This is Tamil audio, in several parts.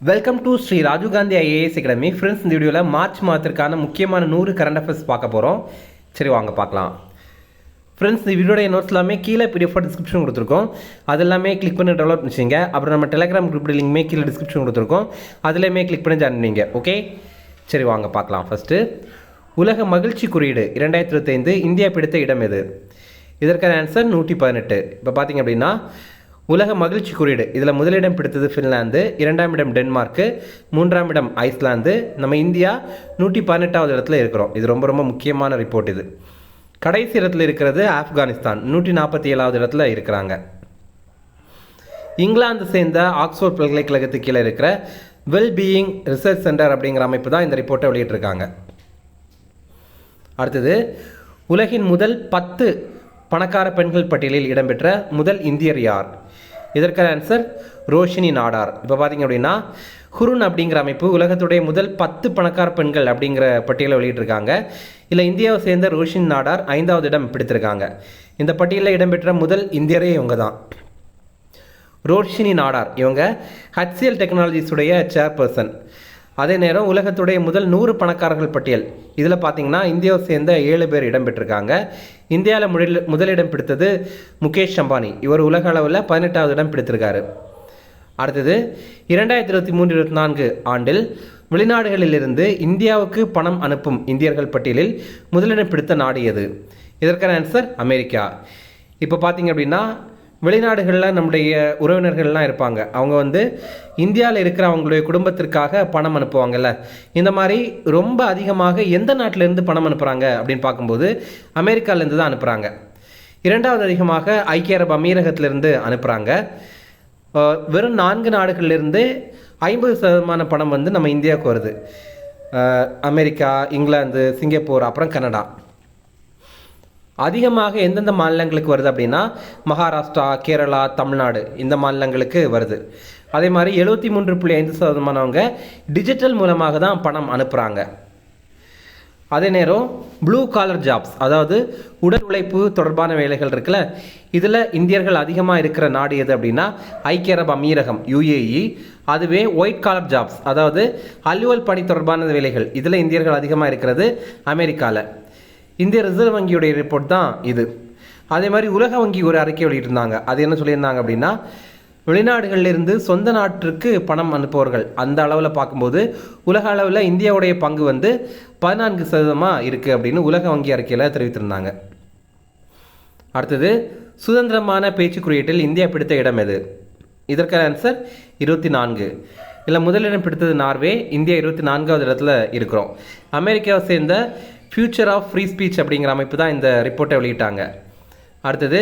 Welcome to Shri Rajiv Gandhi IAS academy. Friends, இந்த வீடியோவில் மார்ச் மாதத்திற்கான முக்கியமான 100 கரண்ட் அஃபேர்ஸ் பார்க்க போகிறோம். சரி, வாங்க பார்க்கலாம். ஃப்ரெண்ட்ஸ், இந்த வீடியோட நோட்ஸ் எல்லாமே கீழே பிடிஎஃப் டிஸ்கிரிப்ஷன் கொடுத்துருக்கோம். அது எல்லாமே கிளிக் பண்ணி டெவலப் பண்ணிச்சிங்க. அப்புறம் நம்ம டெலிகிராம் குரூப் லிங்க்மே கீழே டிஸ்கிரிப்ஷன் கொடுத்துருக்கோம். அதுலேயுமே கிளிக் பண்ணி ஜாயின் பண்ணிங்க. ஓகே, சரி வாங்க பார்க்கலாம். ஃபஸ்ட்டு, உலக மகிழ்ச்சி குறியீடு 2025 இந்தியா பிடித்த இடம் எது? இதற்கான ஆன்சர் 118. இப்போ பார்த்தீங்க அப்படின்னா உலக மகிழ்ச்சி குறியீடு இதில் முதலிடம் பிடித்தது ஃபின்லாந்து, 2ஆம் இடம் டென்மார்க்கு, 3ஆம் இடம் ஐஸ்லாந்து. நம்ம இந்தியா 118வது இடத்துல இருக்கிறோம். இது ரொம்ப ரொம்ப முக்கியமான ரிப்போர்ட். இது கடைசி இடத்துல இருக்கிறது ஆப்கானிஸ்தான், 147வது இடத்துல இருக்கிறாங்க. இங்கிலாந்து சேர்ந்த ஆக்ஸ்போர்ட் பல்கலைக்கழகத்துக்கு கீழே இருக்கிற வெல்பீயிங் ரிசர்ச் சென்டர் அப்படிங்கிற அமைப்பு தான் இந்த ரிப்போர்ட்டை வெளியிட்டிருக்காங்க. அடுத்தது, உலகின் முதல் 10 பணக்கார பெண்கள் பட்டியலில் இடம்பெற்ற முதல் இந்தியர் யார்? இதற்கான ஆன்சர் ரோஷினி நாடார். இப்போ பார்த்தீங்க அப்படின்னா ஹுருன் அப்படிங்கிற அமைப்பு உலகத்துடைய முதல் 10 பணக்கார பெண்கள் அப்படிங்கிற பட்டியலை வெளியிட்டிருக்காங்க. இல்லை, இந்தியாவை சேர்ந்த ரோஷினி நாடார் 5வது இடம் பிடித்திருக்காங்க. இந்த பட்டியலில் இடம்பெற்ற முதல் இந்தியரே இவங்க தான், ரோஷினி நாடார். இவங்க HCL டெக்னாலஜிஸுடைய சேர்பர்சன். அதே நேரம் உலகத்துடைய முதல் 100 பணக்காரர்கள் பட்டியல் இதில் பார்த்தீங்கன்னா இந்தியாவை சேர்ந்த 7 பேர் இடம்பெற்றிருக்காங்க. இந்தியாவில் முதலிடம் பிடித்தது முகேஷ் அம்பானி. இவர் உலக அளவில் 18வது இடம் பிடித்திருக்காரு. அடுத்தது, 2023-24 ஆண்டில் வெளிநாடுகளிலிருந்து இந்தியாவுக்கு பணம் அனுப்பும் இந்தியர்கள் பட்டியலில் முதலிடம் பிடித்த நாடு எது? இதற்கான ஆன்சர் அமெரிக்கா. இப்போ பார்த்தீங்க அப்படின்னா வெளிநாடுகளில் நம்முடைய உறவினர்கள்லாம் இருப்பாங்க. அவங்க இந்தியாவில் இருக்கிற அவங்களுடைய குடும்பத்திற்காக பணம் அனுப்புவாங்கல்ல. இந்த மாதிரி ரொம்ப அதிகமாக எந்த நாட்டிலேருந்து பணம் அனுப்புகிறாங்க அப்படின்னு பார்க்கும்போது அமெரிக்காவிலேருந்து தான் அனுப்புகிறாங்க. 2வது அதிகமாக ஐக்கிய அரபு அமீரகத்திலிருந்து அனுப்புகிறாங்க. வெறும் 4 நாடுகளிலிருந்து 50% பணம் நம்ம இந்தியாவுக்கு வருது. அமெரிக்கா, இங்கிலாந்து, சிங்கப்பூர், அப்புறம் கனடா. அதிகமாக எந்தெந்த மாநிலங்களுக்கு வருது அப்படின்னா மகாராஷ்டிரா, கேரளா, தமிழ்நாடு இந்த மாநிலங்களுக்கு வருது. அதே மாதிரி 73.5% டிஜிட்டல் மூலமாக தான் பணம் அனுப்புகிறாங்க. அதே நேரம் ப்ளூ காலர் ஜாப்ஸ், அதாவது உடல் உழைப்பு தொடர்பான வேலைகள் இருக்குல்ல, இதில் இந்தியர்கள் அதிகமாக இருக்கிற நாடு எது அப்படின்னா ஐக்கிய அரபு அமீரகம், UAE. அதுவே ஒயிட் காலர் ஜாப்ஸ், அதாவது அலுவல் பணி தொடர்பான வேலைகள், இதில் இந்தியர்கள் அதிகமாக இருக்கிறது அமெரிக்காவில். இந்திய ரிசர்வ் வங்கியுடைய ரிப்போர்ட் தான் இது. அதே மாதிரி உலக வங்கி ஒரு அறிக்கை வெளியிட்டிருந்தாங்க. அது என்ன சொல்லியிருந்தாங்க அப்படின்னா வெளிநாடுகளிலிருந்து சொந்த நாட்டிற்கு பணம் அனுப்புவர்கள் அந்த அளவில் பார்க்கும்போது உலக அளவில் இந்தியாவுடைய பங்கு 14% இருக்குது அப்படின்னு உலக வங்கி அறிக்கையில் தெரிவித்திருந்தாங்க. அடுத்தது, சுதந்திரமான பேச்சு குறியீட்டில் இந்தியா பிடித்த இடம் எது? இதற்கான ஆன்சர் 24. இல்லை, முதலிடம் பிடித்தது நார்வே. இந்தியா 24வது இடத்துல இருக்கிறோம். அமெரிக்காவை சேர்ந்த ஃபியூச்சர் ஆஃப் ஃப்ரீ ஸ்பீச் அப்படிங்கிற அமைப்பு தான் இந்த ரிப்போர்ட்டை வெளியிட்டாங்க. அடுத்தது,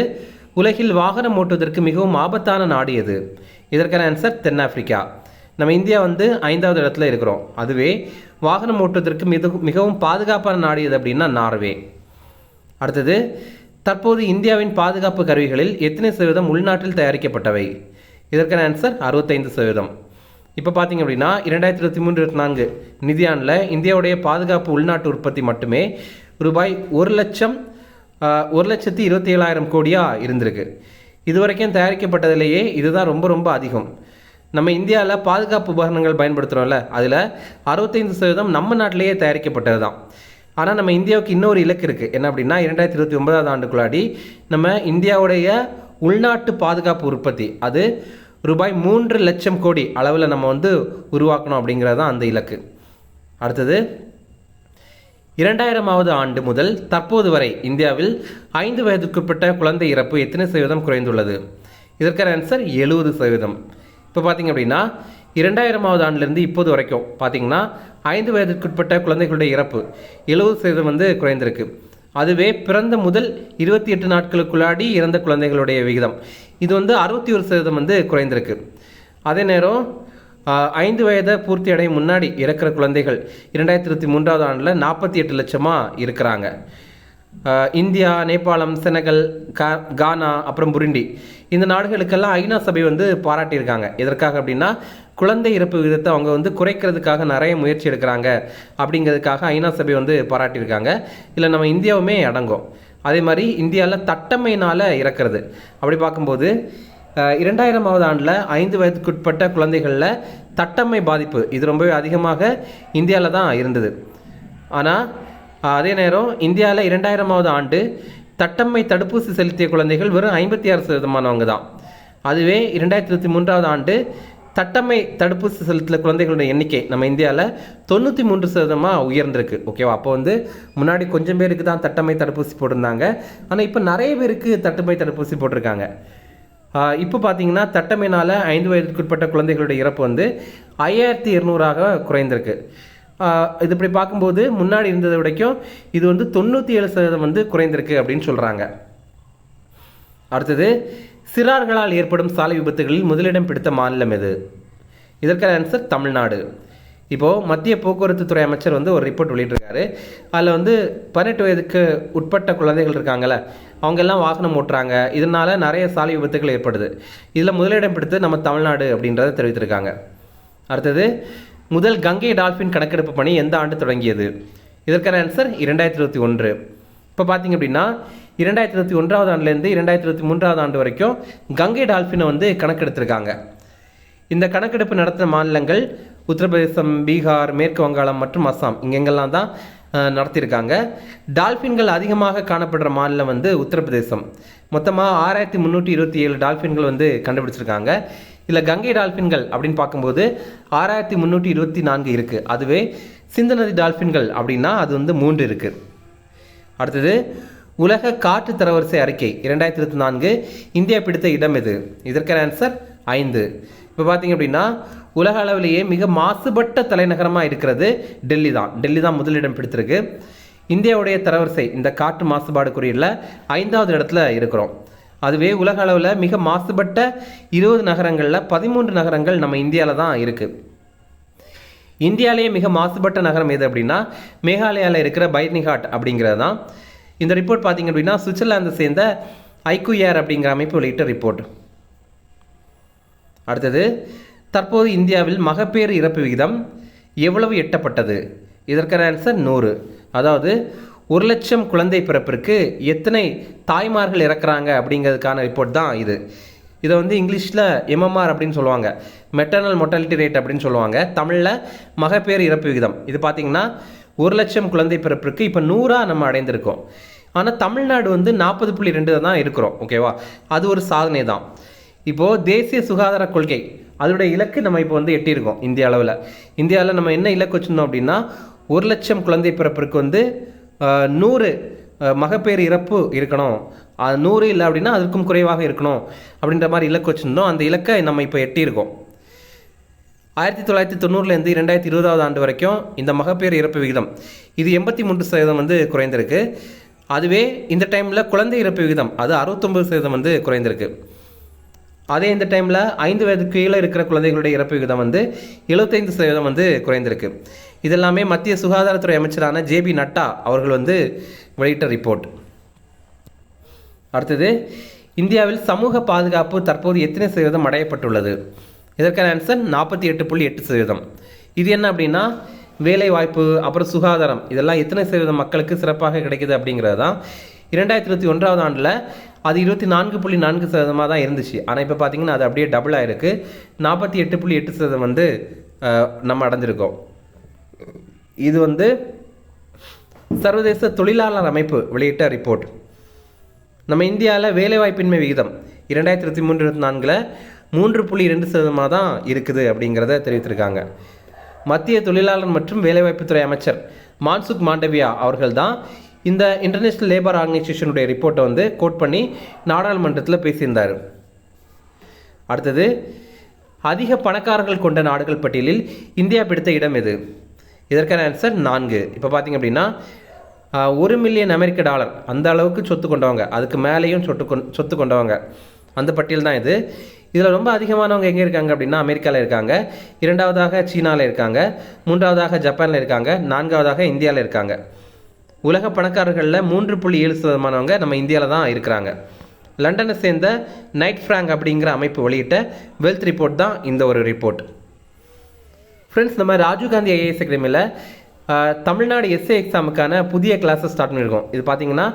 உலகில் வாகனம் ஓட்டுவதற்கு மிகவும் ஆபத்தான நாடு எது? இதற்கான ஆன்சர் தென்னாப்பிரிக்கா. நம்ம இந்தியா 5வது இடத்துல இருக்கிறோம். அதுவே வாகனம் ஓட்டுவதற்கு மிகவும் பாதுகாப்பான நாடு எது அப்படின்னா நார்வே. அடுத்தது, தற்போது இந்தியாவின் பாதுகாப்பு கருவிகளில் எத்தனை சதவீதம் உள்நாட்டில் தயாரிக்கப்பட்டவை? இதற்கான ஆன்சர் 65%. இப்போ பார்த்தீங்க அப்படின்னா 2023-24 நிதியாண்டில் இந்தியாவுடைய பாதுகாப்பு உள்நாட்டு உற்பத்தி மட்டுமே ரூபாய் 1,27,000 கோடியாக இருந்திருக்கு. இதுவரைக்கும் தயாரிக்கப்பட்டதிலேயே இதுதான் ரொம்ப ரொம்ப அதிகம். நம்ம இந்தியாவில் பாதுகாப்பு உபகரணங்கள் பயன்படுத்துகிறோம்ல, அதில் 65% நம்ம நாட்டிலேயே தயாரிக்கப்பட்டது தான். ஆனால் நம்ம இந்தியாவுக்கு இன்னொரு இலக்கு இருக்குது. என்ன அப்படின்னா 2029 ஆண்டுக்குள்ளாடி நம்ம இந்தியாவுடைய உள்நாட்டு பாதுகாப்பு உற்பத்தி அது ரூபாய் 3 லட்சம் கோடி அளவில் நம்ம உருவாக்கணும் அப்படிங்கிறது தான் அந்த இலக்கு. அடுத்தது, 2000வது ஆண்டு முதல் தற்போது வரை இந்தியாவில் 5 வயதுக்குட்பட்ட குழந்தை இறப்பு எத்தனை சதவீதம் குறைந்துள்ளது? இதற்கான ஆன்சர் 70%. இப்போ பார்த்தீங்க அப்படின்னா 2000வது ஆண்டிலிருந்து இப்போது வரைக்கும் பார்த்தீங்கன்னா 5 வயதுக்குட்பட்ட குழந்தைகளுடைய இறப்பு 70% குறைந்திருக்கு. அதுவே பிறந்த முதல் 28 நாட்களுக்குள்ளாடி இறந்த குழந்தைகளுடைய விகிதம் இது 61% குறைந்திருக்கு. அதே நேரம் 5 வயதை பூர்த்தி அடையும் முன்னாடி இறக்கிற குழந்தைகள் 2023வது ஆண்டில் 48 லட்சமாக இருக்கிறாங்க. இந்தியா, நேபாளம், செனகல், கானா, அப்புறம் புருண்டி இந்த நாடுகளுக்கெல்லாம் ஐநா சபை பாராட்டியிருக்காங்க. எதற்காக அப்படின்னா குழந்தை இறப்பு விகிதத்தை அவங்க குறைக்கிறதுக்காக நிறைய முயற்சி எடுக்கிறாங்க அப்படிங்கிறதுக்காக ஐநா சபை பாராட்டியிருக்காங்க. இல்லை, நம்ம இந்தியாவுமே அடங்கும். அதே மாதிரி இந்தியாவில் தட்டமையினால் இறக்கிறது அப்படி பார்க்கும்போது 2000வது ஆண்டில் 5 வயதுக்குட்பட்ட குழந்தைகளில் தட்டம்மை பாதிப்பு இது ரொம்பவே அதிகமாக இந்தியாவில் தான் இருந்தது. ஆனால் அதே நேரம் இந்தியாவில் 2000ஆவது ஆண்டு தட்டம்மை தடுப்பூசி செலுத்திய குழந்தைகள் வெறும் 56% தான். அதுவே 2023ஆவது ஆண்டு தட்டம்மை தடுப்பூசி செலுத்திய குழந்தைகளுடைய எண்ணிக்கை நம்ம இந்தியாவில் 93% உயர்ந்திருக்கு. ஓகேவா? அப்போ வந்து முன்னாடி கொஞ்சம் பேருக்கு தான் தட்டம்மை தடுப்பூசி போட்டிருந்தாங்க. ஆனால் இப்போ நிறைய பேருக்கு தட்டம்மை தடுப்பூசி போட்டிருக்காங்க. இப்போ பார்த்தீங்கன்னா தட்டம்மையினால் 5 வயதுக்குட்பட்ட குழந்தைகளுடைய இறப்பு வந்து 5200ஆக குறைந்திருக்கு. இது இப்படி பார்க்கும்போது முன்னாடி இருந்ததை விடைக்கும் இது வந்து 97% வந்து குறைந்திருக்கு அப்படின்னு சொல்கிறாங்க. அடுத்தது, சிறார்களால் ஏற்படும் சாலை விபத்துகளில் முதலிடம் பிடித்த மாநிலம் எது? இதற்கான ஆன்சர் தமிழ்நாடு. இப்போது மத்திய போக்குவரத்து துறை அமைச்சர் வந்து ஒரு ரிப்போர்ட் வெளியிட்டிருக்காரு. அதில் வந்து 18 வயதுக்கு உட்பட்ட குழந்தைகள் இருக்காங்கள்ல, அவங்கெல்லாம் வாகனம் ஓட்டுறாங்க, இதனால் நிறைய சாலை விபத்துகள் ஏற்படுது. இதில் முதலிடம் பிடித்து நம்ம தமிழ்நாடு அப்படின்றத தெரிவித்திருக்காங்க. அடுத்தது, முதல் கங்கை டால்ஃபின் கணக்கெடுப்பு பணி எந்த ஆண்டு தொடங்கியது? இதற்கான ஆன்சர் 2021. இப்போ பார்த்தீங்க அப்படின்னா 2021ஆவது ஆண்டுலேருந்து 2023ஆவது ஆண்டு வரைக்கும் கங்கை டால்ஃபினை வந்து கணக்கெடுத்திருக்காங்க. இந்த கணக்கெடுப்பு நடத்தின மாநிலங்கள் உத்தரப்பிரதேசம், பீகார், மேற்கு வங்காளம் மற்றும் அஸ்ஸாம், இங்கெங்கெல்லாம் தான் நடத்தியிருக்காங்க. டால்ஃபின்கள் அதிகமாக காணப்படுற மாநிலம் வந்து உத்தரப்பிரதேசம். மொத்தமாக 6327 டால்ஃபின்கள் வந்து கண்டுபிடிச்சிருக்காங்க. இதில் கங்கை டால்ஃபின்கள் அப்படின்னு பார்க்கும்போது 6324 இருக்குது. அதுவே சிந்து நதி டால்ஃபின்கள் அப்படின்னா அது வந்து 3 இருக்குது. அடுத்தது, உலக காற்று தரவரிசை அறிக்கை 2024 இந்தியா பிடித்த இடம் எது? இதற்கான ஆன்சர் 5. இப்போ பார்த்தீங்க அப்படின்னா உலக அளவிலேயே மிக மாசுபட்ட தலைநகரமாக இருக்கிறது டெல்லி தான். டெல்லி தான் முதலிடம் பிடித்திருக்கு. இந்தியாவுடைய தரவரிசை இந்த காற்று மாசுபாடு குறியீடில் 5வது இடத்துல இருக்கிறோம். அதுவே உலக அளவில் மிக மாசுபட்ட 20 நகரங்களில் 13 நகரங்கள் நம்ம இந்தியாவில் தான் இருக்குது. இந்தியாவிலேயே மிக மாசுபட்ட நகரம் எது அப்படின்னா மேகாலயாவில் இருக்கிற பைர்னிகாட் அப்படிங்கிறது தான். இந்த ரிப்போர்ட் பார்த்திங்க அப்படின்னா சுவிட்சர்லாந்தை சேர்ந்த ஐக்குஏர் அப்படிங்கிற அமைப்பு வெளியிட்ட ரிப்போர்ட். அடுத்தது, தற்போது இந்தியாவில் மகப்பேறு இறப்பு விகிதம் எவ்வளவு எட்டப்பட்டது? இதற்கான ஆன்சர் 100. அதாவது 1,00,000 குழந்தை பிறப்பிற்கு எத்தனை தாய்மார்கள் இறக்குறாங்க அப்படிங்கிறதுக்கான ரிப்போர்ட் தான் இது. இதை வந்து இங்கிலீஷில் எம்எம்ஆர் அப்படின்னு சொல்லுவாங்க, மெட்டர்னல் மொர்டாலிட்டி ரேட் அப்படின்னு சொல்லுவாங்க. தமிழில் மகப்பேறு இறப்பு விகிதம். இது பார்த்திங்கன்னா 1,00,000 குழந்தை பிறப்பிற்கு இப்போ 100 நம்ம அடைந்திருக்கோம். ஆனால் தமிழ்நாடு வந்து 40.2 தான் இருக்கிறோம். ஓகேவா? அது ஒரு சாதனை தான். இப்போது தேசிய சுகாதார கொள்கை அதோடைய இலக்கு நம்ம இப்போ வந்து எட்டியிருக்கோம் இந்திய அளவில். இந்தியாவில் நம்ம என்ன இலக்கு வச்சுருந்தோம் அப்படின்னா 1,00,000 குழந்தை பிறப்பிற்கு வந்து 100 மகப்பேறு இறப்பு இருக்கணும், 100 இல்லை அப்படின்னா அதற்கும் குறைவாக இருக்கணும் அப்படின்ற மாதிரி இலக்கு வச்சுருந்தோம். அந்த இலக்கை நம்ம இப்போ எட்டியிருக்கோம். 1990லேருந்து 2020ஆவது ஆண்டு வரைக்கும் இந்த மகப்பேறு இறப்பு விகிதம் இது 83% வந்து குறைந்திருக்கு. அதுவே இந்த டைமில் குழந்தை இறப்பு விகிதம் அது 69% வந்து குறைந்திருக்கு. அதே இந்த டைமில் 5 வயதுக்கு கீழே இருக்கிற குழந்தைகளுடைய இறப்பு விகிதம் வந்து 75% வந்து குறைந்திருக்கு. இதெல்லாமே மத்திய சுகாதாரத்துறை அமைச்சரான ஜேபி நட்டா அவர்கள் வந்து வெளியிட்ட ரிப்போர்ட். அடுத்தது, இந்தியாவில் சமூக பாதுகாப்பு தற்போது எத்தனை சதவீதம் அடையப்பட்டுள்ளது? இதற்கான ஆன்சர் 48.8%. இது என்ன அப்படின்னா வேலை வாய்ப்பு அப்புறம் சுகாதாரம் இதெல்லாம் எத்தனை சதவீதம் மக்களுக்கு சிறப்பாக கிடைக்குது அப்படிங்கிறது தான். 2021ஆவது ஆண்டில் அது 24.4% தான் இருந்துச்சு. ஆனால் இப்போ பார்த்தீங்கன்னா அது அப்படியே டபுள் ஆகிருக்கு. 48.8% வந்து நம்ம அடைஞ்சிருக்கோம். இது வந்து சர்வதேச தொழிலாளர் அமைப்பு வெளியிட்ட ரிப்போர்ட். நம்ம இந்தியாவில் வேலைவாய்ப்பின்மை விகிதம் 2023-24 3.2% தான் இருக்குது அப்படிங்கிறத தெரிவித்திருக்காங்க. மத்திய தொழிலாளர் மற்றும் வேலைவாய்ப்புத்துறை அமைச்சர் மான்சுக் மாண்டவியா அவர்கள் தான் இந்த இன்டர்நேஷ்னல் லேபர் ஆர்கனைசேஷனுடைய ரிப்போர்ட்டை வந்து கோட் பண்ணி நாடாளுமன்றத்தில் பேசியிருந்தார். அடுத்தது, அதிக பணக்காரர்கள் கொண்ட நாடுகள் பட்டியலில் இந்தியா பிடித்த இடம் எது? இதற்கான ஆன்சர் 4. இப்போ பார்த்திங்க அப்படின்னா $1 மில்லியன் அமெரிக்க டாலர் அந்த அளவுக்கு சொத்து கொண்டவங்க, அதுக்கு மேலேயும் சொத்து கொண்டவங்க அந்த பட்டியல் தான் இது. இதில் ரொம்ப அதிகமானவங்க எங்கே இருக்காங்க அப்படின்னா அமெரிக்காவில் இருக்காங்க, 2வதாக சீனாவில் இருக்காங்க, 3வதாக ஜப்பானில் இருக்காங்க, 4வதாக இந்தியாவில் இருக்காங்க. உலக பணக்காரர்களில் 3.7% நம்ம இந்தியாவில் தான் இருக்கிறாங்க. லண்டனை சேர்ந்த நைட் ஃப்ராங்க் அப்படிங்கிற அமைப்பு வெளியிட்ட வெல்த் ரிப்போர்ட் தான் இந்த ஒரு ரிப்போர்ட். ஃப்ரெண்ட்ஸ், நம்ம ராஜீவ்காந்தி ஐஏஎஸ் அகாடமியில் தமிழ்நாடு எஸ்ஏ எக்ஸாமுக்கான புதிய கிளாஸஸ் ஸ்டார்ட் பண்ணியிருக்கோம். இது பார்த்தீங்கன்னா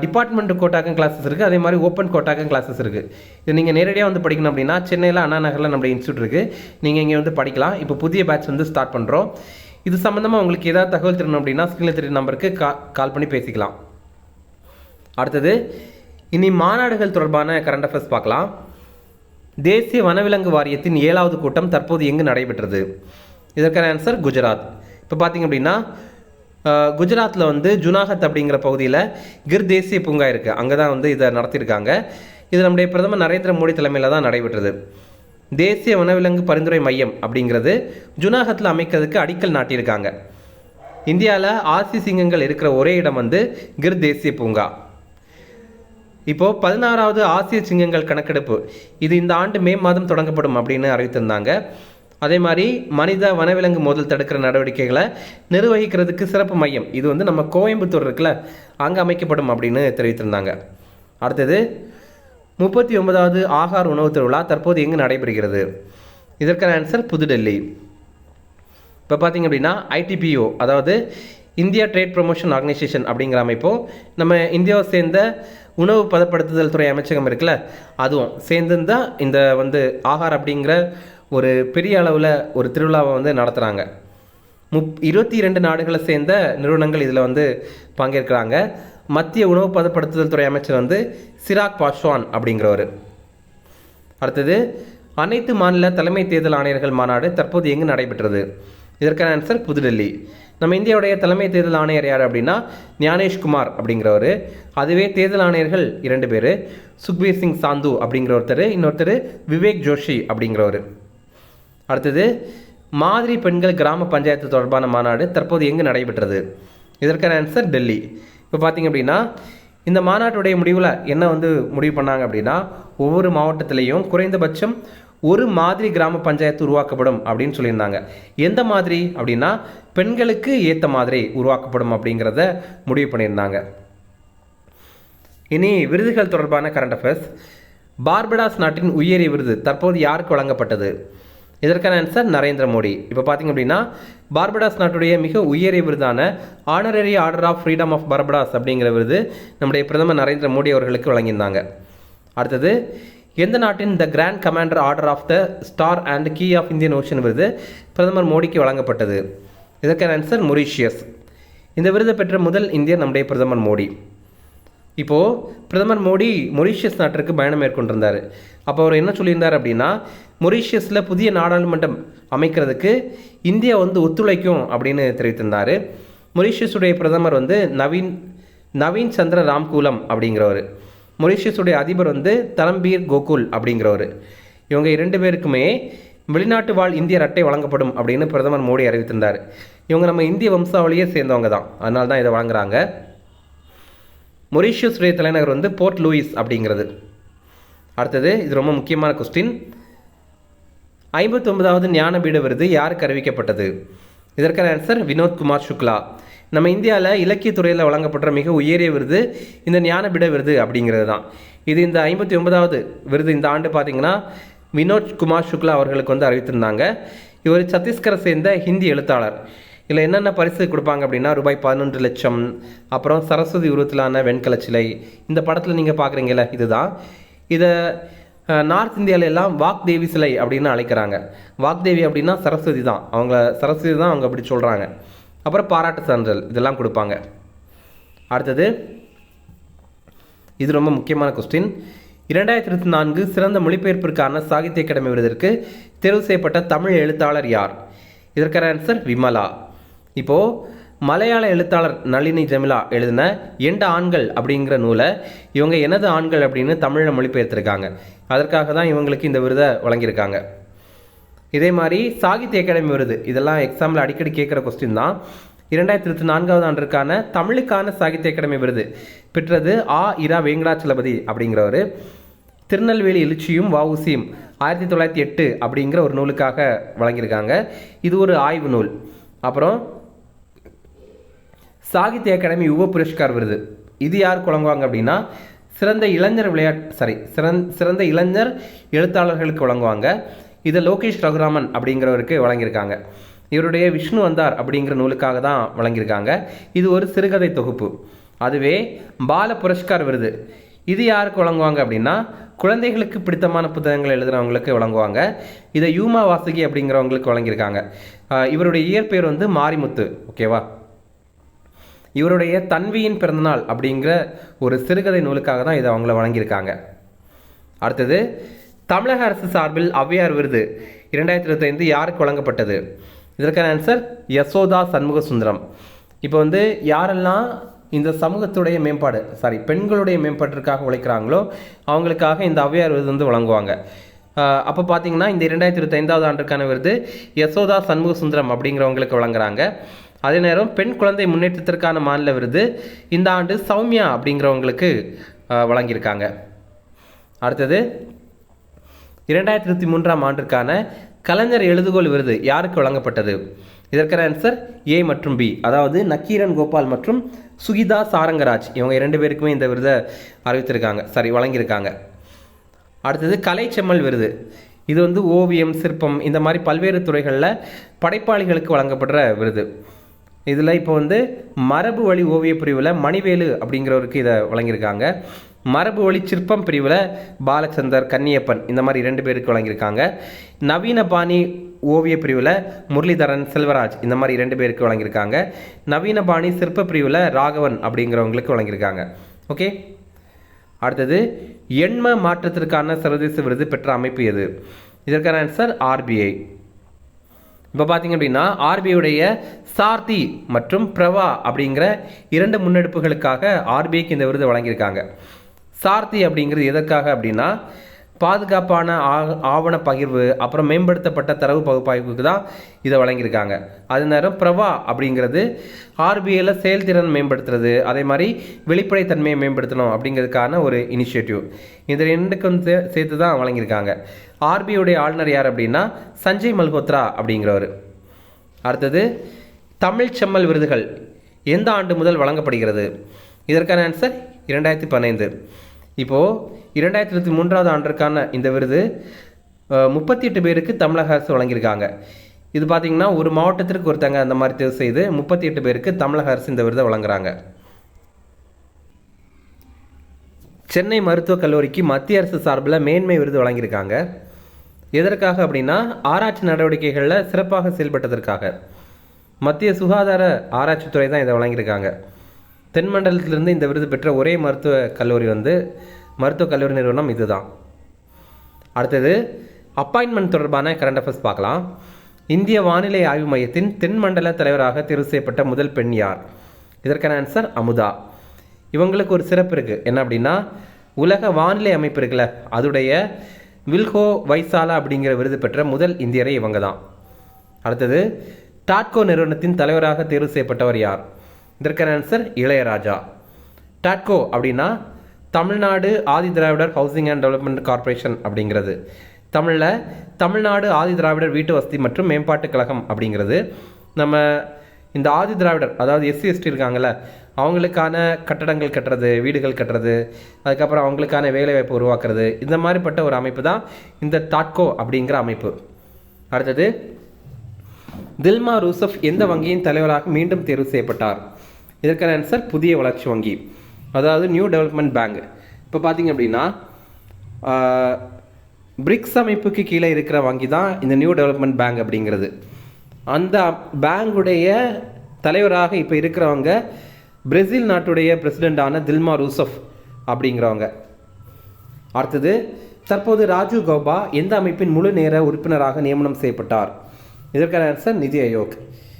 டிபார்ட்மெண்ட் கோட்டாக்கும் கிளாஸஸ் இருக்குது, அதே மாதிரி ஓப்பன் கோட்டாக்கும் கிளாஸஸ் இருக்குது. இது நீங்கள் நேரடியாக வந்து படிக்கணும் அப்படின்னா சென்னையில் அண்ணா நகரில் நம்ம இன்ஸ்டியூட் இருக்குது, நீங்கள் இங்கே வந்து படிக்கலாம். இப்போ புதிய பேட்ச் வந்து ஸ்டார்ட் பண்ணுறோம். இது சம்மந்தமாக உங்களுக்கு ஏதாவது தகவல் தெரியணும் அப்படின்னா ஸ்க்ரீனில் தெரிய நம்பருக்கு கால் பண்ணி பேசிக்கலாம். அடுத்தது இனி மாநாடுகள் தொடர்பான கரண்ட் அஃபேர்ஸ் பார்க்கலாம். தேசிய வனவிலங்கு வாரியத்தின் 7வது கூட்டம் தற்போது எங்கு நடைபெற்றது? இதற்கான ஆன்சர் குஜராத். இப்போ பார்த்தீங்க அப்படின்னா குஜராத்தில் வந்து ஜுனாகத் அப்படிங்கிற பகுதியில் கிர் தேசிய பூங்கா இருக்குது, அங்கே தான் வந்து இதை நடத்தியிருக்காங்க. இது நம்முடைய பிரதமர் நரேந்திர மோடி தலைமையில் தான் நடைபெற்றது. தேசிய வனவிலங்கு பரிந்துரை மையம் அப்படிங்கிறது ஜுனாகத்தில் அமைக்கிறதுக்கு அடிக்கல் நாட்டியிருக்காங்க. இந்தியாவில் ஆசி சிங்கங்கள் இருக்கிற ஒரே இடம் வந்து கிர் தேசிய பூங்கா. இப்போது 16வது ஆசிய சிங்கங்கள் கணக்கெடுப்பு இது இந்த ஆண்டு மே மாதம் தொடங்கப்படும் அப்படின்னு அறிவித்திருந்தாங்க. அதே மாதிரி மனித வனவிலங்கு மோதல் தடுக்கிற நடவடிக்கைகளை நிர்வகிக்கிறதுக்கு சிறப்பு மையம் இது வந்து நம்ம கோயம்புத்தூர் இருக்குல்ல அங்கே அமைக்கப்படும் அப்படின்னு தெரிவித்திருந்தாங்க. அடுத்தது 39வது ஆகார் உணவு திருவிழா தற்போது எங்கு நடைபெறுகிறது? இதற்கான ஆன்சர் புதுடெல்லி. இப்போ பார்த்தீங்க அப்படின்னா ITPO அதாவது இந்தியா ட்ரேட் ப்ரொமோஷன் ஆர்கனைசேஷன் அப்படிங்கிற அமைப்போ நம்ம இந்தியாவை சேர்ந்த உணவு பதப்படுத்துதல் துறை அமைச்சகம் இருக்குல்ல அதுவும் சேர்ந்து தான் இந்த வந்து ஆகார் அப்படிங்கிற ஒரு பெரிய அளவில் ஒரு திருவிழாவை வந்து நடத்துகிறாங்க. 22 நாடுகளை சேர்ந்த நிறுவனங்கள் இதில் வந்து பங்கேற்கிறாங்க. மத்திய உணவு பதப்படுத்துதல் துறை அமைச்சர் வந்து சிராக் பாஸ்வான் அப்படிங்கிறவர். அடுத்தது அனைத்து மாநில தலைமை தேர்தல் ஆணையர்கள் மாநாடு தற்போது எங்கு நடைபெற்றது? இதற்கான ஆன்சர் புதுடெல்லி. நம்ம இந்தியாவுடைய தலைமை தேர்தல் ஆணையர் யார் அப்படின்னா ஞானேஷ்குமார் அப்படிங்கிறவர். அதுவே தேர்தல் ஆணையர்கள் 2 பேர், சுக்பீர் சிங் சாந்து அப்படிங்கிற ஒருத்தர், இன்னொருத்தர் விவேக் ஜோஷி அப்படிங்கிறவர். அடுத்தது மாதிரி பெண்கள் கிராம பஞ்சாயத்து தொடர்பான மாநாடு தற்போது எங்கு நடைபெற்றது? இதற்கான ஆன்சர் டெல்லி. இப்போ பார்த்தீங்க அப்படின்னா இந்த மாநாட்டுடைய முடிவில் என்ன வந்து முடிவு பண்ணாங்க அப்படின்னா ஒவ்வொரு மாவட்டத்திலையும் குறைந்தபட்சம் ஒரு மாதிரி கிராம பஞ்சாயத்து உருவாக்கப்படும் அப்படின்னு சொல்லியிருந்தாங்க. எந்த மாதிரி அப்படின்னா பெண்களுக்கு ஏற்ற மாதிரி உருவாக்கப்படும் அப்படிங்கிறத முடிவு பண்ணியிருந்தாங்க. இனி விருதுகள் தொடர்பான கரண்ட் அஃபேர்ஸ். பார்படாஸ் நாட்டின் உயரிய விருது தற்போது யாருக்கு வழங்கப்பட்டது? இதற்கான ஆன்சர் நரேந்திர மோடி. இப்போ பார்த்தீங்க அப்படின்னா பார்படாஸ் நாட்டுடைய மிக உயரிய விருதான honorary order of freedom of Barbados அப்படிங்கிற விருது நம்முடைய பிரதமர் நரேந்திர மோடி அவர்களுக்கு வழங்கியிருந்தாங்க. அடுத்தது எந்த நாட்டின் the grand commander order of the star and key of Indian ocean விருது பிரதமர் மோடிக்கு வழங்கப்பட்டது? இதற்கான ஆன்சர் மொரீஷியஸ். இந்த விருதை பெற்ற முதல் இந்தியர் நம்முடைய பிரதமர் மோடி. இப்போது பிரதமர் மோடி மொரீஷியஸ் நாட்டிற்கு பயணம் மேற்கொண்டிருந்தார். அப்போ அவர் என்ன சொல்லியிருந்தார் அப்படின்னா மொரீஷியஸில் புதிய நாடாளுமன்றம் அமைக்கிறதுக்கு இந்தியா வந்து ஒத்துழைக்கும் அப்படின்னு தெரிவித்திருந்தார். மொரீஷியஸுடைய பிரதமர் வந்து நவீன் சந்திர ராம்கூலம் அப்படிங்கிறவர். மொரீஷியஸுடைய அதிபர் வந்து தரம்பீர் கோகுல் அப்படிங்கிறவர். இவங்க 2 பேருக்குமே வெளிநாட்டு வாழ் இந்தியர் அட்டை வழங்கப்படும் அப்படின்னு பிரதமர் மோடி அறிவித்திருந்தார். இவங்க நம்ம இந்திய வம்சாவளியே சேர்ந்தவங்க தான், அதனால தான் இதை வழங்குறாங்க. மொரீஷியஸுடைய தலைநகர் வந்து போர்ட் லூயிஸ் அப்படிங்கிறது. அடுத்தது இது ரொம்ப முக்கியமான கொஸ்டின். 59வது ஞானபீட விருது யாருக்கு அறிவிக்கப்பட்டது? இதற்கான ஆன்சர் வினோத்குமார் சுக்லா. நம்ம இந்தியாவில் இலக்கியத்துறையில் வழங்கப்படுற மிக உயரிய விருது இந்த ஞானபீட விருது அப்படிங்கிறது தான். இது இந்த 59வது விருது இந்த ஆண்டு பார்த்தீங்கன்னா வினோத்குமார் சுக்லா அவர்களுக்கு வந்து அறிவித்திருந்தாங்க. இவர் சத்தீஸ்கரை சேர்ந்த ஹிந்தி எழுத்தாளர். இதில் என்னென்ன பரிசு கொடுப்பாங்க அப்படின்னா ரூபாய் 11 லட்சம், அப்புறம் சரஸ்வதி உருவத்திலான வெண்கல சிலை. இந்த படத்தில் நீங்கள் பார்க்குறீங்கள இதுதான். இதை நார்த் இந்தியாவில எல்லாம் வாக்தேவி சிலை அப்படின்னு அழைக்கிறாங்க. வாக்தேவி அப்படின்னா சரஸ்வதி தான், சரஸ்வதி தான் அவங்க அப்படி சொல்கிறாங்க. அப்புறம் பாராட்டு சான்றிதழ் இதெல்லாம் கொடுப்பாங்க. அடுத்தது இது ரொம்ப முக்கியமான கொஸ்டின். 2024 சிறந்த மொழிபெயர்ப்பிற்கான சாகித்ய அகாடமி விருதிற்கு தேர்வு செய்யப்பட்ட தமிழ் எழுத்தாளர் யார்? இதற்கான ஆன்சர் விமலா. இப்போது மலையாள எழுத்தாளர் நளினி ஜெமிலா எழுதின எண்ட ஆண்கள் அப்படிங்கிற நூலை இவங்க எனது ஆண்கள் அப்படின்னு தமிழில் மொழிபெயர்த்திருக்காங்க. அதற்காக தான் இவங்களுக்கு இந்த விருதை வழங்கியிருக்காங்க. இதே மாதிரி சாகித்ய அகாடமி விருது இதெல்லாம் எக்ஸாமில் அடிக்கடி கேட்குற கொஸ்டின் தான். 2024 ஆண்டிற்கான தமிழுக்கான சாகித்ய அகாடமி விருது பெற்றது இரா வெங்கடாச்சலபதி அப்படிங்கிறவர். திருநெல்வேலி எழுச்சியும் வஉசியும் 1908 அப்படிங்கிற ஒரு நூலுக்காக வழங்கியிருக்காங்க. இது ஒரு ஆய்வு நூல். அப்புறம் சாகித்ய அகாடமி யுவ புரஸ்கார் விருது இது யாருக்கு வழங்குவாங்க அப்படின்னா சிறந்த இளைஞர் எழுத்தாளர்களுக்கு வழங்குவாங்க. இதை லோகேஷ் ரகுராமன் அப்படிங்கிறவருக்கு வழங்கியிருக்காங்க. இவருடைய விஷ்ணு வந்தார் அப்படிங்கிற நூலுக்காக தான் வழங்கியிருக்காங்க. இது ஒரு சிறுகதை தொகுப்பு. அதுவே பால புரஸ்கார் விருது இது யாருக்கு வழங்குவாங்க அப்படின்னா குழந்தைகளுக்கு பிடித்தமான புத்தகங்கள் எழுதுகிறவங்களுக்கு வழங்குவாங்க. இதை யூமா வாசுகி அப்படிங்கிறவங்களுக்கு வழங்கியிருக்காங்க. இவருடைய இயற்பெயர் வந்து மாரிமுத்து. ஓகேவா? இவருடைய தன்வியின் பிறந்தநாள் அப்படிங்கிற ஒரு சிறுகதை நூலுக்காக தான் இதை அவங்கள வழங்கியிருக்காங்க. அடுத்தது தமிழக அரசு சார்பில் ஔவையார் விருது 2025 யாருக்கு வழங்கப்பட்டது? இதற்கான ஆன்சர் யசோதா சண்முக சுந்தரம். இப்போ வந்து யாரெல்லாம் இந்த சமூகத்துடைய மேம்பாடு பெண்களுடைய மேம்பாட்டிற்காக உழைக்கிறாங்களோ அவங்களுக்காக இந்த ஔவையார் விருது வந்து வழங்குவாங்க. அப்போ பார்த்தீங்கன்னா இந்த 2025 ஆண்டுக்கான விருது யசோதா சண்முக சுந்தரம் அப்படிங்கிறவங்களுக்கு வழங்குறாங்க. அதே நேரம் பெண் குழந்தை முன்னேற்றத்திற்கான மாநில விருது இந்த ஆண்டு சௌமியா அப்படிங்கிறவங்களுக்கு வழங்கியிருக்காங்க. அடுத்தது 2023 ஆண்டிற்கான கலைஞர் எழுதுகோள் விருது யாருக்கு வழங்கப்பட்டது? இதற்கான ஆன்சர் ஏ மற்றும் பி, அதாவது நக்கீரன் கோபால் மற்றும் சுகிதா சாரங்கராஜ் இவங்க 2 பேருக்குமே இந்த விருதை வழங்கியிருக்காங்க. அடுத்தது கலைச்செம்மல் விருது. இது வந்து ஓவியம், சிற்பம் இந்த மாதிரி பல்வேறு துறைகளில் படைப்பாளிகளுக்கு வழங்கப்படுற விருது. இதில் இப்போ வந்து மரபு வழி ஓவிய பிரிவில் மணிவேலு அப்படிங்கிறவருக்கு இதை வழங்கியிருக்காங்க. மரபு வழி சிற்பம் பிரிவில் பாலச்சந்தர், கன்னியப்பன் இந்த மாதிரி 2 பேருக்கு வழங்கியிருக்காங்க. நவீன பாணி ஓவிய பிரிவில் முரளிதரன், செல்வராஜ் இந்த மாதிரி 2 பேருக்கு வழங்கியிருக்காங்க. நவீன பாணி சிற்ப பிரிவில் ராகவன் அப்படிங்கிறவங்களுக்கு வழங்கியிருக்காங்க. ஓகே. அடுத்தது எண்ம மாற்றத்திற்கான சர்வதேச விருது பெற்ற அமைப்பு எது? இதற்கான ஆன்சர் ஆர்பிஐ. இப்போ பார்த்தீங்க அப்படின்னா ஆர்பிஐடைய சார்த்தி மற்றும் பிரவா அப்படிங்கிற 2 முன்னெடுப்புகளுக்காக ஆர்பிஐக்கு இந்த விருது வழங்கியிருக்காங்க. சார்த்தி அப்படிங்கிறது எதற்காக அப்படின்னா பாதுகாப்பான ஆவண பகிர்வு, அப்புறம் மேம்படுத்தப்பட்ட தரவு பகுப்பாய்வுக்கு தான் இதை வழங்கியிருக்காங்க. அதே நேரம் பிரவா அப்படிங்கிறது ஆர்பிஐயில் செயல்திறன் மேம்படுத்துறது, அதே மாதிரி வெளிப்படைத்தன்மையை மேம்படுத்தணும் அப்படிங்கிறதுக்கான ஒரு இனிஷியேட்டிவ். இந்த 2க்கும் சேர்த்து தான் வழங்கியிருக்காங்க. ஆர்பிஐடைய ஆளுநர் யார் அப்படின்னா சஞ்சய் மல்ஹோத்ரா அப்படிங்கிறவர். அடுத்தது தமிழ் செம்மல் விருதுகள் எந்த ஆண்டு முதல் வழங்கப்படுகிறது? இதற்கான ஆன்சர் 2015. இப்போது 2023 ஆண்டிற்கான இந்த விருது 38 பேருக்கு தமிழக அரசு வழங்கியிருக்காங்க. இது பார்த்திங்கன்னா ஒரு மாவட்டத்திற்கு ஒருத்தங்க அந்த மாதிரி தேர்வு செய்து 38 பேருக்கு தமிழக அரசு இந்த விருதை வழங்குறாங்க. சென்னை மருத்துவக் கல்லூரிக்கு மத்திய அரசு சார்பில் மேன்மை விருது வழங்கியிருக்காங்க. எதற்காக அப்படின்னா ஆராய்ச்சி நடவடிக்கைகளில் சிறப்பாக செயல்பட்டதற்காக. மத்திய சுகாதார ஆராய்ச்சித்துறை தான் இதை வழங்கியிருக்காங்க. தென்மண்டலத்திலிருந்து இந்த விருது பெற்ற ஒரே மருத்துவக் கல்லூரி நிறுவனம் இதுதான். அடுத்தது அப்பாயின்மெண்ட் தொடர்பான கரண்ட் அஃபேர்ஸ் பார்க்கலாம். இந்திய வானிலை ஆய்வு மையத்தின் தென்மண்டல தலைவராக தேர்வு செய்யப்பட்ட முதல் பெண் யார்? இதற்கான ஆன்சர் அமுதா. இவங்களுக்கு ஒரு சிறப்பு இருக்குது. என்ன அப்படின்னா உலக வானிலை அமைப்பு இருக்குல்ல, அதுடைய வில்ஹோ வைசாலா அப்படிங்கிற விருது பெற்ற முதல் இந்தியரை இவங்க தான். அடுத்தது டாட்கோ நிறுவனத்தின் தலைவராக தேர்வு செய்யப்பட்டவர் யார்? இதற்கான ஆன்சர் இளையராஜா. டாட்கோ அப்படின்னா Tamil Nadu Adi Dravidar housing and development corporation அப்படிங்கிறது. தமிழ்நாடு ஆதி திராவிடர் வீட்டு வசதி மற்றும் மேம்பாட்டு கழகம் அப்படிங்கிறது. நம்ம இந்த ஆதி திராவிடர், அதாவது எஸ்சி எஸ்டி இருக்காங்கல்ல, அவங்களுக்கான கட்டடங்கள் கட்டுறது, வீடுகள் கட்டுறது, அதுக்கப்புறம் அவங்களுக்கான வேலைவாய்ப்பு உருவாக்குறது, இந்த மாதிரிப்பட்ட ஒரு அமைப்பு தான் இந்த டாட்கோ அப்படிங்கிற அமைப்பு. அடுத்தது தில்மா ரூசப் எந்த வங்கியின் தலைவராக மீண்டும் தேர்வு செய்யப்பட்டார்? இதற்கான ஆன்சர் புதிய வளர்ச்சி வங்கி, அதாவது நியூ டெவலப்மெண்ட் பேங்க். இப்போ பார்த்தீங்க அப்படின்னா பிரிக்ஸ் அமைப்புக்கு கீழே இருக்கிற வங்கி தான் இந்த நியூ டெவலப்மெண்ட் பேங்க் அப்படிங்கிறது. அந்த பேங்குடைய தலைவராக இப்போ இருக்கிறவங்க பிரேசில் நாட்டுடைய பிரசிடெண்டான தில்மா ரூசப் அப்படிங்கிறவங்க. அடுத்தது தற்போது ராஜீவ் கௌபா எந்த அமைப்பின் முழு நேர உறுப்பினராக நியமனம் செய்யப்பட்டார்? இதற்கான ஆன்சர் நிதி ஆயோக்.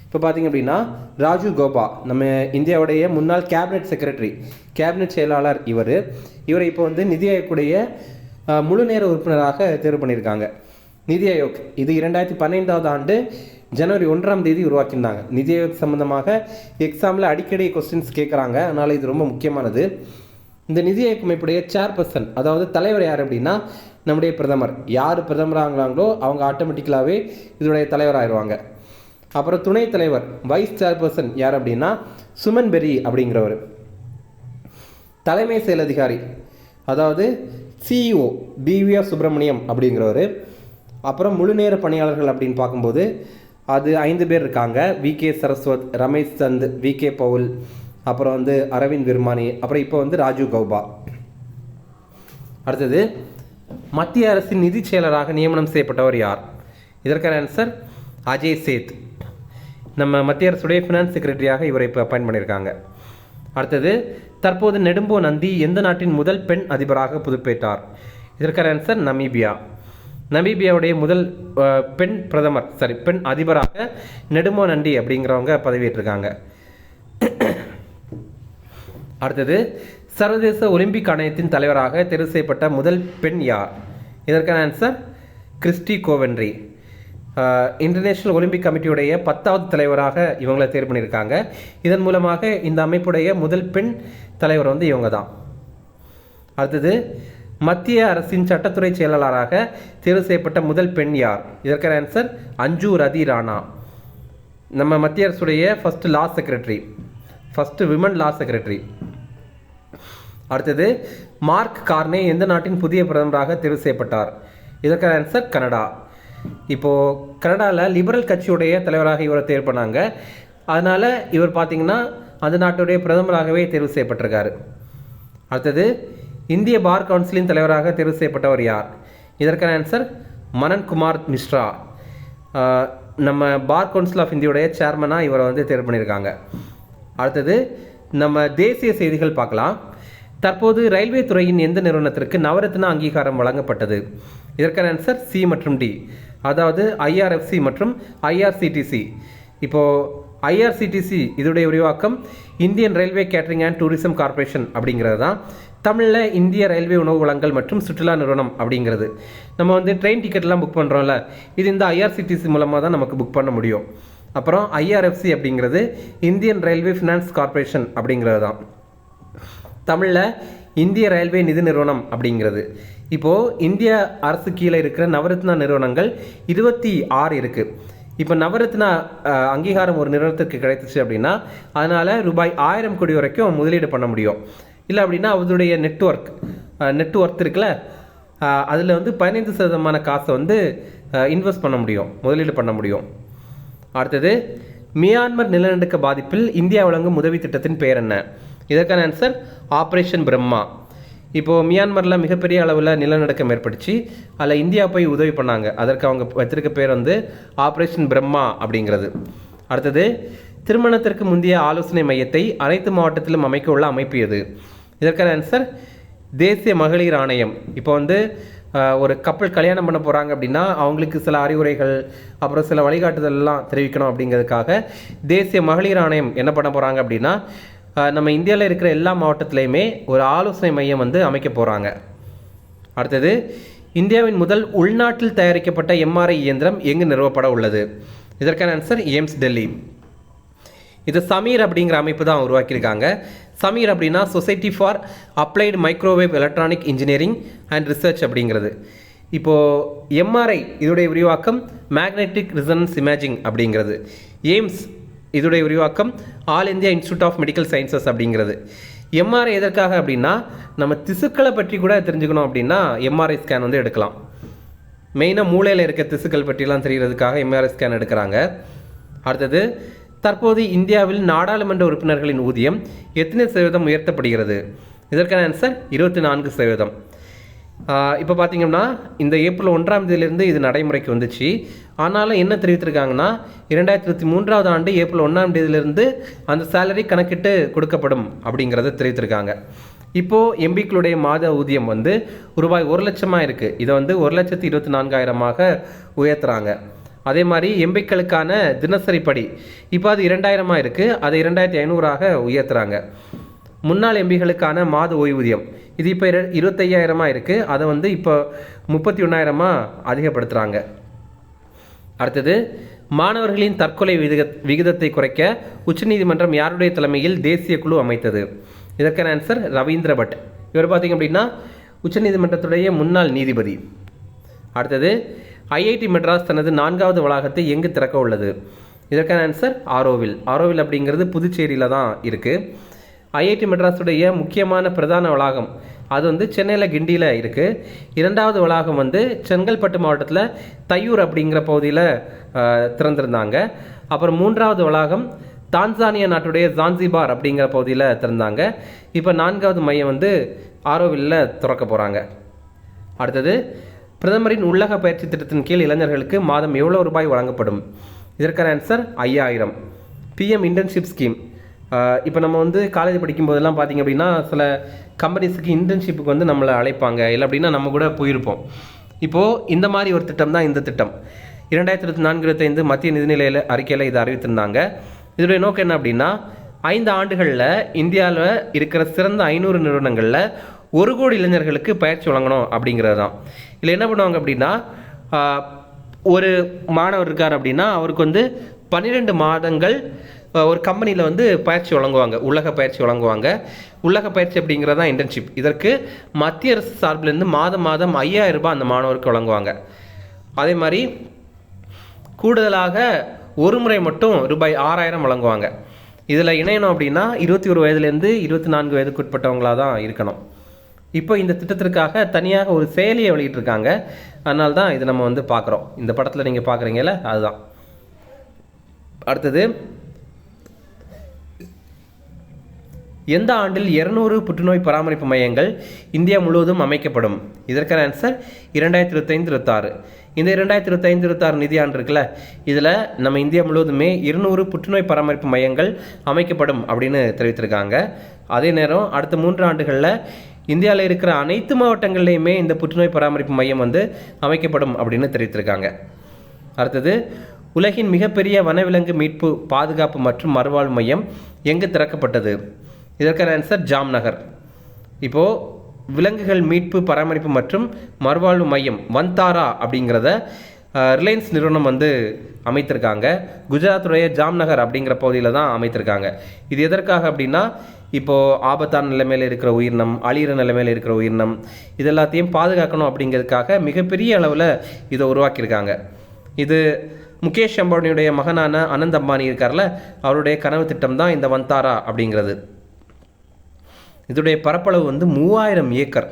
இப்போ பார்த்தீங்க அப்படின்னா ராஜீவ் கௌபா நம்ம இந்தியாவுடைய முன்னாள் கேபினெட் செயலாளர் இவரை இப்போ வந்து நிதி ஆயோக்குடைய முழு நேர உறுப்பினராக தேர்வு பண்ணியிருக்காங்க. நிதி ஆயோக் இது 2015 ஆண்டு ஜனவரி 1 உருவாக்கியிருந்தாங்க. நிதி ஆயோக் சம்பந்தமாக எக்ஸாமில் அடிக்கடி கொஸ்டின்ஸ் கேட்குறாங்க, அதனால் இது ரொம்ப முக்கியமானது. இந்த நிதி ஆயோக் அமைப்புடைய சேர்பர்சன், அதாவது தலைவர் யார் அப்படின்னா நம்முடைய பிரதமர். யார் பிரதமராகிறாங்களோ அவங்க ஆட்டோமேட்டிக்கலாகவே இதோடைய தலைவராகிடுவாங்க. அப்புறம் துணைத் தலைவர் வைஸ் சேர்பர்சன் யார் அப்படின்னா சுமன் பெரி அப்படிங்கிறவர். தலைமை செயல் அதிகாரி அதாவது சிஇஓ பிவிஆர் சுப்பிரமணியம் அப்படிங்கிறவர். அப்புறம் முழுநேர பணியாளர்கள் அப்படின்னு பார்க்கும்போது அது 5 பேர் இருக்காங்க. விகே சரஸ்வத், ரமேஷ் சந்த், விகே பவுல், அப்புறம் வந்து அரவிந்த் விர்மானி, அப்புறம் இப்போ வந்து ராஜீவ் கௌபா. அடுத்தது மத்திய அரசின் நிதி செயலராக நியமனம் செய்யப்பட்டவர் யார்? இதற்கான ஆன்சர் அஜய் சேத். நம்ம மத்திய அரசுடைய ஃபினான்ஸ் செக்ரட்டரியாக இவரை இப்போ அப்பாயின்ட் பண்ணியிருக்காங்க. அடுத்தது தற்போது நெடும்போ நந்தி எந்த நாட்டின் முதல் பெண் அதிபராக பொறுப்பேற்றார்? இதற்கான ஆன்சர் நமீபியா. நமீபியாவுடைய முதல் பெண் அதிபராக நெடும்போ நந்தி அப்படிங்கிறவங்க பதவியேற்றிருக்காங்க. அடுத்தது சர்வதேச ஒலிம்பிக் ஆணையத்தின் தலைவராக தேர்வு செய்யப்பட்ட முதல் பெண் யார்? இதற்கான answer Kirsty Coventry. International Olympic கமிட்டியுடைய 10வது தலைவராக இவங்களை தேர்வு பண்ணியிருக்காங்க. இதன் மூலமாக இந்த அமைப்புடைய முதல் பெண் தலைவர் வந்து இவங்க தான். அடுத்தது மத்திய அரசின் சட்டத்துறை செயலாளராக தேர்வு செய்யப்பட்ட முதல் பெண் யார்? இதற்கான ஆன்சர் அஞ்சு ரதி ராணா. நம்ம மத்திய அரசுடைய ஃபர்ஸ்ட் விமன் லா செக்ரட்டரி. அடுத்தது மார்க் கார்னே எந்த நாட்டின் புதிய பிரதமராக தேர்வு செய்யப்பட்டார்? இதற்கான ஆன்சர் கனடா. இப்போது கனடாவில் லிபரல் கட்சியுடைய தலைவராக இவரை தேர்வு பண்ணாங்க. அதனால் இவர் பார்த்தீங்கன்னா அந்த நாட்டுடைய பிரதமராகவே தேர்வு செய்யப்பட்டிருக்காரு. அடுத்தது இந்திய பார் கவுன்சிலின் தலைவராக தேர்வு செய்யப்பட்டவர் யார்? இதற்கான ஆன்சர் மனன் குமார் மிஸ்ரா. நம்ம பார் கவுன்சில் ஆஃப் இந்தியாவுடைய சேர்மனாக இவரை வந்து தேர்வு பண்ணியிருக்காங்க. அடுத்தது நம்ம தேசிய செய்திகள் பார்க்கலாம். தற்போது ரயில்வே துறையின் எந்த நிறுவனத்திற்கு நவரத்னா அங்கீகாரம் வழங்கப்பட்டது? இதற்கான ஆன்சர் சி மற்றும் டி, அதாவது ஐஆர்எஃப்சி மற்றும் ஐஆர்சிடிசி. இப்போது ஐஆர்சிடிசி இதோடைய விரிவாக்கம் Indian railway catering and tourism corporation அப்படிங்கிறது தான். தமிழில் இந்திய ரயில்வே உணவு வழங்கல் மற்றும் சுற்றுலா நிறுவனம் அப்படிங்கிறது. நம்ம வந்து ட்ரெயின் டிக்கெட்லாம் புக் பண்ணுறோம்ல, இது இந்த ஐஆர்சிடிசி மூலமாக தான் நமக்கு புக் பண்ண முடியும். அப்புறம் ஐஆர்எஃப்சி அப்படிங்கிறது இந்தியன் ரயில்வே ஃபினான்ஸ் கார்பரேஷன் அப்படிங்கிறது தான். தமிழில் இந்திய ரயில்வே நிதி நிறுவனம் அப்படிங்கிறது. இப்போது இந்திய அரசு கீழே இருக்கிற நவரத்னா நிறுவனங்கள் 26 இருக்குது. இப்போ நவரத்னா அங்கீகாரம் ஒரு நிறுவனத்துக்கு கிடைத்துச்சு அப்படின்னா அதனால் ரூபாய் 1000 கோடி வரைக்கும் முதலீடு பண்ண முடியும். இல்லை அப்படின்னா அவருடைய நெட்ஒர்த் இருக்குல்ல, அதில் வந்து 15% காசை வந்து இன்வெஸ்ட் பண்ண முடியும், முதலீடு பண்ண முடியும். அடுத்தது மியான்மர் நிலநடுக்க பாதிப்பில் இந்தியா வழங்கும் உதவி திட்டத்தின் பெயர் என்ன? இதற்கான ஆன்சர் ஆப்ரேஷன் பிரம்மா. இப்போது மியான்மரில் மிகப்பெரிய அளவில் நிலநடுக்கம் ஏற்பட்டுச்சு. அதில் இந்தியா போய் உதவி பண்ணாங்க. அதற்கு அவங்க வச்சிருக்க பேர் வந்து ஆப்ரேஷன் பிரம்மா அப்படிங்கிறது. அடுத்தது திருமணத்திற்கு முந்தைய ஆலோசனை மையத்தை அனைத்து மாவட்டத்திலும் அமைக்க உள்ள அமைப்பு எது? இதற்கான ஆன்சர் தேசிய மகளிர் ஆணையம். இப்போ வந்து ஒரு கப்பல் கல்யாணம் பண்ண போகிறாங்க அப்படின்னா அவங்களுக்கு சில அறிவுரைகள் அப்புறம் சில வழிகாட்டுதல்லாம் தெரிவிக்கணும் அப்படிங்கிறதுக்காக தேசிய மகளிர் ஆணையம் என்ன பண்ண போகிறாங்க அப்படின்னா நம்ம இந்தியாவில் இருக்கிற எல்லா மாவட்டத்திலையுமே ஒரு ஆலோசனை மையம் வந்து அமைக்க போகிறாங்க. அடுத்தது இந்தியாவின் முதல் உள்நாட்டில் தயாரிக்கப்பட்ட எம்ஆர்ஐ இயந்திரம் எங்கு நிறுவப்பட உள்ளது? இதற்கான ஆன்சர் எய்ம்ஸ் டெல்லி. இது சமீர் அப்படிங்கிற அமைப்பு தான் உருவாக்கியிருக்காங்க. சமீர் அப்படின்னா society for applied microwave electronic engineering and research அப்படிங்கிறது. இப்போது எம்ஆர்ஐ இதோடைய விரிவாக்கம் மேக்னெட்டிக் ரிசனன்ஸ் இமேஜிங் அப்படிங்கிறது. எய்ம்ஸ் இதோடைய விரிவாக்கம் all India institute of medical sciences அப்படிங்கிறது. எம்ஆர்ஐ எதற்காக அப்படின்னா நம்ம திசுக்களை பற்றி கூட தெரிஞ்சுக்கணும் அப்படின்னா எம்ஆர்ஐ ஸ்கேன் வந்து எடுக்கலாம். மெயினாக மூளையில் இருக்க திசுக்கள் பற்றிலாம் தெரிகிறதுக்காக எம்ஆர்ஐ ஸ்கேன் எடுக்கிறாங்க. அடுத்தது தற்போது இந்தியாவில் நாடாளுமன்ற உறுப்பினர்களின் ஊதியம் எத்தனை சதவீதம் உயர்த்தப்படுகிறது? இதற்கான ஆன்சர் 24%. இப்போ பார்த்தீங்கன்னா இந்த ஏப்ரல் 1ஆம் தேதியிலிருந்து இது நடைமுறைக்கு வந்துச்சு. ஆனாலும் என்ன தெரிவித்திருக்காங்கன்னா 2023ஆவது ஆண்டு ஏப்ரல் 1ஆம் தேதியிலிருந்து அந்த சேலரி கணக்கிட்டு கொடுக்கப்படும் அப்படிங்கிறத தெரிவித்திருக்காங்க. இப்போது எம்பிக்களுடைய மாத ஊதியம் வந்து ரூபாய் 1 லட்சமாக இருக்குது. இதை வந்து 1,24,000 உயர்த்துறாங்க. அதே மாதிரி எம்பிக்களுக்கான தினசரி படி இப்போ அது 2000 இருக்குது. அதை 2500 உயர்த்துறாங்க. முன்னாள் எம்பிகளுக்கான மாத ஓய்வூதியம் இது இப்போ 25,000 இருக்குது. அதை வந்து இப்போ 31,000 அதிகப்படுத்துகிறாங்க. அடுத்தது மாணவர்களின் தற்கொலை விகிதத்தை குறைக்க உச்சநீதிமன்றம் யாருடைய தலைமையில் தேசிய குழு அமைத்தது? இதற்கான ஆன்சர் ரவீந்திர பட். இவர் பார்த்திங்க அப்படின்னா உச்சநீதிமன்றத்துடைய முன்னாள் நீதிபதி. அடுத்தது ஐஐடி மெட்ராஸ் தனது 4வது வளாகத்தை எங்கு திறக்க உள்ளது? இதற்கான ஆன்சர் ஆரோவில். ஆரோவில் அப்படிங்கிறது புதுச்சேரியில் தான் இருக்குது. ஐஐடி மெட்ராஸுடைய முக்கியமான பிரதான வளாகம் அது வந்து சென்னையில் கிண்டியில் இருக்குது. 2வது வளாகம் வந்து செங்கல்பட்டு மாவட்டத்தில் தையூர் அப்படிங்கிற பகுதியில் திறந்திருந்தாங்க. அப்புறம் 3வது வளாகம் தான்சானியா நாட்டுடைய ஜான்சிபார் அப்படிங்கிற பகுதியில் திறந்தாங்க. இப்போ 4வது மையம் வந்து ஆரோவில்லில் திறக்க போகிறாங்க. அடுத்தது, பிரதமரின் உள்ளக பயிற்சி திட்டத்தின் கீழ் இளைஞர்களுக்கு மாதம் எவ்வளோ ரூபாய் வழங்கப்படும்? இதற்கான ஆன்சர் 5000. PM internship scheme. இப்போ நம்ம வந்து காலேஜ் படிக்கும்போதெல்லாம் பார்த்திங்க அப்படின்னா சில கம்பெனிஸுக்கு இன்டர்ன்ஷிப்புக்கு வந்து நம்மளை அழைப்பாங்க, இல்லை அப்படின்னா நம்ம கூட போயிருப்போம். இப்போது இந்த மாதிரி ஒரு திட்டம் தான் இந்த திட்டம். 2024-25 மத்திய நிதிநிலை அறிக்கையில் இதை அறிவித்திருந்தாங்க. இதோடைய நோக்கம் என்ன அப்படின்னா, 5 ஆண்டுகளில் இந்தியாவில் இருக்கிற சிறந்த 500 நிறுவனங்களில் 1 கோடி இளைஞர்களுக்கு பயிற்சி வழங்கணும் அப்படிங்கிறது தான். இதில் என்ன பண்ணுவாங்க அப்படின்னா, ஒரு மாணவர் இருக்கார் அப்படின்னா அவருக்கு வந்து 12 மாதங்கள் ஒரு கம்பெனியில் வந்து பயிற்சி வழங்குவாங்க, உலக பயிற்சி வழங்குவாங்க. உலக பயிற்சி அப்படிங்கிறது தான் இன்டர்ன்ஷிப். இதற்கு மத்திய அரசு சார்பிலேருந்து மாதம் 5000 ரூபாய் அந்த மாணவருக்கு வழங்குவாங்க. அதே மாதிரி கூடுதலாக ஒரு முறை மட்டும் ரூபாய் 6000 வழங்குவாங்க. இதில் இணையணும் அப்படின்னா 21 வயதுலேருந்து 24 வயதுக்கு உட்பட்டவங்களாக தான் இருக்கணும். இப்போ இந்த திட்டத்திற்காக தனியாக ஒரு செயலியை வெளியிட்டிருக்காங்க. அதனால தான் இதை நம்ம வந்து பார்க்குறோம். இந்த படத்தில் நீங்கள் பார்க்குறீங்கல்ல, அதுதான். அடுத்தது, எந்த ஆண்டில் 200 புற்றுநோய் பராமரிப்பு மையங்கள் இந்தியா முழுவதும் அமைக்கப்படும்? இதற்கான ஆன்சர் 2025-26. இந்த 2025-26 நிதியாண்டு இருக்குல்ல, இதில் நம்ம இந்தியா முழுவதுமே 200 புற்றுநோய் பராமரிப்பு மையங்கள் அமைக்கப்படும் அப்படின்னு தெரிவித்திருக்காங்க. அதே நேரம் அடுத்த 3 ஆண்டுகளில் இந்தியாவில் இருக்கிற அனைத்து மாவட்டங்கள்லையுமே இந்த புற்றுநோய் பராமரிப்பு மையம் வந்து அமைக்கப்படும் அப்படின்னு தெரிவித்திருக்காங்க. அடுத்தது, உலகின் மிகப்பெரிய வனவிலங்கு மீட்பு, பாதுகாப்பு மற்றும் மறுவாழ்வு மையம் எங்கு திறக்கப்பட்டது? இதற்கான ஆன்சர் ஜாம்நகர். இப்போது விலங்குகள் மீட்பு, பராமரிப்பு மற்றும் மறுவாழ்வு மையம் வந்தாரா அப்படிங்கிறத ரிலையன்ஸ் நிறுவனம் வந்து அமைத்திருக்காங்க. குஜராத்துடைய ஜாம்நகர் அப்படிங்கிற பகுதியில் தான் அமைத்திருக்காங்க. இது எதற்காக அப்படின்னா, இப்போது ஆபத்தான நிலைமையில் இருக்கிற உயிரினம், அழிகிற நிலைமையில் இருக்கிற உயிரினம், இது எல்லாத்தையும் பாதுகாக்கணும் அப்படிங்கிறதுக்காக மிகப்பெரிய அளவில் இதை உருவாக்கியிருக்காங்க. இது முகேஷ் அம்பானியுடைய மகனான அனந்த் அம்பானி இருக்கார்ல, அவருடைய கனவு திட்டம் தான் இந்த வந்தாரா அப்படிங்கிறது. இதோடைய பரப்பளவு வந்து 3000 ஏக்கர்.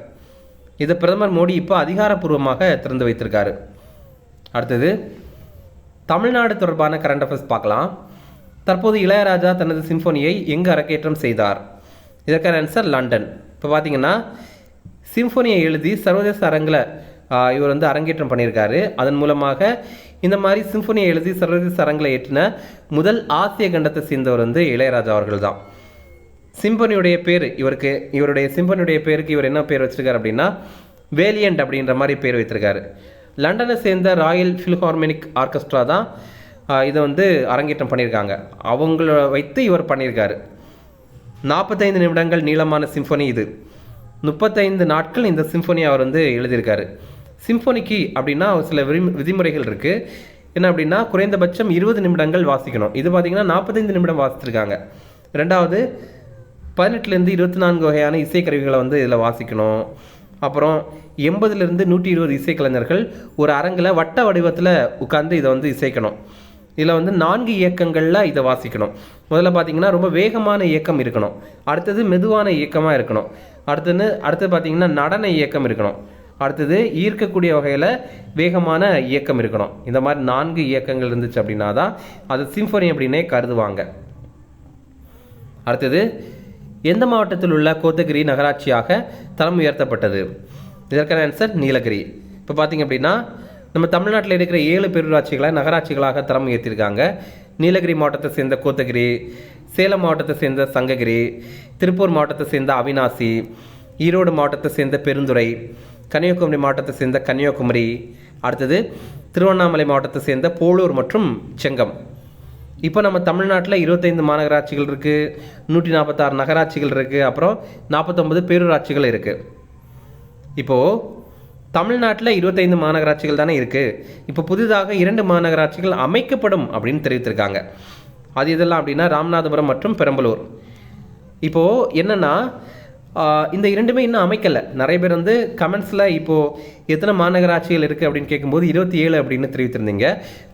இதை பிரதமர் மோடி இப்போ அதிகாரப்பூர்வமாக திறந்து வைத்திருக்காரு. அடுத்தது, தமிழ்நாடு தொடர்பான கரண்ட் அஃபேர்ஸ் பார்க்கலாம். தற்போது இளையராஜா தனது சிம்பொனியை எங்கு அரங்கேற்றம் செய்தார்? இதற்கான ஆன்சர் லண்டன். இப்போ பார்த்தீங்கன்னா, சிம்பொனியை எழுதி சர்வதேச அரங்கில் இவர் வந்து அரங்கேற்றம் பண்ணியிருக்காரு. அதன் மூலமாக இந்த மாதிரி சிம்பொனியை எழுதி சர்வதேச அரங்கில் ஏற்றின முதல் ஆசிய கண்டத்தை சேர்ந்தவர் வந்து இளையராஜா அவர்கள் தான். சிம்பனியுடைய பேர் இவருடைய சிம்பனியுடைய பேருக்கு இவர் என்ன பேர் வச்சிருக்காரு அப்படின்னா, வேலியண்ட் அப்படின்ற மாதிரி பேர் வைத்திருக்காரு. லண்டனை சேர்ந்த ராயல் ஃபில்ஹார்மோனிக் ஆர்கெஸ்ட்ரா தான் இதை வந்து அரங்கேற்றம் பண்ணியிருக்காங்க. அவங்கள வைத்து இவர் பண்ணியிருக்காரு. 45 நிமிடங்கள் நீளமான சிம்பொனி இது. 35 நாட்கள் இந்த சிம்பொனி அவர் வந்து எழுதியிருக்காரு. சிம்பொனிக்கு அப்படின்னா சில விதிமுறைகள் இருக்குது. என்ன அப்படின்னா, குறைந்தபட்சம் 20 நிமிடங்கள் வாசிக்கணும். இது பார்த்திங்கன்னா 45 நிமிடம் வாசித்திருக்காங்க. ரெண்டாவது, 18லேருந்து 24 வகையான இசைக்கருவிகளை வந்து இதில் வாசிக்கணும். அப்புறம் 80லேருந்து 120 இசைக்கலைஞர்கள் ஒரு அரங்கில் வட்ட வடிவத்தில் உட்கார்ந்து இதை வந்து இசைக்கணும். இதில் வந்து 4 இயக்கங்களில் இதை வாசிக்கணும். முதல்ல பார்த்திங்கன்னா ரொம்ப வேகமான இயக்கம் இருக்கணும். அடுத்தது மெதுவான இயக்கமாக இருக்கணும். அடுத்தது பார்த்திங்கன்னா நடன இயக்கம் இருக்கணும். அடுத்தது ஈர்க்கக்கூடிய வகையில் வேகமான இயக்கம் இருக்கணும். இந்த மாதிரி 4 இயக்கங்கள் இருந்துச்சு அப்படின்னா தான் அது சிம்பொனி அப்படின்னே கருதுவாங்க. அடுத்தது, எந்த மாவட்டத்தில் உள்ள கோத்தகிரி நகராட்சியாக தரம் உயர்த்தப்பட்டது? இதற்கான ஆன்சர் நீலகிரி. இப்போ பார்த்திங்க அப்படின்னா, நம்ம தமிழ்நாட்டில் இருக்கிற 7 பேரூராட்சிகளை நகராட்சிகளாக தரம் உயர்த்தியிருக்காங்க. நீலகிரி மாவட்டத்தை சேர்ந்த கோத்தகிரி, சேலம் மாவட்டத்தை சேர்ந்த சங்ககிரி, திருப்பூர் மாவட்டத்தை சேர்ந்த அவினாசி, ஈரோடு மாவட்டத்தை சேர்ந்த பெருந்துறை, கன்னியாகுமரி மாவட்டத்தை சேர்ந்த கன்னியாகுமரி, அடுத்தது திருவண்ணாமலை மாவட்டத்தை சேர்ந்த போலூர் மற்றும் செங்கம். இப்போ நம்ம தமிழ்நாட்டில் 25 மாநகராட்சிகள் இருக்குது, 146 நகராட்சிகள் இருக்குது, அப்புறம் 49 பேரூராட்சிகள் இருக்குது. இப்போது தமிழ்நாட்டில் 25 மாநகராட்சிகள் தானே இருக்குது. இப்போ புதிதாக 2 மாநகராட்சிகள் அமைக்கப்படும் அப்படின்னு தெரிவித்திருக்காங்க. அது இதெல்லாம் அப்படின்னா ராமநாதபுரம் மற்றும் பெரம்பலூர். இப்போது என்னென்னா, இந்த 2மே இன்னும் அமைக்கலை. நிறைய பேர் வந்து கமெண்ட்ஸில் இப்போது எத்தனை மாநகராட்சிகள் இருக்குது அப்படின்னு கேட்கும்போது 27 அப்படின்னு தெரிவித்திருந்தீங்க.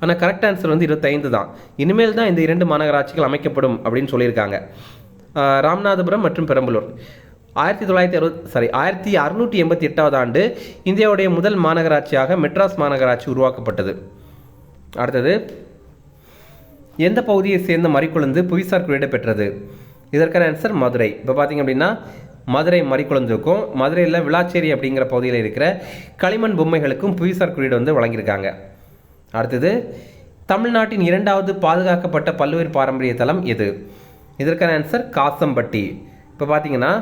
ஆனால் கரெக்ட் ஆன்சர் வந்து 25 தான். இனிமேல் தான் இந்த 2 மாநகராட்சிகள் அமைக்கப்படும் அப்படின்னு சொல்லியிருக்காங்க. ராமநாதபுரம் மற்றும் பெரம்பலூர் 1688 ஆண்டு இந்தியாவுடைய முதல் மாநகராட்சியாக மெட்ராஸ் மாநகராட்சி உருவாக்கப்பட்டது. அடுத்தது, எந்த பகுதியை சேர்ந்த மறிக்குழுந்து புவிசார் குறியீடு பெற்றது? இதற்கான ஆன்சர் மதுரை. இப்போ பார்த்தீங்க அப்படின்னா மதுரை மறிக்குழுந்துக்கும் மதுரையில் விளாச்சேரி அப்படிங்கிற பகுதியில் இருக்கிற களிமண் பொம்மைகளுக்கும் புவிசார் குறியீடு வந்து வழங்கியிருக்காங்க. அடுத்தது, தமிழ்நாட்டின் 2வது பாதுகாக்கப்பட்ட பல்லுயிர் பாரம்பரிய தலம் எது? இதற்கான ஆன்சர் காசம்பட்டி. இப்போ பார்த்தீங்கன்னா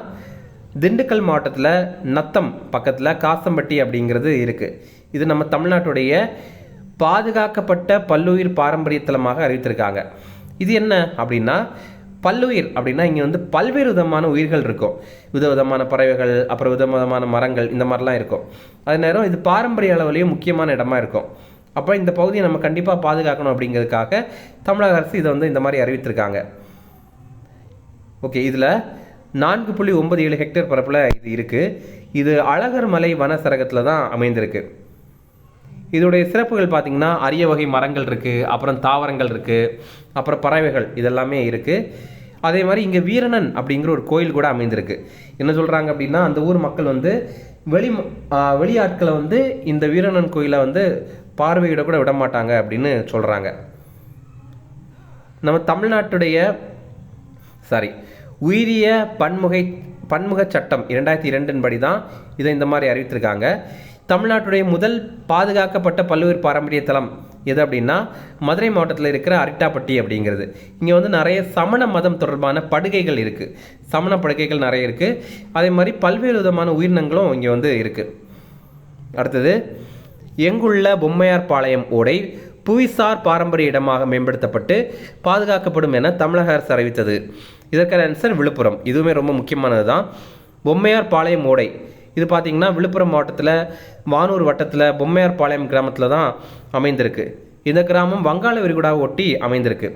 திண்டுக்கல் மாவட்டத்தில் நத்தம் பக்கத்தில் காசம்பட்டி அப்படிங்கிறது இருக்குது. இது நம்ம தமிழ்நாட்டுடைய பாதுகாக்கப்பட்ட பல்லுயிர் பாரம்பரிய தலமாக அறிவித்திருக்காங்க. இது என்ன அப்படின்னா, பல்லுயிர் அப்படின்னா இங்கே வந்து பல்வேறு விதமான உயிர்கள் இருக்கும். விதவிதமான பறவைகள், அப்புறம் விதவிதமான மரங்கள், இந்த மாதிரிலாம் இருக்கும். அதே நேரம் இது பாரம்பரிய அளவுலேயும் முக்கியமான இடமா இருக்கும். அப்போ இந்த பகுதியை நம்ம கண்டிப்பாக பாதுகாக்கணும் அப்படிங்கிறதுக்காக தமிழக அரசு இதை வந்து இந்த மாதிரி அறிவித்திருக்காங்க. ஓகே, இதில் 4.97 ஹெக்டேர் பரப்பில் இது இருக்குது. இது அழகர் மலை வன சரகத்தில் தான் அமைந்திருக்கு. இதோடைய சிறப்புகள் பார்த்திங்கன்னா அரிய வகை மரங்கள் இருக்குது, அப்புறம் தாவரங்கள் இருக்குது, அப்புறம் பறவைகள் இதெல்லாமே இருக்குது. அதே மாதிரி இங்கே வீரணன் அப்படிங்கிற ஒரு கோயில் கூட அமைந்திருக்கு. என்ன சொல்கிறாங்க அப்படின்னா, அந்த ஊர் மக்கள் வந்து வெளியாட்களை வந்து இந்த வீரணன் கோயிலை வந்து பார்வையிட கூட விட மாட்டாங்க அப்படின்னு சொல்கிறாங்க. நம்ம தமிழ்நாட்டுடைய உயிரிய பன்முக சட்டம் 2002 படி தான் இதை இந்த மாதிரி அறிவித்திருக்காங்க. தமிழ்நாட்டுடைய முதல் பாதுகாக்கப்பட்ட பல்லுயிர் பாரம்பரிய தலம் எது அப்படின்னா மதுரை மாவட்டத்தில் இருக்கிற அரிட்டாப்பட்டி அப்படிங்கிறது. இங்கே வந்து நிறைய சமண மதம் தொடர்பான படுகைகள் இருக்குது. சமண படுகைகள் நிறைய இருக்குது. அதே மாதிரி பல்வேறு விதமான உயிரினங்களும் இங்கே வந்து இருக்குது. அடுத்தது, எங்குள்ள பொம்மையார் பாளையம் ஓடை புவிசார் பாரம்பரிய இடமாக மேம்படுத்தப்பட்டு பாதுகாக்கப்படும் என தமிழக அரசு அறிவித்தது. இதற்கான ஆன்சர் விழுப்புரம். இதுவுமே ரொம்ப முக்கியமானது தான். பொம்மையார் பாளையம் ஓடை இது பார்த்திங்கன்னா விழுப்புரம் மாவட்டத்தில் வானூர் வட்டத்தில் பொம்மையார் பாளையம் கிராமத்தில் தான் அமைந்திருக்கு. இந்த கிராமம் வங்காள விரிகுடாவை ஒட்டி அமைந்திருக்கு.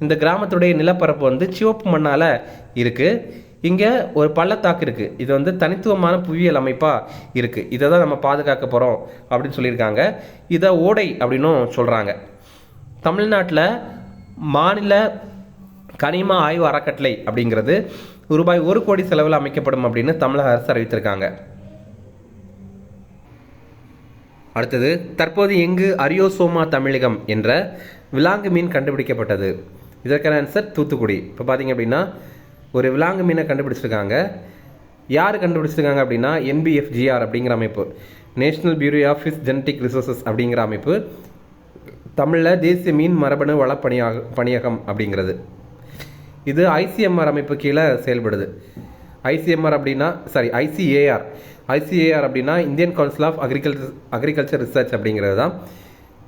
இந்த கிராமத்துடைய நிலப்பரப்பு வந்து சிவப்பு மண்ணால் இருக்குது. இங்கே ஒரு பள்ளத்தாக்கு இருக்குது. இது வந்து தனித்துவமான புவியியல் அமைப்பாக இருக்குது. இதை தான் நம்ம பாதுகாக்க போகிறோம் அப்படின்னு சொல்லியிருக்காங்க. இதை ஓடை அப்படின்னும் சொல்கிறாங்க. தமிழ்நாட்டில் மாநில கனிம ஆய்வு அறக்கட்டளை அப்படிங்கிறது ரூபாய் 1 கோடி செலவில் அமைக்கப்படும் அப்படின்னு தமிழக அரசு அறிவித்திருக்காங்க. அடுத்தது, தற்போது எங்கு அரியோசோமா தமிழகம் என்ற விலாங்கு மீன் கண்டுபிடிக்கப்பட்டது? இதற்கான ஆன்சர் தூத்துக்குடி. இப்போ பார்த்தீங்க அப்படின்னா ஒரு விலாங்கு மீனை கண்டுபிடிச்சிருக்காங்க. யார் கண்டுபிடிச்சிருக்காங்க அப்படின்னா NBFGR அப்படிங்கிற அமைப்பு, national bureau of fish genetic resources அப்படிங்கிற அமைப்பு, தமிழில் தேசிய மீன் மரபணு வள பணியகம் அப்படிங்கிறது. இது ICMR அமைப்பு கீழே செயல்படுது. ICMR அப்படின்னா ICAR அப்படின்னா Indian council of agriculture research அப்படிங்கிறது தான்.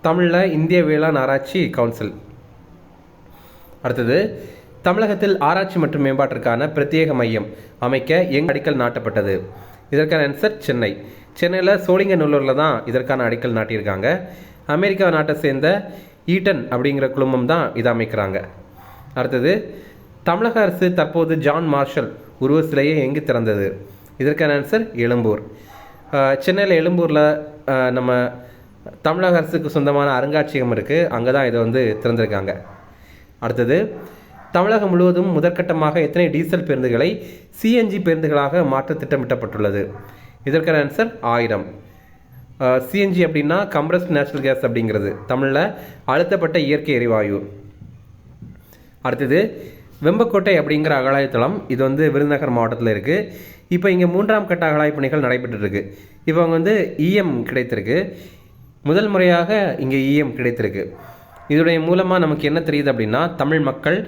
தமிழில் இந்திய வேளாண் ஆராய்ச்சி கவுன்சில். அடுத்தது, தமிழகத்தில் ஆராய்ச்சி மற்றும் மேம்பாட்டிற்கான பிரத்யேக மையம் அமைக்க அடிக்கல் நாட்டப்பட்டது? இதற்கான ஆன்சர் சென்னை. சென்னையில் சோழிங்கநல்லூரில் தான் இதற்கான அடிக்கல் நாட்டியிருக்காங்க. அமெரிக்கா நாட்டை சேர்ந்த ஈட்டன் அப்படிங்கிற குழுமம் தான் இதை அமைக்கிறாங்க. அடுத்தது, தமிழக அரசு தற்போது ஜான் மார்ஷல் உருவ சிலையை எங்கு திறந்தது? இதற்கான ஆன்சர் எழும்பூர். சென்னையில் எழும்பூரில் நம்ம தமிழக அரசுக்கு சொந்தமான அருங்காட்சியகம் இருக்குது. அங்கே தான் இதை வந்து திறந்திருக்காங்க. அடுத்தது, தமிழகம் முழுவதும் முதற்கட்டமாக எத்தனை டீசல் பேருந்துகளை CNG பேருந்துகளாக மாற்ற திட்டமிட்டப்பட்டுள்ளது? இதற்கான ஆன்சர் 1000. CNG அப்படின்னா கம்ப்ரஸ்ட் நேச்சுரல் கேஸ் அப்படிங்கிறது, தமிழில் அழுத்தப்பட்ட இயற்கை எரிவாயு. அடுத்தது, வெம்பக்கோட்டை அப்படிங்கிற அகழாய்வுத்தளம் இது வந்து விருதுநகர் மாவட்டத்தில் இருக்குது. இப்போ இங்கே 3ஆம் கட்ட அகழாய்வு பணிகள் நடைபெற்றுருக்கு. இப்போ அவங்க வந்து EM கிடைத்திருக்கு. முதல் முறையாக இங்கே EM கிடைத்திருக்கு. இதோடைய மூலமாக நமக்கு என்ன தெரியுது அப்படின்னா, தமிழ் மக்கள்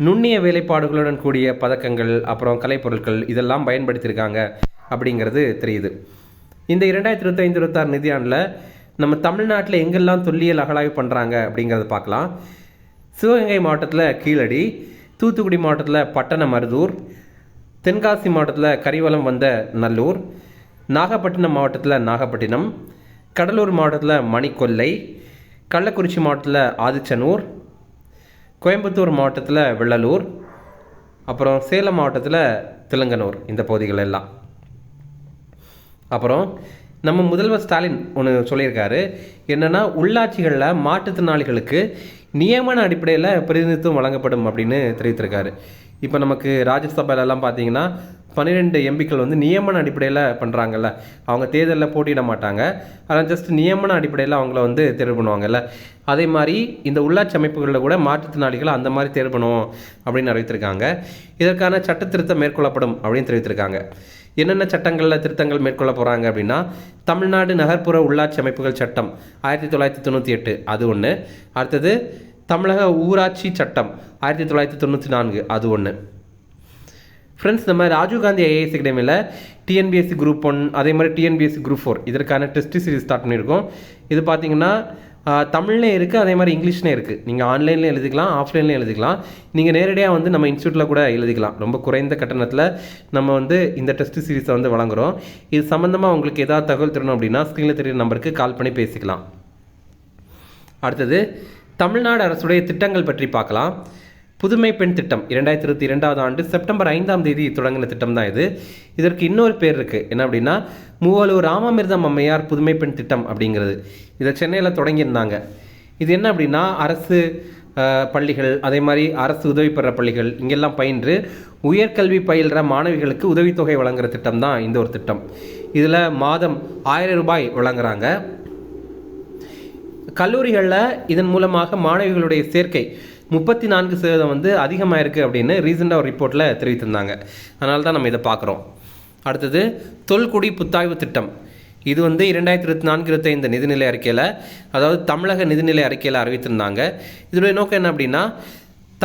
நுண்ணிய வேலைப்பாடுகளுடன் கூடிய பதக்கங்கள், அப்புறம் கலைப்பொருட்கள் இதெல்லாம் பயன்படுத்தியிருக்காங்க அப்படிங்கிறது தெரியுது. இந்த 2025-26 நிதியாண்டில் நம்ம தமிழ்நாட்டில் எங்கெல்லாம் தொல்லியல் அகழாய்வு பண்ணுறாங்க அப்படிங்கிறத பார்க்கலாம். சிவகங்கை மாவட்டத்தில் கீழடி, தூத்துக்குடி மாவட்டத்தில் பட்டணமருதூர், தென்காசி மாவட்டத்தில் கரிவலம் வந்த நல்லூர், நாகப்பட்டினம் மாவட்டத்தில் நாகப்பட்டினம், கடலூர் மாவட்டத்தில் மணிக்கொல்லை, கள்ளக்குறிச்சி மாவட்டத்தில் ஆதிச்சனூர், கோயம்புத்தூர் மாவட்டத்தில் வெள்ளலூர், அப்புறம் சேலம் மாவட்டத்தில் திலங்கனூர், இந்த பகுதிகள் எல்லாம். அப்புறம் நம்ம முதல்வர் ஸ்டாலின் ஒன்று சொல்லியிருக்காரு. என்னென்னா, உள்ளாட்சிகளில் மாற்றுத்திறனாளிகளுக்கு நியமன அடிப்படையில் பிரதிநிதித்துவம் வழங்கப்படும் அப்படின்னு தெரிவித்திருக்காரு. இப்போ நமக்கு ராஜ்யசபாலெல்லாம் பார்த்தீங்கன்னா 12 எம்பிக்கள் வந்து நியமன அடிப்படையில் பண்ணுறாங்கல்ல, அவங்க தேர்தலில் போட்டியிட மாட்டாங்க, ஆனால் ஜஸ்ட் நியமன அடிப்படையில் அவங்கள வந்து தேர்வு பண்ணுவாங்கல்ல. அதே மாதிரி இந்த உள்ளாட்சி அமைப்புகளில் கூட மாற்றுத்திறனாளிகளை அந்த மாதிரி தேர்வு பண்ணுவோம் அப்படின்னு அறிவித்திருக்காங்க. இதற்கான சட்ட திருத்தம் மேற்கொள்ளப்படும் அப்படின்னு தெரிவித்திருக்காங்க. என்னென்ன சட்டங்களில் திருத்தங்கள் மேற்கொள்ள போகிறாங்க அப்படின்னா, தமிழ்நாடு நகர்ப்புற உள்ளாட்சி அமைப்புகள் சட்டம் 1998 அது ஒன்று. அடுத்தது தமிழக ஊராட்சி சட்டம் 1994 அது ஒன்று. ஃப்ரெண்ட்ஸ், நம்ம ராஜீவ்காந்தி ஐஏஎஸ் அகாடமியில் டிஎன்பிஎஸ்சி குரூப் 1 அதே மாதிரி டிஎன்பிஎஸ்சி குரூப் 4 இதற்கான டெஸ்ட் சீரிஸ் ஸ்டார்ட் பண்ணியிருக்கோம். இது பார்த்தீங்கன்னா தமிழ்லேயும் இருக்குது, அதே மாதிரி இங்கிலீஷ்லேயும் இருக்குது. நீங்கள் ஆன்லைன்லேயும் எழுதிக்கலாம், ஆஃப்லைன்லேயும் எழுதிக்கலாம். நீங்கள் நேரடியாக வந்து நம்ம இன்ஸ்டியூட்டில் கூட எழுதிக்கலாம். ரொம்ப குறைந்த கட்டணத்தில் நம்ம வந்து இந்த டெஸ்ட் சீரிஸை வந்து வழங்குகிறோம். இது சம்மந்தமாக உங்களுக்கு ஏதாவது தகவல் தரணும் அப்படின்னா ஸ்க்ரீனில் தெரியுற நம்பருக்கு கால் பண்ணி பேசிக்கலாம். அடுத்தது தமிழ்நாடு அரசுடைய திட்டங்கள் பற்றி பார்க்கலாம். புதுமை பெண் திட்டம் 2022 ஆண்டு செப்டம்பர் 5ஆம் தேதி தொடங்கின திட்டம் தான் இது. இதற்கு இன்னொரு பேர் இருக்குது, என்ன அப்படின்னா மூவலூர் ராமாமிர்தம் அம்மையார் புதுமை பெண் திட்டம் அப்படிங்கிறது. இதை சென்னையில் தொடங்கியிருந்தாங்க. இது என்ன அப்படின்னா அரசு பள்ளிகள் அதே மாதிரி அரசு உதவி பெற பள்ளிகள் இங்கெல்லாம் பயின்று உயர்கல்வி பயில்கிற மாணவிகளுக்கு உதவித்தொகை வழங்குகிற திட்டம் தான் இந்த ஒரு திட்டம். இதில் மாதம் 1000 ரூபாய் வழங்குறாங்க. கல்லூரிகளில் இதன் மூலமாக மாணவிகளுடைய சேர்க்கை 34% வந்து அதிகமாக இருக்குது அப்படின்னு ரீசெண்டாக ஒரு ரிப்போர்ட்டில் தெரிவித்திருந்தாங்க. அதனால தான் நம்ம இதை பார்க்குறோம். அடுத்தது தொல்குடி புத்தாய்வு திட்டம். இது வந்து 2024-25 நிதிநிலை அறிக்கையில், அதாவது தமிழக நிதிநிலை அறிக்கையில் அறிவித்திருந்தாங்க. இதனுடைய நோக்கம் என்ன அப்படின்னா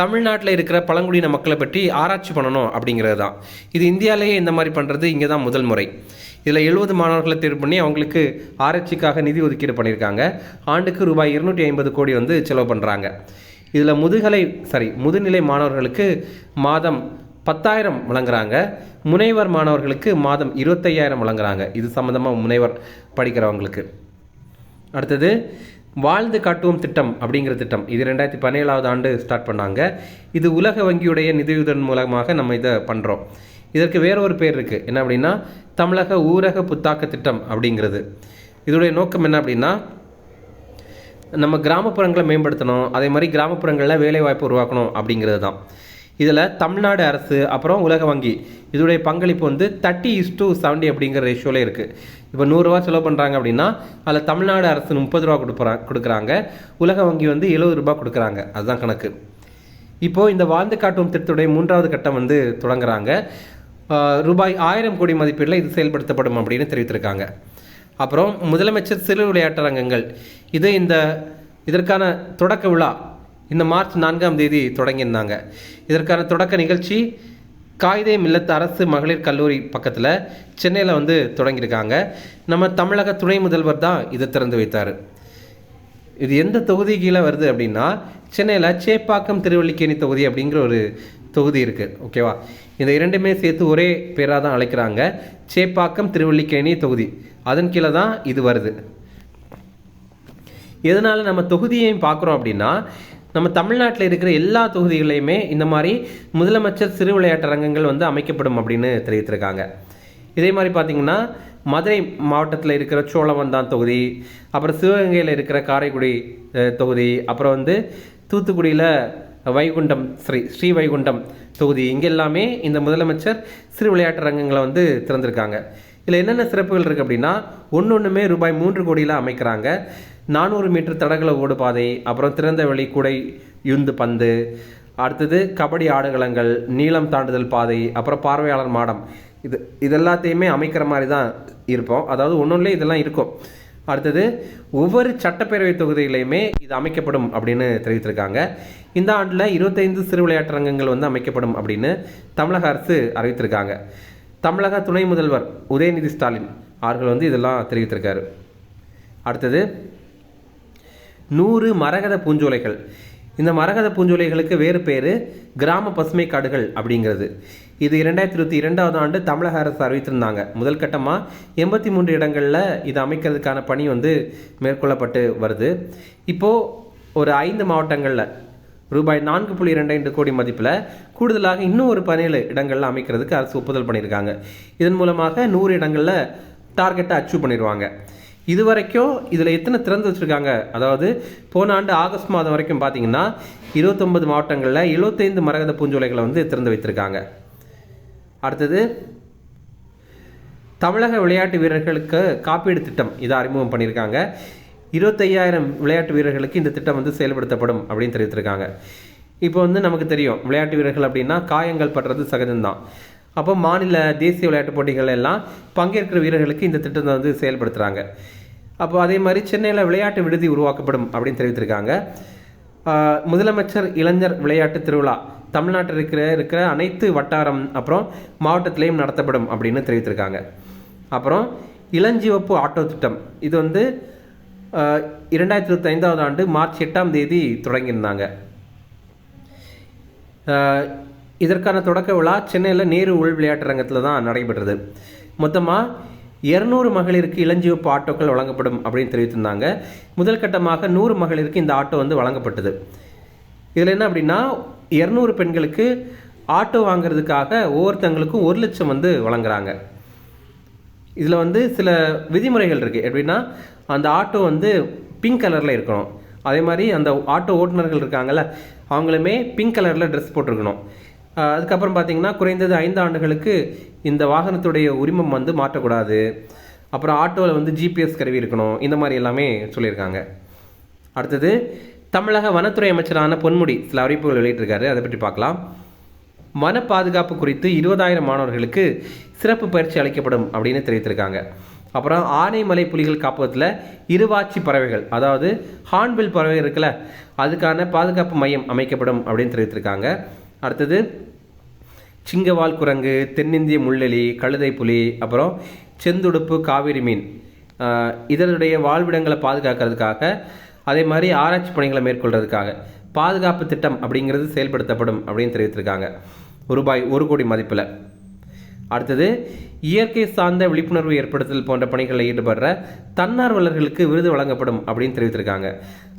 தமிழ்நாட்டில் இருக்கிற பழங்குடியின மக்களை பற்றி ஆராய்ச்சி பண்ணணும் அப்படிங்கிறது தான். இது இந்தியாவிலேயே இந்த மாதிரி பண்ணுறது இங்கே தான் முதல் முறை. இதில் 70 மாணவர்களை தேர்வு பண்ணி அவங்களுக்கு ஆராய்ச்சிக்காக நிதி ஒதுக்கீடு பண்ணியிருக்காங்க. ஆண்டுக்கு ரூபாய் 250 கோடி வந்து செலவு பண்ணுறாங்க. இதில் முதுநிலை மாணவர்களுக்கு மாதம் 10,000 வழங்குறாங்க. முனைவர் மாணவர்களுக்கு மாதம் 25,000 வழங்குறாங்க. இது சம்மந்தமாக முனைவர் படிக்கிறவங்களுக்கு. அடுத்தது வாழ்ந்து காட்டுவோம் திட்டம் அப்படிங்கிற திட்டம். இது 2017 ஆண்டு ஸ்டார்ட் பண்ணாங்க. இது உலக வங்கியுடைய நிதியுதவி மூலமாக நம்ம இதை பண்ணுறோம். இதற்கு வேற ஒரு பேர் இருக்குது, என்ன அப்படின்னா தமிழக ஊரக புத்தாக்க திட்டம் அப்படிங்கிறது. இதோடைய நோக்கம் என்ன அப்படின்னா நம்ம கிராமப்புறங்களை மேம்படுத்தணும், அதே மாதிரி கிராமப்புறங்களில் வேலைவாய்ப்பு உருவாக்கணும் அப்படிங்கிறது தான். இதில் தமிழ்நாடு அரசு அப்புறம் உலக வங்கி இதோடைய பங்களிப்பு வந்து 30:70 அப்படிங்கிற ரேஷியோவில் இருக்குது. இப்போ 100 ரூபா செலவு பண்ணுறாங்க அப்படின்னா அதில் தமிழ்நாடு அரசு 30 ரூபா கொடுக்குறாங்க, உலக வங்கி வந்து 70 ரூபா கொடுக்குறாங்க. அதுதான் கணக்கு. இப்போது இந்த வாழ்ந்து காட்டும் திட்டத்துடைய 3வது கட்டம் வந்து தொடங்குறாங்க. ரூபாய் 1000 கோடி மதிப்பீட்டில் இது செயல்படுத்தப்படும் அப்படின்னு தெரிவித்திருக்காங்க. அப்புறம் முதலமைச்சர் சிறு விளையாட்டரங்கங்கள் இது இதற்கான தொடக்க விழா இந்த மார்ச் 4ஆம் தேதி தொடங்கியிருந்தாங்க. இதற்கான தொடக்க நிகழ்ச்சி காயிதே மில்லத் அரசு மகளிர் கல்லூரி பக்கத்தில் சென்னையில் வந்து தொடங்கியிருக்காங்க. நம்ம தமிழக துணை முதல்வர் தான் இதை திறந்து வைத்தார். இது எந்த தொகுதி கீழே வருது அப்படின்னா சென்னையில் சேப்பாக்கம் திருவல்லிக்கேணி தொகுதி அப்படிங்கிற ஒரு தொகுதி இருக்குது. ஓகேவா, இந்த இரண்டுமே சேர்த்து ஒரே பேராக தான் அழைக்கிறாங்க, சேப்பாக்கம் திருவல்லிக்கேணி தொகுதி. அதன் கீழே தான் இது வருது. எதனால் நம்ம தொகுதியையும் பார்க்குறோம் அப்படின்னா நம்ம தமிழ்நாட்டில் இருக்கிற எல்லா தொகுதிகளையுமே இந்த மாதிரி முதலமைச்சர் சிறு விளையாட்டரங்கங்கள் வந்து அமைக்கப்படும் அப்படின்னு தெரிவித்திருக்காங்க. இதே மாதிரி பார்த்திங்கன்னா மதுரை மாவட்டத்தில் இருக்கிற சோழவந்தான் தொகுதி, அப்புறம் சிவகங்கையில் இருக்கிற காரைக்குடி தொகுதி, அப்புறம் வந்து தூத்துக்குடியில் வைகுண்டம் ஸ்ரீ வைகுண்டம் தொகுதி, இங்கே எல்லாமே இந்த முதலமைச்சர் சிறு விளையாட்டரங்கங்களை வந்து திறந்திருக்காங்க. இதில் என்னென்ன சிறப்புகள் இருக்குது அப்படின்னா ஒன்றுமே ரூபாய் 3 கோடியில் அமைக்கிறாங்க. 400 மீட்டர் தடகள ஓடு பாதை, அப்புறம் திறந்த வெளி கூடை யுந்து பந்து, அடுத்தது கபடி ஆடுகளங்கள், நீளம் தாண்டுதல் பாதை, அப்புறம் பார்வையாளர் மாடம், இது எல்லாத்தையுமே அமைக்கிற மாதிரி தான் இருப்போம். அதாவது ஒன்றுலேயே இதெல்லாம் இருக்கும். அடுத்தது ஒவ்வொரு சட்டப்பேரவை தொகுதிகளையுமே இது அமைக்கப்படும் அப்படின்னு தெரிவித்திருக்காங்க. இந்த ஆண்டில் 25 சிறு விளையாட்டரங்கங்கள் வந்து அமைக்கப்படும் அப்படின்னு தமிழக அரசு அறிவித்திருக்காங்க. தமிழக துணை முதல்வர் உதயநிதி ஸ்டாலின் அவர்கள் வந்து இதெல்லாம் தெரிவித்திருக்காரு. அடுத்தது 100 மரகத பூஞ்சோலைகள். இந்த மரகத பூஞ்சோலைகளுக்கு வேறு பேர் கிராம பசுமை காடுகள் அப்படிங்கிறது. இது 2022 ஆண்டு தமிழக அரசு அறிவித்திருந்தாங்க. முதல் கட்டமாக 83 இடங்களில் இது அமைக்கிறதுக்கான பணி வந்து மேற்கொள்ளப்பட்டு வருது. இப்போது ஒரு 5 மாவட்டங்களில் ரூபாய் 4.25 கோடி மதிப்பில் கூடுதலாக இன்னும் ஒரு 17 இடங்களில் அமைக்கிறதுக்கு அரசு ஒப்புதல் பண்ணியிருக்காங்க. இதன் மூலமாக 100 இடங்களில் டார்கெட்டை அச்சீவ் பண்ணிடுவாங்க. இது வரைக்கும் இதில் எத்தனை திறந்து வச்சுருக்காங்க, அதாவது போன ஆண்டு ஆகஸ்ட் மாதம் வரைக்கும் பார்த்தீங்கன்னா 29 மாவட்டங்களில் 75 மரகத பூஞ்சோலைகளை வந்து திறந்து வைத்திருக்காங்க. அடுத்தது தமிழக விளையாட்டு வீரர்களுக்கு காப்பீடு திட்டம் இதை அறிமுகம் பண்ணியிருக்காங்க. 25,000 விளையாட்டு வீரர்களுக்கு இந்த திட்டம் வந்து செயல்படுத்தப்படும் அப்படின்னு தெரிவித்திருக்காங்க. இப்போ வந்து நமக்கு தெரியும் விளையாட்டு வீரர்கள் அப்படின்னா காயங்கள் படுறது சகஜம்தான். அப்போ மாநில தேசிய விளையாட்டு போட்டிகள் எல்லாம் பங்கேற்கிற வீரர்களுக்கு இந்த திட்டத்தை வந்து செயல்படுத்துகிறாங்க. அப்போ அதே மாதிரி சென்னையில் விளையாட்டு விடுதி உருவாக்கப்படும் அப்படின்னு தெரிவித்திருக்காங்க. முதலமைச்சர் இளைஞர் விளையாட்டு திருவிழா தமிழ்நாட்டில் இருக்கிற அனைத்து வட்டாரம் அப்புறம் மாவட்டத்திலையும் நடத்தப்படும் அப்படின்னு தெரிவித்திருக்காங்க. அப்புறம் இளஞ்சிவப்பு ஆட்டோ திட்டம் இது வந்து 2025 ஆண்டு மார்ச் 8ஆம் தேதி தொடங்கியிருந்தாங்க. இதற்கான தொடக்க விழா சென்னையில் நேரு உள் விளையாட்டு ரங்கத்தில் தான் நடைபெற்றது. மொத்தமாக 200 மகளிருக்கு இளஞ்சிவப்பு ஆட்டோக்கள் வழங்கப்படும் அப்படின்னு தெரிவித்திருந்தாங்க. முதல் கட்டமாக 100 மகளிருக்கு இந்த ஆட்டோ வந்து வழங்கப்பட்டது. இதில் என்ன அப்படின்னா 200 பெண்களுக்கு ஆட்டோ வாங்கிறதுக்காக ஒவ்வொருத்தங்களுக்கும் 1 லட்சம் வந்து வழங்குறாங்க. இதில் வந்து சில விதிமுறைகள் இருக்குது. எப்படின்னா அந்த ஆட்டோ வந்து பிங்க் கலரில் இருக்கணும். அதே மாதிரி அந்த ஆட்டோ ஓட்டுநர்கள் இருக்காங்கள்ல அவங்களுமே பிங்க் கலரில் ட்ரெஸ் போட்டிருக்கணும். அதுக்கப்புறம் பார்த்திங்கன்னா குறைந்தது 5 ஆண்டுகளுக்கு இந்த வாகனத்துடைய உரிமம் வந்து மாற்றக்கூடாது. அப்புறம் ஆட்டோவில் வந்து GPS கருவி இருக்கணும். இந்த மாதிரி எல்லாமே சொல்லியிருக்காங்க. அடுத்தது தமிழக வனத்துறை அமைச்சரான பொன்முடி சில அறிவிப்புகள் வெளியிட்டிருக்காரு. அதை பற்றி பார்க்கலாம். வன பாதுகாப்பு குறித்து 20,000 மாணவர்களுக்கு சிறப்பு பயிற்சி அளிக்கப்படும் அப்படின்னு தெரிவித்திருக்காங்க. அப்புறம் ஆனைமலை புலிகள் காப்பகத்தில் இருவாச்சி பறவைகள் அதாவது ஹார்ன்பில் பறவை இருக்குல்ல அதுக்கான பாதுகாப்பு மையம் அமைக்கப்படும் அப்படின்னு தெரிவித்திருக்காங்க. அடுத்தது சிங்கவால் குரங்கு, தென்னிந்திய முள்ளெலி, கழுதை புலி, அப்புறம் செந்துடுப்பு, காவிரி மீன் இதனுடைய வாழ்விடங்களை பாதுகாக்கிறதுக்காக அதே மாதிரி ஆராய்ச்சி பணிகளை மேற்கொள்றதுக்காக பாதுகாப்பு திட்டம் அப்படிங்கிறது செயல்படுத்தப்படும் அப்படின்னு தெரிவித்திருக்காங்க. ரூபாய் 1 கோடி மதிப்பில். அடுத்தது இயற்கை சார்ந்த விழிப்புணர்வு ஏற்படுத்தல் போன்ற பணிகளில் ஈடுபடுற தன்னார்வலர்களுக்கு விருது வழங்கப்படும் அப்படின்னு தெரிவித்திருக்காங்க.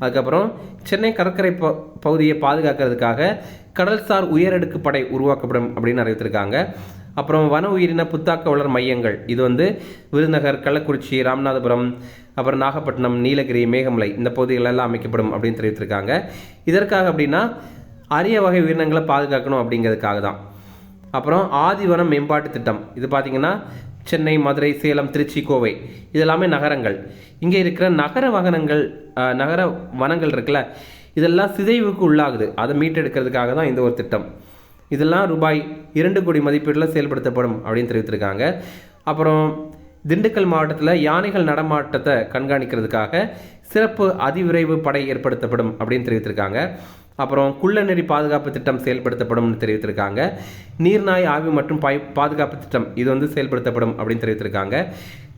அதுக்கப்புறம் சென்னை கடற்கரை பகுதியை பாதுகாக்கிறதுக்காக கடல்சார் உயரடுக்கு படை உருவாக்கப்படும் அப்படின்னு அறிவித்திருக்காங்க. அப்புறம் வன உயிரின புத்தாக்க வளர் மையங்கள் இது வந்து விருதுநகர், கள்ளக்குறிச்சி, ராமநாதபுரம், அப்புறம் நாகப்பட்டினம், நீலகிரி, மேகமலை இந்த பகுதிகளெல்லாம் அமைக்கப்படும் அப்படின்னு தெரிவித்திருக்காங்க. இதற்காக அப்படின்னா அரிய வகை உயிரினங்களை பாதுகாக்கணும் அப்படிங்கிறதுக்காக தான். அப்புறம் ஆதிவனம் மேம்பாட்டு திட்டம் இது பார்த்திங்கன்னா சென்னை, மதுரை, சேலம், திருச்சி, கோவை இதெல்லாமே நகரங்கள். இங்கே இருக்கிற நகர வனங்கள் இருக்குல்ல இதெல்லாம் சிதைவுக்கு உள்ளாகுது. அதை மீட்டெடுக்கிறதுக்காக தான் இந்த ஒரு திட்டம். இதெல்லாம் ரூபாய் 2 கோடி மதிப்பீட்டில் செயல்படுத்தப்படும் அப்படின்னு தெரிவித்திருக்காங்க. அப்புறம் திண்டுக்கல் மாவட்டத்தில் யானைகள் நடமாட்டத்தை கண்காணிக்கிறதுக்காக சிறப்பு அதிவிரைவு படை ஏற்படுத்தப்படும் அப்படின்னு தெரிவித்திருக்காங்க. அப்புறம் குள்ளநெறி பாதுகாப்பு திட்டம் செயல்படுத்தப்படும் தெரிவித்திருக்காங்க. நீர்நாய் ஆய்வு மற்றும் பாதுகாப்பு திட்டம் இது வந்து செயல்படுத்தப்படும் அப்படின்னு தெரிவித்திருக்காங்க.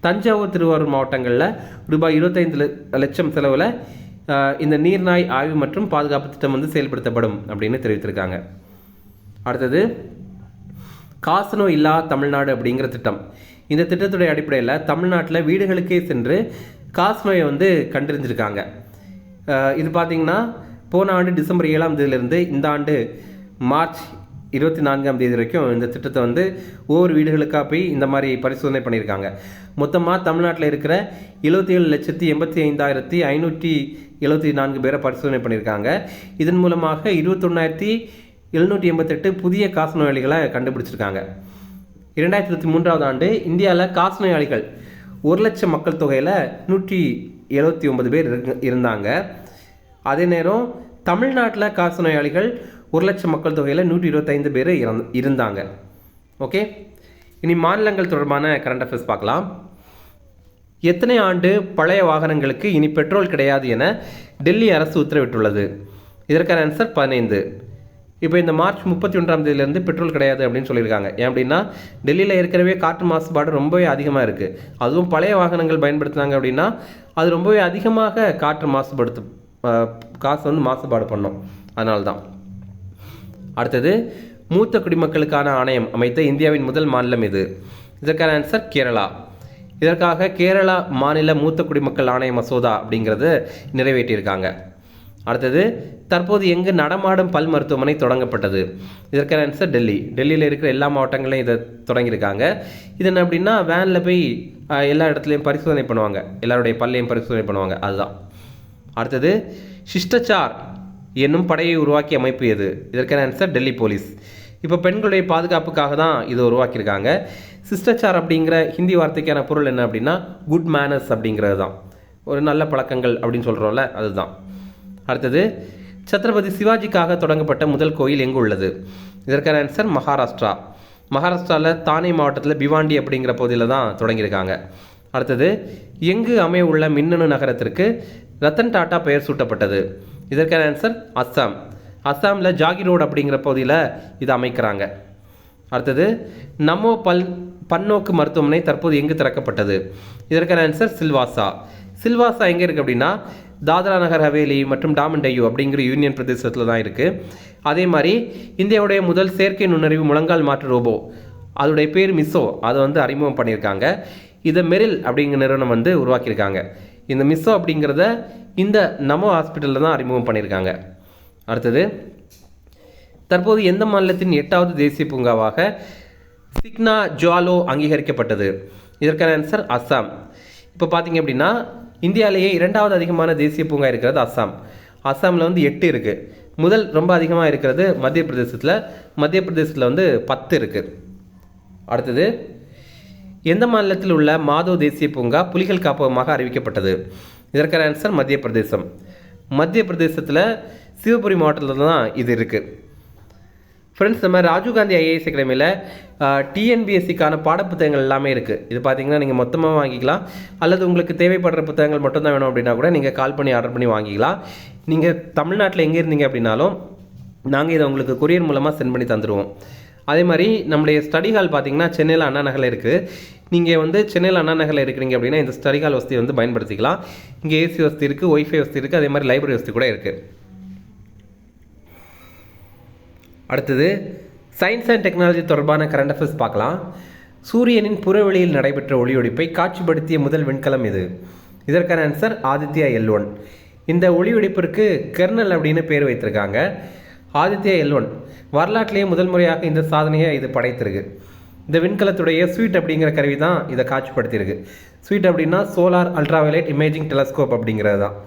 தஞ்சாவூர், திருவாரூர் மாவட்டங்களில் ரூபாய் 25 லட்சம் செலவில் இந்த நீர்நாய் ஆய்வு மற்றும் பாதுகாப்பு திட்டம் வந்து செயல்படுத்தப்படும் அப்படின்னு தெரிவித்திருக்காங்க. அடுத்தது காசநோய் இல்லா தமிழ்நாடு அப்படிங்கிற திட்டம். இந்த திட்டத்துடைய அடிப்படையில் தமிழ்நாட்டில் வீடுகளுக்கே சென்று காசநோயை வந்து கண்டறிஞ்சிருக்காங்க. இது பார்த்திங்கன்னா போன ஆண்டு டிசம்பர் 7ஆம் தேதியிலிருந்து இந்த ஆண்டு மார்ச் 24ஆம் தேதி வரைக்கும் இந்த திட்டத்தை வந்து ஒவ்வொரு வீடுகளுக்காக போய் இந்த மாதிரி பரிசோதனை பண்ணியிருக்காங்க. மொத்தமாக தமிழ்நாட்டில் இருக்கிற 77,85,574 பேரை பரிசோதனை பண்ணியிருக்காங்க. இதன் மூலமாக 21,788 புதிய காசநோயாளிகளை கண்டுபிடிச்சிருக்காங்க. 2023ஆம் ஆண்டு இந்தியாவில் காசநோயாளிகள் 1 லட்சம் மக்கள் தொகையில் 179 பேர் இருந்தாங்க. அதே நேரம் தமிழ்நாட்டில் காசநோயாளிகள் 1 லட்சம் மக்கள் தொகையில் 125 பேர் இருந்தாங்க. ஓகே, இனி மாநிலங்கள் தொடர்பான கரண்ட் அஃபேர்ஸ் பார்க்கலாம். எத்தனை ஆண்டு பழைய வாகனங்களுக்கு இனி பெட்ரோல் கிடையாது என டெல்லி அரசு உத்தரவிட்டுள்ளது? இதற்கான ஆன்சர் 15. இப்போ இந்த மார்ச் 31ஆம் தேதியிலேருந்து பெட்ரோல் கிடையாது அப்படின்னு சொல்லியிருக்காங்க. ஏன் அப்படின்னா டெல்லியில் ஏற்கனவே காற்று மாசுபாடு ரொம்பவே அதிகமாக இருக்குது. அதுவும் பழைய வாகனங்கள் பயன்படுத்தினாங்க அப்படின்னா அது ரொம்பவே அதிகமாக காசு வந்து மாசுபாடு பண்ணும். அதனால தான். அடுத்தது மூத்த குடிமக்களுக்கான ஆணையம் அமைத்த இந்தியாவின் முதல் மாநிலம் இது? இதற்கான ஆன்சர் கேரளா. இதற்காக கேரளா மாநில மூத்த குடிமக்கள் ஆணைய மசோதா அப்படிங்கிறது நிறைவேற்றியிருக்காங்க. அடுத்தது, தற்போது எங்கு நடமாடும் பல் மருத்துவமனை தொடங்கப்பட்டது? இதற்கான ஆன்சர் டெல்லி. டெல்லியில் இருக்கிற எல்லா மாவட்டங்களையும் இதை தொடங்கியிருக்காங்க. இது என்ன அப்படின்னா, வேனில் போய் எல்லா இடத்துலையும் பரிசோதனை பண்ணுவாங்க, எல்லாருடைய பல்லையும் பரிசோதனை பண்ணுவாங்க, அதுதான். அடுத்தது, சிஷ்டச்சார் என்னும் படையை உருவாக்கிய அமைப்பு எது? இதற்கான ஆன்சர் டெல்லி போலீஸ். இப்போ பெண்களுடைய பாதுகாப்புக்காக தான் இதை உருவாக்கியிருக்காங்க. சிஷ்டச்சார் அப்படிங்கிற ஹிந்தி வார்த்தைக்கான பொருள் என்ன அப்படின்னா, குட் மேனர்ஸ் அப்படிங்கிறது தான். ஒரு நல்ல பழக்கங்கள் அப்படின்னு சொல்கிறோம்ல, அதுதான். அடுத்தது, சத்ரபதி சிவாஜிக்காக தொடங்கப்பட்ட முதல் கோயில் எங்கு உள்ளது? இதற்கான ஆன்சர் மகாராஷ்டிரா. மகாராஷ்டிராவில் தானே மாவட்டத்தில் பிவாண்டி அப்படிங்கிற பகுதியில் தான் தொடங்கியிருக்காங்க. அடுத்தது, எங்கு அமைய உள்ள மின்னணு நகரத்திற்கு ரத்தன் டாட்டா பெயர் சூட்டப்பட்டது? இதற்கான ஆன்சர் அஸ்ஸாம். அஸ்ஸாமில் ஜாகிரோடு அப்படிங்கிற பகுதியில் இதை அமைக்கிறாங்க. அடுத்தது, நமோ பன்னோக்கு மருத்துவமனை தற்போது எங்கு திறக்கப்பட்டது? இதற்கான ஆன்சர் சில்வாசா. சில்வாசா எங்கே இருக்குது அப்படின்னா, தாத்ரா நகர் ஹவேலி மற்றும் டாமன் டையூ அப்படிங்கிற யூனியன் பிரதேசத்தில் தான் இருக்குது. அதே மாதிரி இந்தியாவுடைய முதல் செயற்கை நுண்ணறிவு முழங்கால் மாற்று ரோபோ, அதோடைய பேர் மிஸ்ஸோ, அதை அறிமுகம் பண்ணியிருக்காங்க. இதை மெரில் அப்படிங்கிற நிறுவனம் உருவாக்கியிருக்காங்க. இந்த மிஸ்ஸோ அப்படிங்கிறத இந்த நமோ ஹாஸ்பிட்டலில் தான் அறிமுகம் பண்ணியிருக்காங்க. அடுத்தது, தற்போது எந்த மாநிலத்தின் 8வது தேசிய பூங்காவாக சிக்னா ஜுவாலோ அங்கீகரிக்கப்பட்டது? இதற்கான ஆன்சர் அஸ்ஸாம். இப்போ பார்த்தீங்க அப்படின்னா, இந்தியாவிலேயே 2வது அதிகமான தேசிய பூங்கா இருக்கிறது அஸ்ஸாம். அஸ்ஸாமில் 8 இருக்குது. முதல் ரொம்ப அதிகமாக இருக்கிறது மத்திய பிரதேசத்தில் 10 இருக்குது. அடுத்தது, எந்த மாநிலத்தில் உள்ள மாதோ தேசிய பூங்கா புலிகள் காப்பகமாக அறிவிக்கப்பட்டது? இதற்கான ஆன்சர் மத்திய பிரதேசம். மத்திய பிரதேசத்தில் சிவபுரி மாவட்டத்தில் தான் இது இருக்குது. ஃப்ரெண்ட்ஸ், நம்ம ராஜீவ்காந்தி ஐஏஎஸ் அகாடமியில் டிஎன்பிஎஸ்சிக்கான பாடப்புத்தகங்கள் எல்லாமே இருக்குது. இது பார்த்தீங்கன்னா நீங்கள் மொத்தமாக வாங்கிக்கலாம், அல்லது உங்களுக்கு தேவைப்படுற புத்தகங்கள் மட்டும்தான் வேணும் அப்படின்னா கூட நீங்கள் கால் பண்ணி ஆர்டர் பண்ணி வாங்கிக்கலாம். நீங்கள் தமிழ்நாட்டில் எங்கே இருந்தீங்க அப்படின்னாலும் நாங்கள் இதை உங்களுக்கு கொரியர் மூலமாக சென்ட் பண்ணி தந்துடுவோம். அதே மாதிரி நம்முடைய ஸ்டடி ஹால் பார்த்தீங்கன்னா சென்னையில் அண்ணா நகரில் இருக்குது. நீங்கள் சென்னையில் அண்ணா நகரில் இருக்கிறீங்க அப்படின்னா இந்த ஸ்டடி ஹால் வசதி பயன்படுத்திக்கலாம். இங்கே ஏசி வசதி இருக்குது, ஒய்ஃபை வசதி இருக்குது, அதே மாதிரி லைப்ரரி வசதி கூட இருக்குது. அடுத்தது, சயின்ஸ் அண்ட் டெக்னாலஜி தொடர்பான கரண்ட் அஃபேர்ஸ் பார்க்கலாம். சூரியனின் புறவெளியில் நடைபெற்ற ஒளிவெடிப்பை காட்சிப்படுத்திய முதல் விண்கலம் எது? இதற்கான ஆன்சர் ஆதித்யா L1. இந்த ஒளிவெடிப்பிற்கு கெர்னல் அப்படின்னு பேர் வைத்திருக்காங்க. ஆதித்யா L1 வரலாற்றிலேயே முதல் முறையாக இந்த சாதனையை இது படைத்திருக்கு. இந்த விண்கலத்துடைய ஸ்வீட் அப்படிங்கிற கருவி தான் இதை காட்சிப்படுத்தியிருக்கு. ஸ்வீட் அப்படின்னா சோலார் அல்ட்ராவயலட் இமேஜிங் டெலஸ்கோப் அப்படிங்கிறது தான்.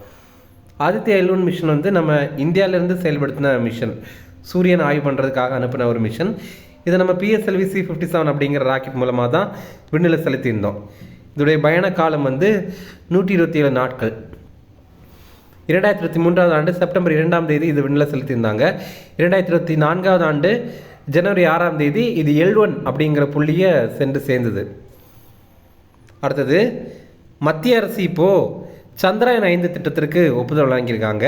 ஆதித்யா L1 மிஷன் நம்ம இந்தியாவிலேருந்து செயல்படுத்தின மிஷன், சூரியன் ஆய்வு பண்ணுறதுக்காக அனுப்பின ஒரு மிஷன். இதை நம்ம PSLV C-57 அப்படிங்கிற ராக்கெட் மூலமாக தான் விண்ணில் செலுத்தியிருந்தோம். இதோடைய பயண காலம் 127 நாட்கள். 2023 ஆண்டு செப்டம்பர் 2ஆம் தேதி இது விண்ணில் செலுத்தியிருந்தாங்க. 2024 ஆண்டு ஜனவரி 6ஆம் தேதி இது L1 அப்படிங்கிற புள்ளியை சென்று சேர்ந்தது. அடுத்தது, மத்திய அரசு இப்போது சந்திரயான் 5 திட்டத்திற்கு ஒப்புதல் வழங்கியிருக்காங்க.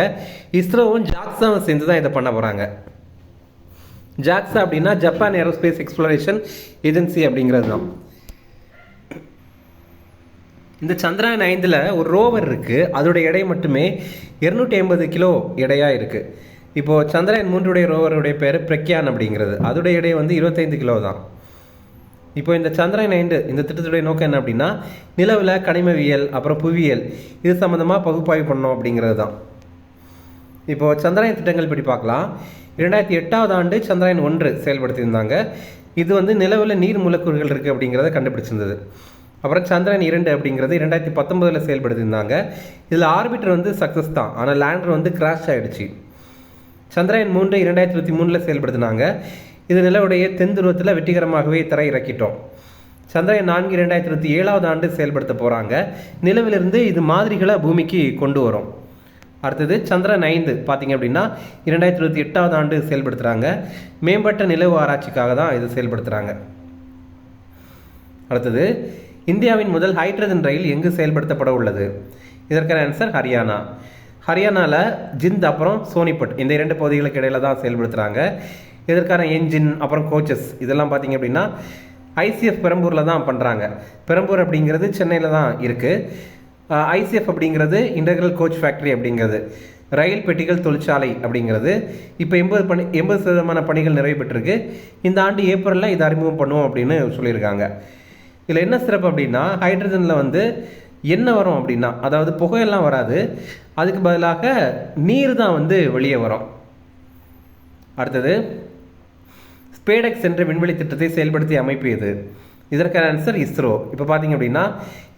இஸ்ரோவும் ஜாக்ஸாவும் சேர்ந்து தான் இதை பண்ண போகிறாங்க. ஜாக்ஸா அப்படின்னா ஜப்பான் ஏரோஸ்பேஸ் எக்ஸ்ப்ளோரேஷன் ஏஜென்சி அப்படிங்கிறது தான். இந்த சந்திரயான் 5ல் ஒரு ரோவர் இருக்குது. அதோடைய எடை மட்டுமே 250 கிலோ எடையாக இருக்குது. இப்போது சந்திரயான் 3 ரோவருடைய பேர் பிரக்யான் அப்படிங்கிறது. அதோடைய எடை 25 கிலோ தான். இப்போ இந்த சந்திரயான் 5 இந்த திட்டத்துடைய நோக்கம் என்ன அப்படின்னா, நிலவில் கனிமவியல் அப்புறம் புவியியல் இது சம்மந்தமாக பகுப்பாய்வு பண்ணோம் அப்படிங்கிறது தான். இப்போது சந்திரயான் திட்டங்கள் படி பார்க்கலாம். 2008ஆவது ஆண்டு சந்திரயான் 1 செயல்படுத்தியிருந்தாங்க. இது நிலவில் நீர் மூலக்கூறுகள் இருக்குது அப்படிங்கிறத கண்டுபிடிச்சிருந்தது. அப்புறம் சந்திரயான் 2 அப்படிங்கிறது 2019 செயல்படுத்தியிருந்தாங்க. இதில் ஆர்பிட்டர் சக்ஸஸ் தான், ஆனால் லேண்டர் கிராஷ் ஆகிடுச்சு. சந்திரயான் 3 2023 செயல்படுத்தினாங்க. இது நிலவுடைய தென் துருவத்தில் வெற்றிகரமாகவே தரை இறக்கிட்டோம். சந்திரயான் 4 2027ஆவது ஆண்டு செயல்படுத்த போகிறாங்க. நிலவிலிருந்து இது மாதிரிகளை பூமிக்கு கொண்டு வரும். அடுத்தது சந்திரயான் 5 பார்த்தீங்க அப்படின்னா 2028ஆவது ஆண்டு செயல்படுத்துகிறாங்க. மேம்பட்ட நிலவு ஆராய்ச்சிக்காக தான் இது செயல்படுத்துகிறாங்க. அடுத்தது, இந்தியாவின் முதல் ஹைட்ரஜன் ரயில் எங்கு செயல்படுத்தப்பட உள்ளது? இதற்கான ஆன்சர் ஹரியானா. ஹரியானாவில் ஜிந்த் அப்புறம் சோனிபட் இந்த 2 பகுதிகளுக்கு இடையில தான் செயல்படுத்துகிறாங்க. இதற்கான என்ஜின் அப்புறம் கோச்சஸ் இதெல்லாம் பார்த்தீங்க அப்படின்னா ICF பெரம்பூரில் தான் பண்ணுறாங்க. பெரம்பூர் அப்படிங்கிறது சென்னையில் தான் இருக்குது. ICF அப்படிங்கிறது இன்டெக்ரல் கோச் ஃபேக்ட்ரி அப்படிங்கிறது, ரயில் பெட்டிகள் தொழிற்சாலை அப்படிங்கிறது. இப்போ 80% பணிகள் நிறைவு பெற்றிருக்கு. இந்த ஆண்டு ஏப்ரலில் இதை அறிமுகம் பண்ணுவோம் அப்படின்னு சொல்லியிருக்காங்க. இதில் என்ன சிறப்பு அப்படின்னா, ஹைட்ரஜனில் என்ன வரும் அப்படின்னா, அதாவது புகையெல்லாம் வராது, அதுக்கு பதிலாக நீர் தான் வந்து வெளியே வரும். அடுத்தது, ஸ்பேடெக்ஸ் என்ற விண்வெளி திட்டத்தை செயல்படுத்திய அமைப்பு எது? இதற்கான ஆன்சர் இஸ்ரோ. இப்போ பார்த்தீங்க அப்படின்னா,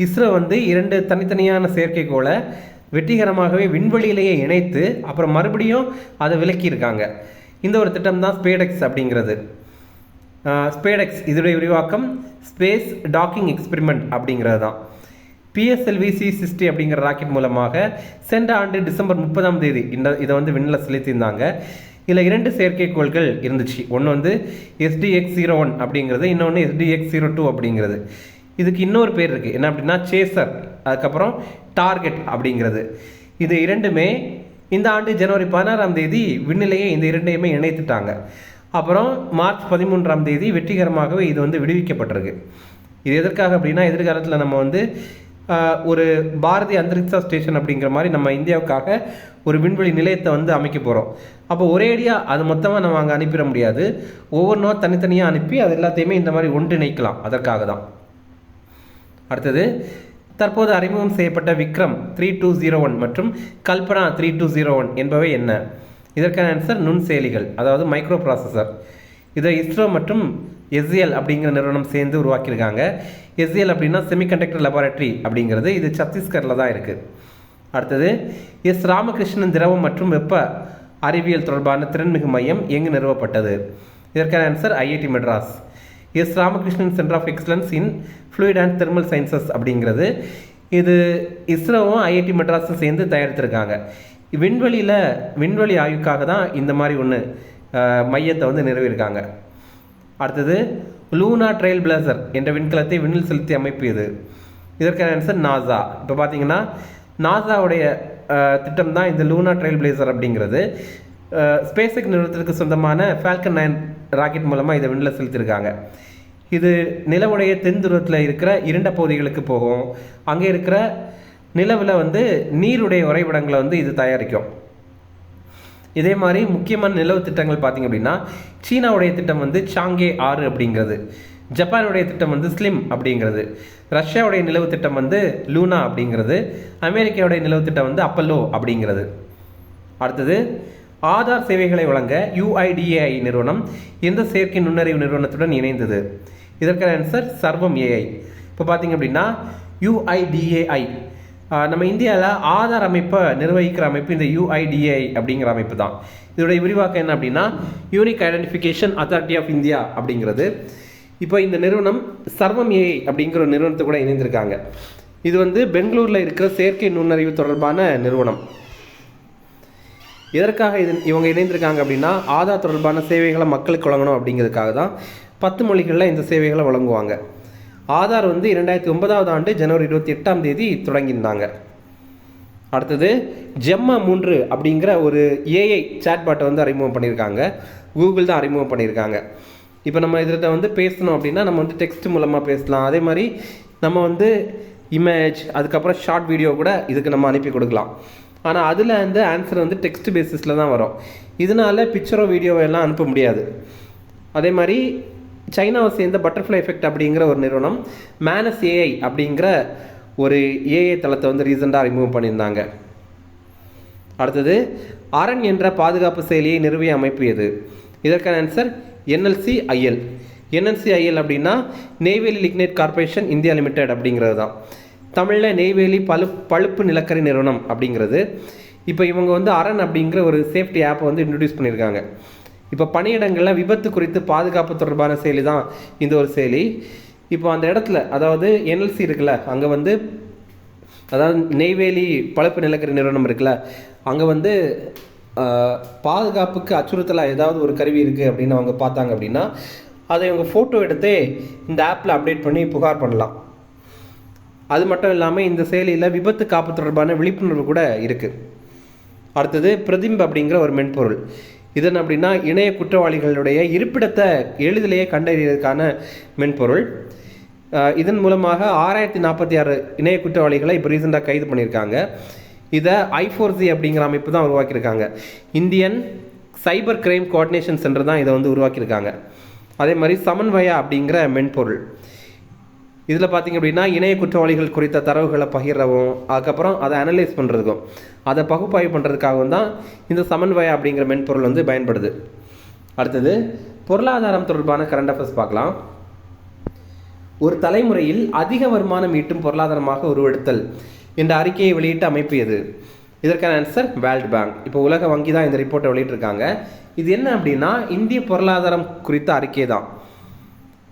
இஸ்ரோ வந்து 2 தனித்தனியான செயற்கைக்கோளை வெற்றிகரமாகவே விண்வெளியிலேயே இணைத்து அப்புறம் மறுபடியும் அதை விலக்கியிருக்காங்க. இந்த ஒரு திட்டம் தான் ஸ்பேடெக்ஸ் அப்படிங்கிறது. ஸ்பேடெக்ஸ் இதோடைய விரிவாக்கம் ஸ்பேஸ் டாக்கிங் எக்ஸ்பெரிமெண்ட் அப்படிங்கிறது தான். PSLV-C60 அப்படிங்கிற ராக்கெட் மூலமாக சென்ற ஆண்டு டிசம்பர் 30 இதை வந்து விண்ணில் செலுத்தியிருந்தாங்க. இதில் 2 செயற்கைக்கோள்கள் இருந்துச்சு. ஒன்று வந்து SDX-01 அப்படிங்கிறது, இன்னொன்று SDX-02 அப்படிங்கிறது. இதுக்கு இன்னொரு பேர் இருக்குது, என்ன அப்படின்னா சேசர், அதுக்கப்புறம் டார்கெட் அப்படிங்கிறது. இது 2மே இந்த ஆண்டு ஜனவரி 16 விண்ணிலேயே இந்த 2யுமே இணைத்துட்டாங்க. அப்புறம் மார்ச் 13 வெற்றிகரமாகவே இது வந்து விடுவிக்கப்பட்டிருக்கு. இது எதற்காக அப்படின்னா, எதிர்காலத்தில் நம்ம வந்து ஒரு பாரதிய அந்தரிக்ஷா ஸ்டேஷன் அப்படிங்கிற மாதிரி நம்ம இந்தியாவுக்காக ஒரு விண்வெளி நிலையத்தை வந்து அமைக்க போகிறோம். அப்போ ஒரேடியாக அது மொத்தமாக நம்ம அங்கே அனுப்பிட முடியாது, ஒவ்வொன்றும் தனித்தனியாக அனுப்பி அது எல்லாத்தையுமே இந்த மாதிரி ஒன்றிணைக்கலாம், அதற்காக தான். அடுத்தது, தற்போது அறிமுகம் செய்யப்பட்ட விக்ரம் 3201 மற்றும் கல்பனா 3201 என்பவை என்ன? இதற்கான ஆன்சர் நுண்செயலிகள், அதாவது மைக்ரோ ப்ராசஸர். இதை இஸ்ரோ மற்றும் SL அப்படிங்கிற நிறுவனம் சேர்ந்து உருவாக்கியிருக்காங்க. SL அப்படின்னா செமிகண்டக்டர் லெபார்டரி அப்படிங்கிறது, இது சத்தீஸ்கரில் தான் இருக்குது. அடுத்தது, ராமகிருஷ்ணன் திரவம் மற்றும் வெப்ப அறிவியல் தொடர்பான திறன்மிகு மையம் எங்கு நிறுவப்பட்டது? இதற்கான answer IIT Madras. Ramakrishnan centre of excellence in fluid and thermal sciences அப்படிங்கிறது, இது இஸ்ரோவும் IIT மெட்ராஸும் சேர்ந்து தயாரித்திருக்காங்க. விண்வெளி ஆய்வுக்காக தான் இந்த மாதிரி ஒன்று மையத்தை வந்து நிறுவியிருக்காங்க. அடுத்தது, லூனா ட்ரெயில் பிளேசர் என்ற விண்கலத்தை விண்ணில் செலுத்திய அமைப்பு எது? இதற்கான ஆன்சர் நாசா. இப்போ பார்த்தீங்கன்னா, நாசாவுடைய திட்டம் தான் இந்த லூனா ட்ரெயில் பிளேசர் அப்படிங்கிறது. ஸ்பேஸ்எக்ஸ் நிறுவனத்திற்கு சொந்தமான ஃபால்கன் 9 ராக்கெட் மூலமாக இதை விண்ணில் செலுத்தியிருக்காங்க. இது நிலவுடைய தென் துருவத்தில் இருக்கிற இருண்ட பகுதிகளுக்கு போகும். அங்கே இருக்கிற நிலவில் வந்து நீருடைய உறைவிடங்களை வந்து இது தயாரிக்கும். இதே மாதிரி முக்கியமான நிலவு திட்டங்கள் பார்த்திங்க அப்படின்னா, சீனாவுடைய திட்டம் வந்து சாங்கே 6 அப்படிங்கிறது, ஜப்பானுடைய திட்டம் வந்து ஸ்லிம் அப்படிங்கிறது, ரஷ்யாவுடைய நிலவு திட்டம் வந்து லூனா அப்படிங்கிறது, அமெரிக்காவுடைய நிலவு திட்டம் வந்து அப்பல்லோ அப்படிங்கிறது. அடுத்தது, ஆதார் சேவைகளை வழங்க UIDAI நிறுவனம் எந்த செயற்கை நுண்ணறிவு நிறுவனத்துடன் இணைந்தது? இதற்கான ஆன்சர் சர்வம் AI. இப்போ பார்த்தீங்க அப்படின்னா, UIDAI நம்ம இந்தியாவில் ஆதார் அமைப்பை நிர்வகிக்கிற அமைப்பு இந்த UIDAI அப்படிங்கிற அமைப்பு தான். இதோடைய விரிவாக்கம் என்ன அப்படின்னா, unique identification authority of India அப்படிங்கிறது. இப்போ இந்த நிறுவனம் சர்வம் AI அப்படிங்கிற ஒரு நிறுவனத்தை கூட இணைந்திருக்காங்க. இது வந்து பெங்களூரில் இருக்கிற செயற்கை நுண்ணறிவு தொடர்பான நிறுவனம். எதற்காக இவங்க இணைந்திருக்காங்க அப்படின்னா, ஆதார் தொடர்பான சேவைகளை மக்களுக்கு வழங்கணும் அப்படிங்கிறதுக்காக தான் 10 மொழிகளில் இந்த சேவைகளை வழங்குவாங்க. ஆதார் வந்து 2009 ஜனவரி 28 தொடங்கியிருந்தாங்க. அடுத்தது, ஜெம்மா 3 அப்படிங்கிற ஒரு AI சாட்பாட்டை வந்து அறிமுகம் பண்ணியிருக்காங்க. கூகுள் தான் அறிமுகம் பண்ணியிருக்காங்க. இப்போ நம்ம இதில் வந்து பேசணும் அப்படின்னா நம்ம வந்து டெக்ஸ்ட் மூலமாக பேசலாம். அதே மாதிரி நம்ம வந்து இமேஜ், அதுக்கப்புறம் ஷார்ட் வீடியோ கூட இதுக்கு நம்ம அனுப்பி கொடுக்கலாம். ஆனால் அதில் வந்து ஆன்சர் வந்து டெக்ஸ்ட் பேசிஸில் தான் வரும். இதனால் பிக்சரோ வீடியோவோ எல்லாம் அனுப்ப முடியாது. அதே மாதிரி சைனாவை சேர்ந்த பட்டர்ஃப்ளை எஃபெக்ட் அப்படிங்கிற ஒரு நிறுவனம் மேனஸ் AI அப்படிங்கிற ஒரு AI தளத்தை வந்து ரீசெண்டாக அறிமுகம் பண்ணியிருந்தாங்க. அடுத்தது, அரண் என்ற பாதுகாப்பு செயலியை நிறுவிய அமைப்பு எது? இதற்கான ஆன்சர் NLCIL. NLCIL அப்படின்னா Neyveli lignite corporation India limited அப்படிங்கிறது தான். தமிழில் நெய்வேலி பழுப்பு நிலக்கரி நிறுவனம் அப்படிங்கிறது. இப்போ இவங்க வந்து அரண் அப்படிங்கிற ஒரு சேஃப்டி ஆப்பை வந்து இன்ட்ரடியூஸ் பண்ணியிருக்காங்க. இப்போ பணியிடங்களில் விபத்து குறித்து பாதுகாப்பு தொடர்பான செயலி தான் இந்த ஒரு செயலி. இப்போ அந்த இடத்துல, அதாவது NLC இருக்குல்ல, அங்கே வந்து அதாவது நெய்வேலி பழுப்பு நிலக்கரி நிறுவனம் இருக்குல்ல, அங்கே வந்து பாதுகாப்புக்கு அச்சுறுத்தலாக ஏதாவது ஒரு கருவி இருக்குது அப்படின்னு அவங்க பார்த்தாங்க அப்படின்னா அதை இவங்க ஃபோட்டோ எடுத்து இந்த ஆப்பில் அப்டேட் பண்ணி புகார் பண்ணலாம். அது மட்டும் இல்லாமல் இந்த செயலியில் விபத்து காப்பு தொடர்பான விழிப்புணர்வு கூட இருக்குது. அடுத்தது, பிரதிம்ப் அப்படிங்கிற ஒரு மென்பொருள். இதன் அப்படின்னா இணைய குற்றவாளிகளுடைய இருப்பிடத்தை எளிதிலேயே கண்டறிவதற்கான மென்பொருள். இதன் மூலமாக 6046 இணைய குற்றவாளிகளை இப்போ ரீசெண்டாக கைது பண்ணியிருக்காங்க. இதை I4C அப்படிங்கிற அமைப்பு தான் உருவாக்கியிருக்காங்க. Indian cyber crime coordination centre தான் இதை வந்து உருவாக்கியிருக்காங்க. அதே மாதிரி சமன்வயா அப்படிங்கிற மென்பொருள். இதில் பார்த்திங்க அப்படின்னா இணைய குற்றவாளிகள் குறித்த தரவுகளை பகிரவும், அதுக்கப்புறம் அதை அனலைஸ் பண்ணுறதுக்கும், அதை பகுப்பாய்வு பண்ணுறதுக்காகவும் தான் இந்த சமன்வய அப்படிங்கிற மென்பொருள் வந்து பயன்படுது. அடுத்தது பொருளாதாரம் தொடர்பான கரண்ட் அஃபேர்ஸ் பார்க்கலாம். ஒரு தலைமுறையில் அதிக வருமானம் ஈட்டும் பொருளாதாரமாக உருவெடுத்தல் என்ற அறிக்கையை வெளியிட்ட அமைப்பு எது? இதற்கான ஆன்சர் வேர்ல்டு பேங்க். இப்போ உலக வங்கி தான் இந்த ரிப்போர்ட்டை வெளியிட்டிருக்காங்க. இது என்ன அப்படின்னா இந்திய பொருளாதாரம் குறித்த அறிக்கை தான்.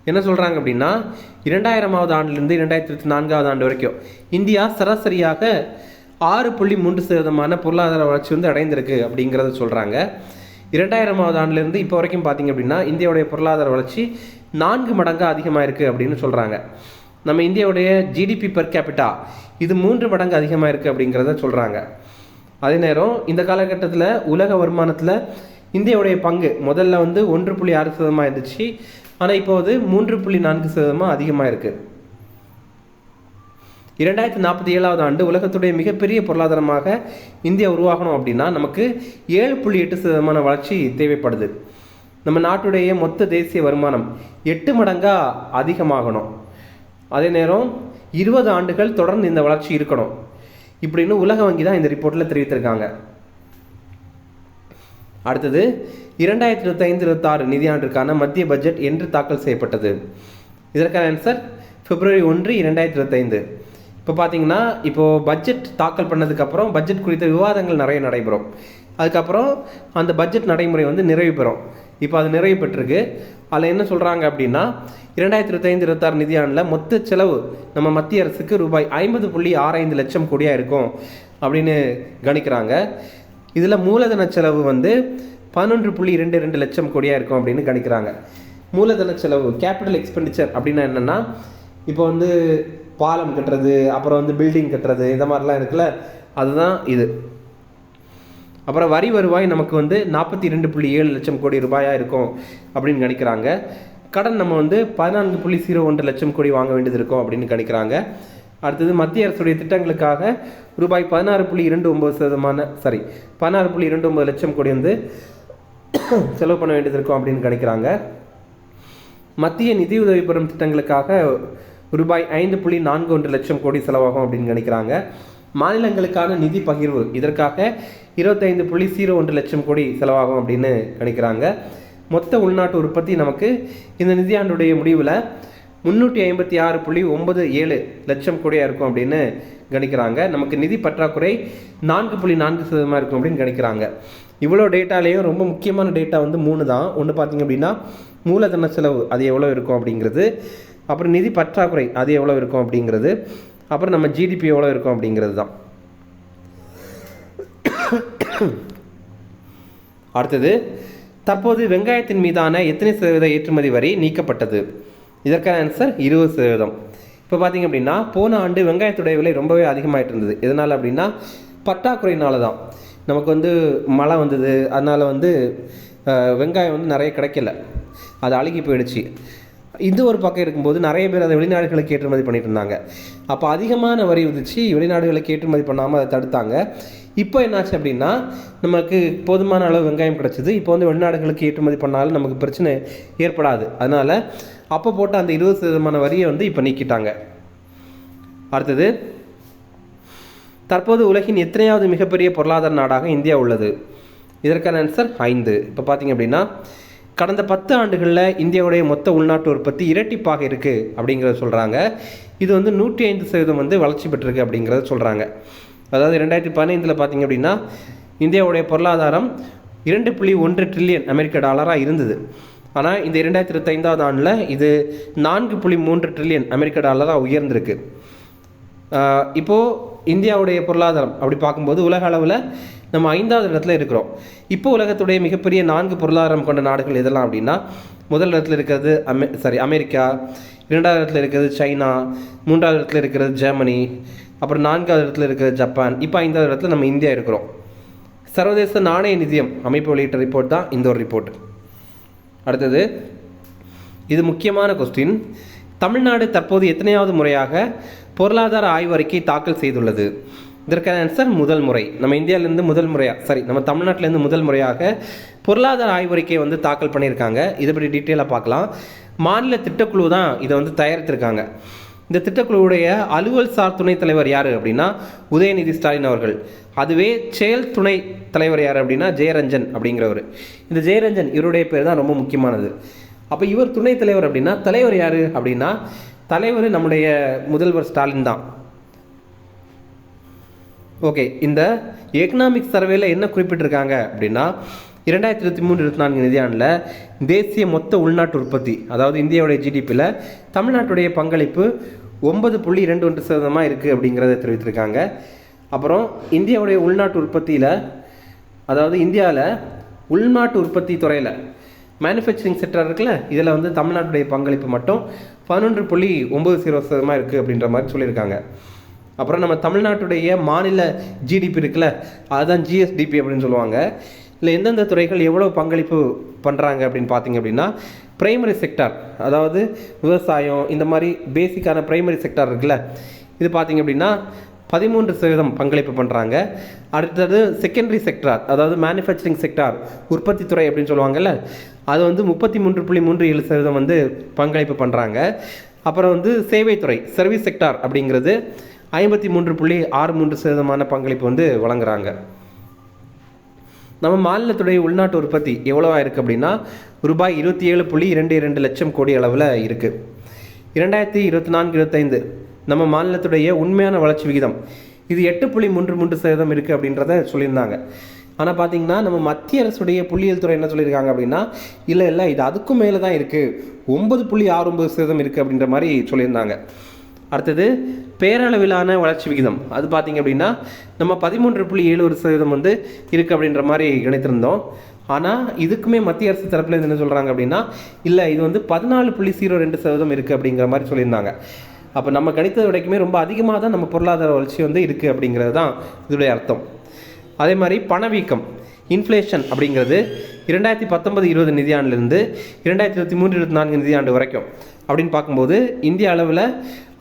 என்ன சொல்கிறாங்க அப்படின்னா 2000ஆவது ஆண்டிலிருந்து 2024ஆவது ஆண்டு வரைக்கும் இந்தியா சராசரியாக 6.3% பொருளாதார வளர்ச்சி வந்து அடைந்திருக்கு அப்படிங்கிறத சொல்கிறாங்க. 2000ஆவது ஆண்டிலிருந்து இப்போ வரைக்கும் பார்த்திங்க அப்படின்னா இந்தியாவுடைய பொருளாதார வளர்ச்சி 4 மடங்காக அதிகமாக இருக்குது அப்படின்னு சொல்கிறாங்க. நம்ம இந்தியாவுடைய ஜிடிபி பெர் கேபிட்டா இது 3 மடங்கு அதிகமாக இருக்குது அப்படிங்கிறத சொல்கிறாங்க. அதே நேரம் இந்த காலகட்டத்தில் உலக வருமானத்தில் இந்தியாவுடைய பங்கு முதல்ல வந்து 1.6% இருந்துச்சு. ஆனால் இப்போ அது 3.4% அதிகமாக இருக்குது. 2047ஆவது ஆண்டு உலகத்துடைய மிகப்பெரிய பொருளாதாரமாக இந்தியா உருவாகணும் அப்படின்னா நமக்கு 7.8% வளர்ச்சி தேவைப்படுது. நம்ம நாட்டுடைய மொத்த தேசிய வருமானம் 8 மடங்காக அதிகமாகணும். அதே நேரம் 20 ஆண்டுகள் தொடர்ந்து இந்த வளர்ச்சி இருக்கணும் இப்படின்னு உலக வங்கி தான் இந்த ரிப்போர்ட்டில் தெரிவித்திருக்காங்க. அடுத்தது 2025-26 நிதியாண்டிற்கான மத்திய பட்ஜெட் என்று தாக்கல் செய்யப்பட்டது? இதற்கான ஆன்சர் February 1, 2025. இப்போ பார்த்தீங்கன்னா இப்போது பட்ஜெட் தாக்கல் பண்ணதுக்கப்புறம் பட்ஜெட் குறித்த விவாதங்கள் நிறைய நடைபெறும். அதுக்கப்புறம் அந்த பட்ஜெட் நடைமுறை வந்து நிறைவு பெறும். இப்போ அது நிறைவு பெற்றிருக்கு. அதில் என்ன சொல்கிறாங்க அப்படின்னா 2025-26 நிதியாண்டில் மொத்த செலவு நம்ம மத்திய அரசுக்கு ரூபாய் 50.65 லட்சம் கோடியாக இருக்கும் அப்படின்னு கணிக்கிறாங்க. இதில் மூலதன செலவு வந்து 11.22 லட்சம் கோடியாக இருக்கும் அப்படின்னு கணிக்கிறாங்க. மூலதன செலவு கேபிட்டல் எக்ஸ்பெண்டிச்சர் அப்படின்னா என்னென்னா இப்போ வந்து பாலம் கட்டுறது, அப்புறம் வந்து பில்டிங் கட்டுறது, இந்த மாதிரிலாம் இருக்குல்ல, அதுதான் இது. அப்புறம் வரி வருவாய் நமக்கு வந்து 42.7 லட்சம் கோடி ரூபாயாக இருக்கும் அப்படின்னு கணிக்கிறாங்க. கடன் நம்ம வந்து 14.01 லட்சம் கோடி வாங்க வேண்டியது இருக்கும் அப்படின்னு கணிக்கிறாங்க. அடுத்தது மத்திய அரசுடைய திட்டங்களுக்காக ரூபாய் 16.29 லட்சம் கோடி வந்து செலவு பண்ண வேண்டியது இருக்கும் அப்படின்னு கணிக்கிறாங்க. மத்திய நிதி உதவி பெறும் திட்டங்களுக்காக ரூபாய் 5.41 லட்சம் கோடி செலவாகும் அப்படின்னு கணிக்கிறாங்க. மாநிலங்களுக்கான நிதி பகிர்வு இதற்காக 25.01 லட்சம் கோடி செலவாகும் அப்படின்னு கணிக்கிறாங்க. மொத்த உள்நாட்டு உற்பத்தி நமக்கு இந்த நிதியாண்டுடைய முடிவில் 356.97 லட்சம் கோடியாக இருக்கும் அப்படின்னு கணிக்கிறாங்க. நமக்கு நிதி பற்றாக்குறை 4.4% இருக்கும் அப்படின்னு கணிக்கிறாங்க. இவ்வளோ டேட்டாலேயும் ரொம்ப முக்கியமான டேட்டா வந்து 3 தான். ஒன்று பார்த்திங்க அப்படின்னா மூலதன செலவு அது எவ்வளோ இருக்கும் அப்படிங்கிறது, அப்புறம் நிதி பற்றாக்குறை அது எவ்வளோ இருக்கும் அப்படிங்கிறது, அப்புறம் நம்ம ஜிடிபி எவ்வளோ இருக்கும் அப்படிங்கிறது தான். அடுத்தது தற்போது வெங்காயத்தின் மீதான எத்தனை சதவீத ஏற்றுமதி வரி நீக்கப்பட்டது? இதற்கான ஆன்சர் 20%. இப்போ பார்த்திங்க அப்படின்னா போன ஆண்டு வெங்காயத்துடைய விலை ரொம்பவே அதிகமாகிட்டு இருந்தது. எதனால் அப்படின்னா பற்றாக்குறையினால தான். நமக்கு வந்து மழை வந்தது, அதனால் வந்து வெங்காயம் வந்து நிறைய கிடைக்கல, அது அழுகி போயிடுச்சு. இது ஒரு பக்கம் இருக்கும்போது நிறைய பேர் அதை வெளிநாடுகளுக்கு ஏற்றுமதி பண்ணிட்டு இருந்தாங்க. அப்போ அதிகமான வரி விதிச்சு வெளிநாடுகளுக்கு ஏற்றுமதி பண்ணாமல் அதை தடுத்தாங்க. இப்போ என்னாச்சு அப்படின்னா நமக்கு போதுமான அளவு வெங்காயம் கிடச்சிது. இப்போ வந்து வெளிநாடுகளுக்கு ஏற்றுமதி பண்ணாலும் நமக்கு பிரச்சனை ஏற்படாது. அதனால் அப்போ போட்ட அந்த 20% வரியை வந்து இப்போ நீக்கிட்டாங்க. அடுத்தது தற்போது உலகின் எத்தனையாவது மிகப்பெரிய பொருளாதார நாடாக இந்தியா உள்ளது? இதற்கான ஆன்சர் 5. இப்போ பார்த்திங்க அப்படின்னா கடந்த 10 ஆண்டுகளில் இந்தியாவுடைய மொத்த உள்நாட்டு உற்பத்தி இரட்டிப்பாக இருக்குது அப்படிங்கிறத சொல்கிறாங்க. இது வந்து 105% வந்து வளர்ச்சி பெற்றிருக்கு அப்படிங்கிறத சொல்கிறாங்க. அதாவது 2015 பார்த்திங்க அப்படின்னா இந்தியாவுடைய பொருளாதாரம் 2.1 ட்ரில்லியன் அமெரிக்க டாலராக இருந்தது. ஆனால் இந்த 2025ஆவது ஆண்டில் இது 4.3 ட்ரில்லியன் அமெரிக்க டாலராக உயர்ந்திருக்கு. இப்போது இந்தியாவுடைய பொருளாதாரம் அப்படி பார்க்கும்போது உலக அளவில் நம்ம 5வது இடத்துல இருக்கிறோம். இப்போ உலகத்துடைய மிகப்பெரிய 4 பொருளாதாரம் கொண்ட நாடுகள் எதெல்லாம் அப்படின்னா முதல் இடத்துல இருக்கிறது அமெரிக்கா, 2வது இடத்துல இருக்கிறது சைனா, 3வது இடத்துல இருக்கிறது ஜெர்மனி, அப்புறம் 4வது இடத்துல இருக்கிறது ஜப்பான், இப்போ 5வது இடத்துல நம்ம இந்தியா இருக்கிறோம். சர்வதேச நாணய நிதியம் அமைப்பு வெளியிட்ட ரிப்போர்ட் தான் இந்த ஒரு ரிப்போர்ட். அடுத்தது இது முக்கியமான கொஸ்டின். தமிழ்நாடு தற்போது எத்தனையாவது முறையாக பொருளாதார ஆய்வறிக்கை தாக்கல் செய்துள்ளது? இதற்கான ஆன்சர் முதல் முறை. நம்ம இந்தியாவிலேருந்து முதல் முறையாக நம்ம தமிழ்நாட்டிலேருந்து முதல் முறையாக பொருளாதார ஆய்வறிக்கை வந்து தாக்கல் பண்ணியிருக்காங்க. இதை பற்றி டீட்டெயிலாக பார்க்கலாம். மாநில திட்டக்குழு தான் இதை வந்து தயாரித்திருக்காங்க. இந்த திட்டக்குழுவுடைய அலுவல் சார் துணைத் தலைவர் யார் அப்படின்னா உதயநிதி ஸ்டாலின் அவர்கள். அதுவே செயல் துணை தலைவர் யார் அப்படின்னா ஜெயரஞ்சன் அப்படிங்கிறவர். இந்த ஜெயரஞ்சன் இவருடைய பேர் தான் ரொம்ப முக்கியமானது. அப்போ இவர் துணைத் தலைவர் அப்படின்னா தலைவர் யார் அப்படின்னா தலைவர் நம்முடைய முதல்வர் ஸ்டாலின் தான். ஓகே, இந்த எக்கனாமிக் சர்வேல என்ன குறிப்பிட்டிருக்காங்க அப்படின்னா 2023-24 நிதியாண்டில் தேசிய மொத்த உள்நாட்டு உற்பத்தி, அதாவது இந்தியாவுடைய ஜிடிபியில் தமிழ்நாட்டுடைய பங்களிப்பு 9.21% இருக்குது அப்படிங்கிறத தெரிவித்திருக்காங்க. அப்புறம் இந்தியாவுடைய உள்நாட்டு உற்பத்தியில், அதாவது இந்தியாவில் உள்நாட்டு உற்பத்தி துறையில் மேனுஃபேக்சரிங் செக்டர் இருக்குல்ல, இதில் வந்து தமிழ்நாட்டுடைய பங்களிப்பு மட்டும் 11.90% இருக்குது அப்படின்ற மாதிரி சொல்லியிருக்காங்க. அப்புறம் நம்ம தமிழ்நாட்டுடைய மாநில ஜிடிபி இருக்குல்ல, அதுதான் ஜிஎஸ்டிபி அப்படின்னு சொல்லுவாங்க. இல்லை எந்தெந்த துறைகள் எவ்வளோ பங்களிப்பு பண்ணுறாங்க அப்படின்னு பார்த்தீங்க அப்படின்னா பிரைமரி செக்டார், அதாவது விவசாயம், இந்த மாதிரி பேசிக்கான பிரைமரி செக்டார் இருக்குல்ல, இது பார்த்தீங்க அப்படின்னா 13% பங்களிப்பு பண்ணுறாங்க. அடுத்தது செகண்டரி செக்டார், அதாவது மேனுஃபேக்சரிங் செக்டார், உற்பத்தி துறை அப்படின்னு சொல்லுவாங்கல்ல, அது வந்து 33.37% வந்து பங்களிப்பு பண்ணுறாங்க. அப்புறம் வந்து சேவைத்துறை, சர்வீஸ் செக்டார் அப்படிங்கிறது 53.63% பங்களிப்பு வந்து வழங்குறாங்க. நம்ம மாநிலத்துடைய உள்நாட்டு உற்பத்தி எவ்வளோவா இருக்குது அப்படின்னா ரூபாய் 27.22 லட்சம் கோடி அளவில் இருக்குது. 2024-25 நம்ம மாநிலத்துடைய உண்மையான வளர்ச்சி விகிதம் இது 8.33% இருக்குது அப்படின்றத சொல்லியிருந்தாங்க. ஆனால் பார்த்தீங்கன்னா நம்ம மத்திய அரசுடைய புள்ளியியல் துறை என்ன சொல்லியிருக்காங்க அப்படின்னா இல்லை இது அதுக்கும் மேலே தான் இருக்குது, 9.69% இருக்குது அப்படின்ற மாதிரி சொல்லியிருந்தாங்க. அடுத்தது பேரளவிலான வளர்ச்சி விகிதம், அது பார்த்திங்க அப்படின்னா நம்ம 13.71% வந்து இருக்குது அப்படின்ற மாதிரி கணித்திருந்தோம். ஆனால் இதுக்குமே மத்திய அரசு தரப்பில் என்ன சொல்கிறாங்க அப்படின்னா இல்லை இது வந்து 14.02% இருக்குது அப்படிங்கிற மாதிரி சொல்லியிருந்தாங்க. அப்போ நம்ம கணித்தது வரைக்குமே ரொம்ப அதிகமாக தான் நம்ம பொருளாதார வளர்ச்சி வந்து இருக்குது அப்படிங்கிறது தான் இதோடைய அர்த்தம். அதே மாதிரி பணவீக்கம், இன்ஃப்ளேஷன் அப்படிங்கிறது 2019-20 நிதியாண்டிலிருந்து 2023-24 நிதியாண்டு வரைக்கும் அப்படின்னு பார்க்கும்போது இந்திய அளவில்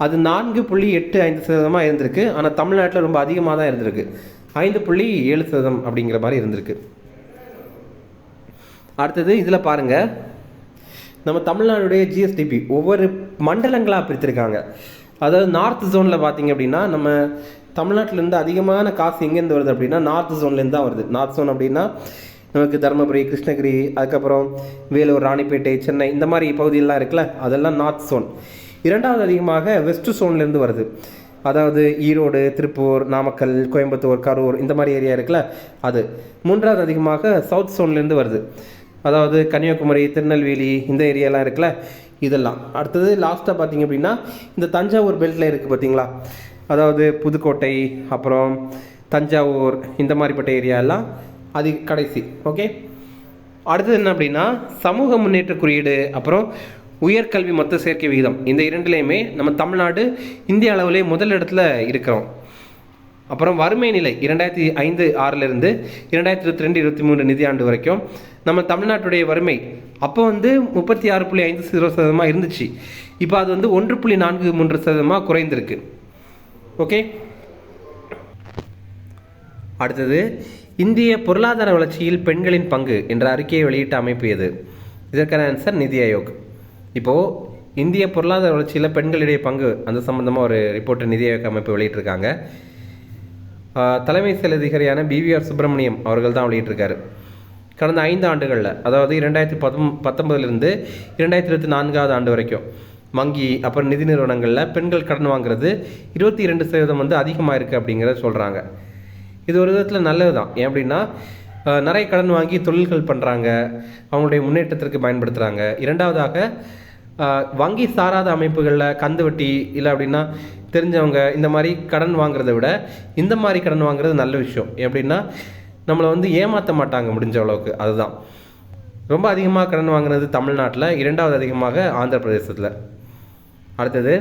அது 4.85% இருந்திருக்கு. ஆனால் தமிழ்நாட்டில் ரொம்ப அதிகமாக தான் இருந்திருக்கு, 5.7% அப்படிங்கிற மாதிரி இருந்திருக்கு. அடுத்தது இதில் பாருங்கள், நம்ம தமிழ்நாடுடைய ஜிஎஸ்டிபி ஒவ்வொரு மண்டலங்களாக பிரித்திருக்காங்க. அதாவது நார்த் ஜோனில் பார்த்தீங்க அப்படின்னா நம்ம தமிழ்நாட்டிலேருந்து அதிகமான காசு எங்கேருந்து வருது அப்படின்னா நார்த் ஜோன்லேருந்து தான் வருது. நார்த் ஜோன் அப்படின்னா நமக்கு தருமபுரி, கிருஷ்ணகிரி, அதுக்கப்புறம் வேலூர், ராணிப்பேட்டை, சென்னை, இந்த மாதிரி பகுதியெல்லாம் இருக்குல்ல, அதெல்லாம் நார்த் ஜோன். இரண்டாவது அதிகமாக வெஸ்ட் ஜோன்லேருந்து வருது, அதாவது ஈரோடு, திருப்பூர், நாமக்கல், கோயம்புத்தூர், கரூர், இந்த மாதிரி ஏரியா இருக்குல்ல அது. மூன்றாவது அதிகமாக சவுத் ஜோன்லேருந்து வருது, அதாவது கன்னியாகுமரி, திருநெல்வேலி, இந்த ஏரியாலாம் இருக்குல்ல இதெல்லாம். அடுத்தது லாஸ்ட்டாக பார்த்தீங்க அப்படின்னா இந்த தஞ்சாவூர் பெல்ட்டில் இருக்குது பார்த்தீங்களா, அதாவது புதுக்கோட்டை, அப்புறம் தஞ்சாவூர், இந்த மாதிரிப்பட்ட ஏரியாலாம் அது கடைசி. ஓகே, அடுத்தது என்ன அப்படின்னா சமூக முன்னேற்ற குறியீடு, அப்புறம் உயர்கல்வி மொத்த சேர்க்கை விகிதம், இந்த இரண்டுலேயுமே நம்ம தமிழ்நாடு இந்திய அளவிலே முதல் இடத்துல இருக்கிறோம். அப்புறம் வறுமை நிலை 2005-06 2022-23 நிதியாண்டு வரைக்கும் நம்ம தமிழ்நாட்டுடைய வறுமை அப்போ வந்து 36.50% இருந்துச்சு. இப்போ அது வந்து 1.43% குறைந்திருக்கு. ஓகே, அடுத்தது இந்திய பொருளாதார வளர்ச்சியில் பெண்களின் பங்கு என்ற அறிக்கையை வெளியிட்ட அமைப்பு எது? இதற்கான ஆன்சர் நிதி ஆயோக். இப்போது இந்திய பொருளாதார வளர்ச்சியில் பெண்களுடைய பங்கு அந்த சம்பந்தமாக ஒரு ரிப்போர்ட்டை நிதி ஆயோக் அமைப்பு வெளியிட்டிருக்காங்க. தலைமை செயல் அதிகாரியான BVR சுப்பிரமணியம் அவர்கள் தான் வெளியிட்டிருக்காரு. கடந்த 5 ஆண்டுகளில், அதாவது 2019 2024 ஆண்டு வரைக்கும் வங்கி அப்புறம் நிதி நிறுவனங்களில் பெண்கள் கடன் வாங்குறது 22% வந்து அதிகமாக இருக்குது அப்படிங்கிறத சொல்கிறாங்க. இது ஒரு விதத்தில் நல்லது தான். ஏன் அப்படின்னா நிறைய கடன் வாங்கி தொழில்கள் பண்ணுறாங்க, அவங்களுடைய முன்னேற்றத்திற்கு பயன்படுத்துகிறாங்க. இரண்டாவதாக வங்கி சாராத அமைப்புகளில் கந்து வட்டி இல்லை அப்படின்னா தெரிஞ்சவங்க இந்த மாதிரி கடன் வாங்குறதை விட இந்த மாதிரி கடன் வாங்குறது நல்ல விஷயம். எப்படின்னா நம்மளை வந்து ஏமாற்ற மாட்டாங்க முடிஞ்ச அளவுக்கு. அதுதான் ரொம்ப அதிகமாக கடன் வாங்குறது தமிழ்நாட்டில், இரண்டாவது அதிகமாக ஆந்திர பிரதேசத்தில். அடுத்தது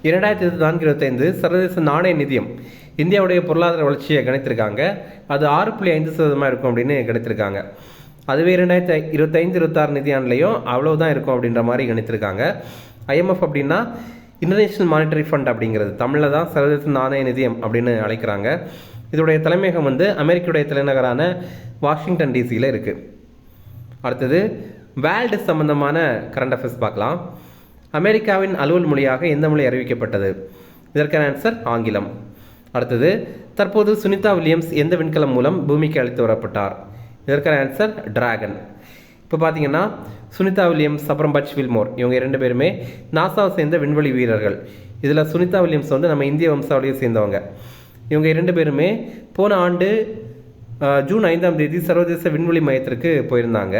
2024-25 சர்வதேச நாணய நிதியம் இந்தியாவுடைய பொருளாதார வளர்ச்சியை கணித்திருக்காங்க. அது 6.5% இருக்கும் அப்படின்னு கணித்திருக்காங்க. அதுவே 2025-26 நிதியாண்டுலையும் அவ்வளோதான் இருக்கும் அப்படின்ற மாதிரி கணித்திருக்காங்க. IMF அப்படின்னா இன்டர்நேஷ்னல் மானிட்டரி ஃபண்ட் அப்படிங்கிறது தமிழில் தான் சர்வதேச நாணய நிதியம் அப்படின்னு அழைக்கிறாங்க. இதோடைய தலைமையகம் வந்து அமெரிக்காவுடைய தலைநகரான வாஷிங்டன் டிசியில் இருக்குது. அடுத்தது வேர்ல்டு சம்பந்தமான கரண்ட் அஃபேர்ஸ் பார்க்கலாம். அமெரிக்காவின் அலுவல் மொழியாக எந்த மொழி அறிவிக்கப்பட்டது? இதற்கான ஆன்சர் ஆங்கிலம். அடுத்தது, தற்போது சுனிதா வில்லியம்ஸ் எந்த விண்கலம் மூலம் பூமிக்கு அழைத்து வரப்பட்டார்? இதற்கான ஆன்சர் டிராகன். இப்போ பார்த்தீங்கன்னா சுனிதா வில்லியம்ஸ் அப்புறம் பட்ச் வில்மோர் இவங்க 2 பேருமே நாசாவை சேர்ந்த விண்வெளி வீரர்கள். இதில் சுனிதா வில்லியம்ஸ் வந்து நம்ம இந்திய வம்சாவளியை சேர்ந்தவங்க. இவங்க 2 பேருமே போன ஆண்டு ஜூன் 5ஆம் தேதி சர்வதேச விண்வெளி மையத்திற்கு போயிருந்தாங்க.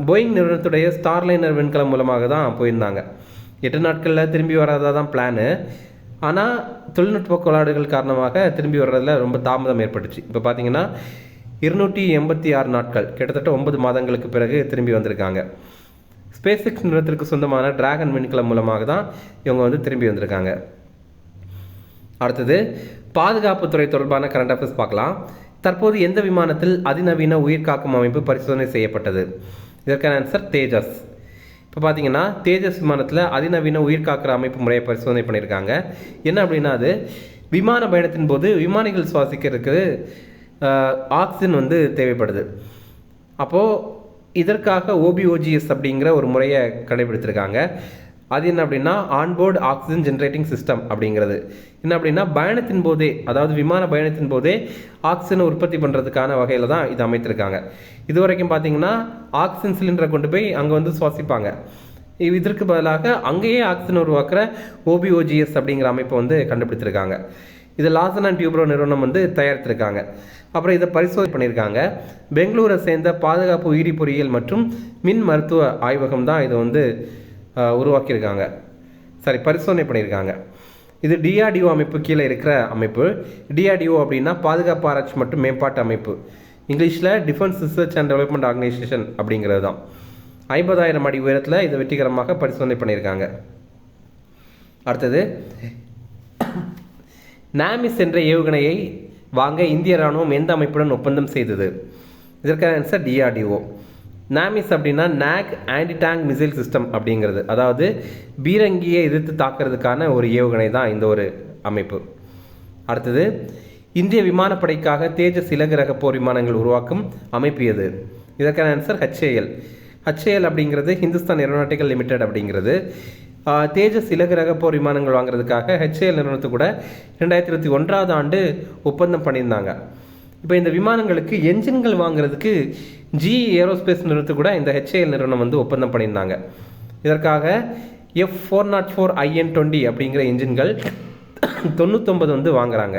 போயிங் நிறுவனத்துடைய ஸ்டார்லைனர் விண்கலம் மூலமாக தான் போயிருந்தாங்க. 8 நாட்களில் திரும்பி வராதா தான் பிளானு. ஆனால் தொழில்நுட்ப கோளாறுகள் காரணமாக திரும்பி வர்றதில் ரொம்ப தாமதம் ஏற்பட்டுச்சு. இப்போ பார்த்தீங்கன்னா 286 நாட்கள், கிட்டத்தட்ட 9 மாதங்களுக்கு பிறகு திரும்பி வந்திருக்காங்க. ஸ்பேஸ் எக்ஸ் நிறுவனத்திற்கு சொந்தமான டிராகன் விண்கலம் மூலமாக தான் இவங்க வந்து திரும்பி வந்திருக்காங்க. அடுத்தது, பாதுகாப்புத்துறை தொடர்பான கரண்ட் அஃபேர்ஸ் பார்க்கலாம். தற்போது எந்த விமானத்தில் அதிநவீன உயிர்காக்கும் அமைப்பு பரிசோதனை செய்யப்பட்டது? இதற்கான ஆன்சர் தேஜஸ். இப்போ பார்த்தீங்கன்னா தேஜஸ் விமானத்தில் அதிநவீன உயிர்காக்கிற அமைப்பு முறையை பரிசோதனை பண்ணியிருக்காங்க. என்ன அப்படின்னா, அது விமான பயணத்தின் போது விமானிகள் சுவாசிக்கிறதுக்கு ஆக்சிஜன் வந்து தேவைப்படுது. அப்போது இதற்காக OBOGS அப்படிங்கிற ஒரு முறையை கடைபிடித்திருக்காங்க. அது என்ன அப்படின்னா ஆன்போர்டு ஆக்சிஜன் ஜென்ரேட்டிங் சிஸ்டம் அப்படிங்கிறது. என்ன அப்படின்னா பயணத்தின் போதே, அதாவது விமான பயணத்தின் போதே ஆக்சிஜனை உற்பத்தி பண்ணுறதுக்கான வகையில் தான் இது அமைத்திருக்காங்க. இது வரைக்கும் பார்த்தீங்கன்னா ஆக்சிஜன் சிலிண்டரை கொண்டு போய் அங்கே வந்து சுவாசிப்பாங்க. இதற்கு பதிலாக அங்கேயே ஆக்சிஜன் உருவாக்குற OBOGS அப்படிங்கிற அமைப்பை வந்து கண்டுபிடிச்சிருக்காங்க. இது லார்சன் அண்ட் டியூப்ரோ நிறுவனம் வந்து தயாரித்திருக்காங்க. அப்புறம் இதை பரிசோதனை பண்ணியிருக்காங்க. பெங்களூரை சேர்ந்த பாதுகாப்பு உயிரி பொறியியல் மற்றும் மின் மருத்துவ ஆய்வகம் தான் இதை வந்து உருவாக்கியிருக்காங்க, பரிசோதனை பண்ணியிருக்காங்க. இது DRDO அமைப்பு கீழே இருக்கிற அமைப்பு. DRDO அப்படின்னா பாதுகாப்பு ஆராய்ச்சி மற்றும் மேம்பாட்டு அமைப்பு, இங்கிலீஷில் defence research and development organisation அப்படிங்கிறது தான். 50,000 அடி உயரத்தில் இதை வெற்றிகரமாக பரிசோதனை பண்ணியிருக்காங்க. அடுத்தது, நாமிஸ் என்ற ஏவுகணையை வாங்க இந்திய ராணுவம் எந்த அமைப்புடன் ஒப்பந்தம் செய்தது? இதற்கான ஆன்சர் DRDO. நாமிஸ் அப்படின்னா knock anti tank missile system அப்படிங்கிறது, அதாவது பீரங்கியை எதிர்த்து தாக்குறதுக்கான ஒரு ஏவுகணை தான் இந்த ஒரு அமைப்பு. அடுத்தது, இந்திய விமானப்படைக்காக தேஜஸ் இலகு ரக போர் விமானங்கள் உருவாக்கும் அமைப்பு எது? இதற்கான ஆன்சர் HAL. HAL அப்படிங்கிறது ஹிந்துஸ்தான் ஏரோநாட்டிக்கல் லிமிடெட் அப்படிங்கிறது. தேஜஸ் இலகு ரக போர் விமானங்கள் வாங்குறதுக்காக HAL நிறுவனத்து கூட 2021ஆம் ஆண்டு ஒப்பந்தம் பண்ணியிருந்தாங்க. இப்போ இந்த விமானங்களுக்கு என்ஜின்கள் வாங்குறதுக்கு GE ஏரோஸ்பேஸ் நிறுவனத்து கூட இந்த HAL நிறுவனம் வந்து ஒப்பந்தம் பண்ணியிருந்தாங்க. இதற்காக F404IN20 அப்படிங்கிற என்ஜின்கள் 99 வந்து வாங்குறாங்க.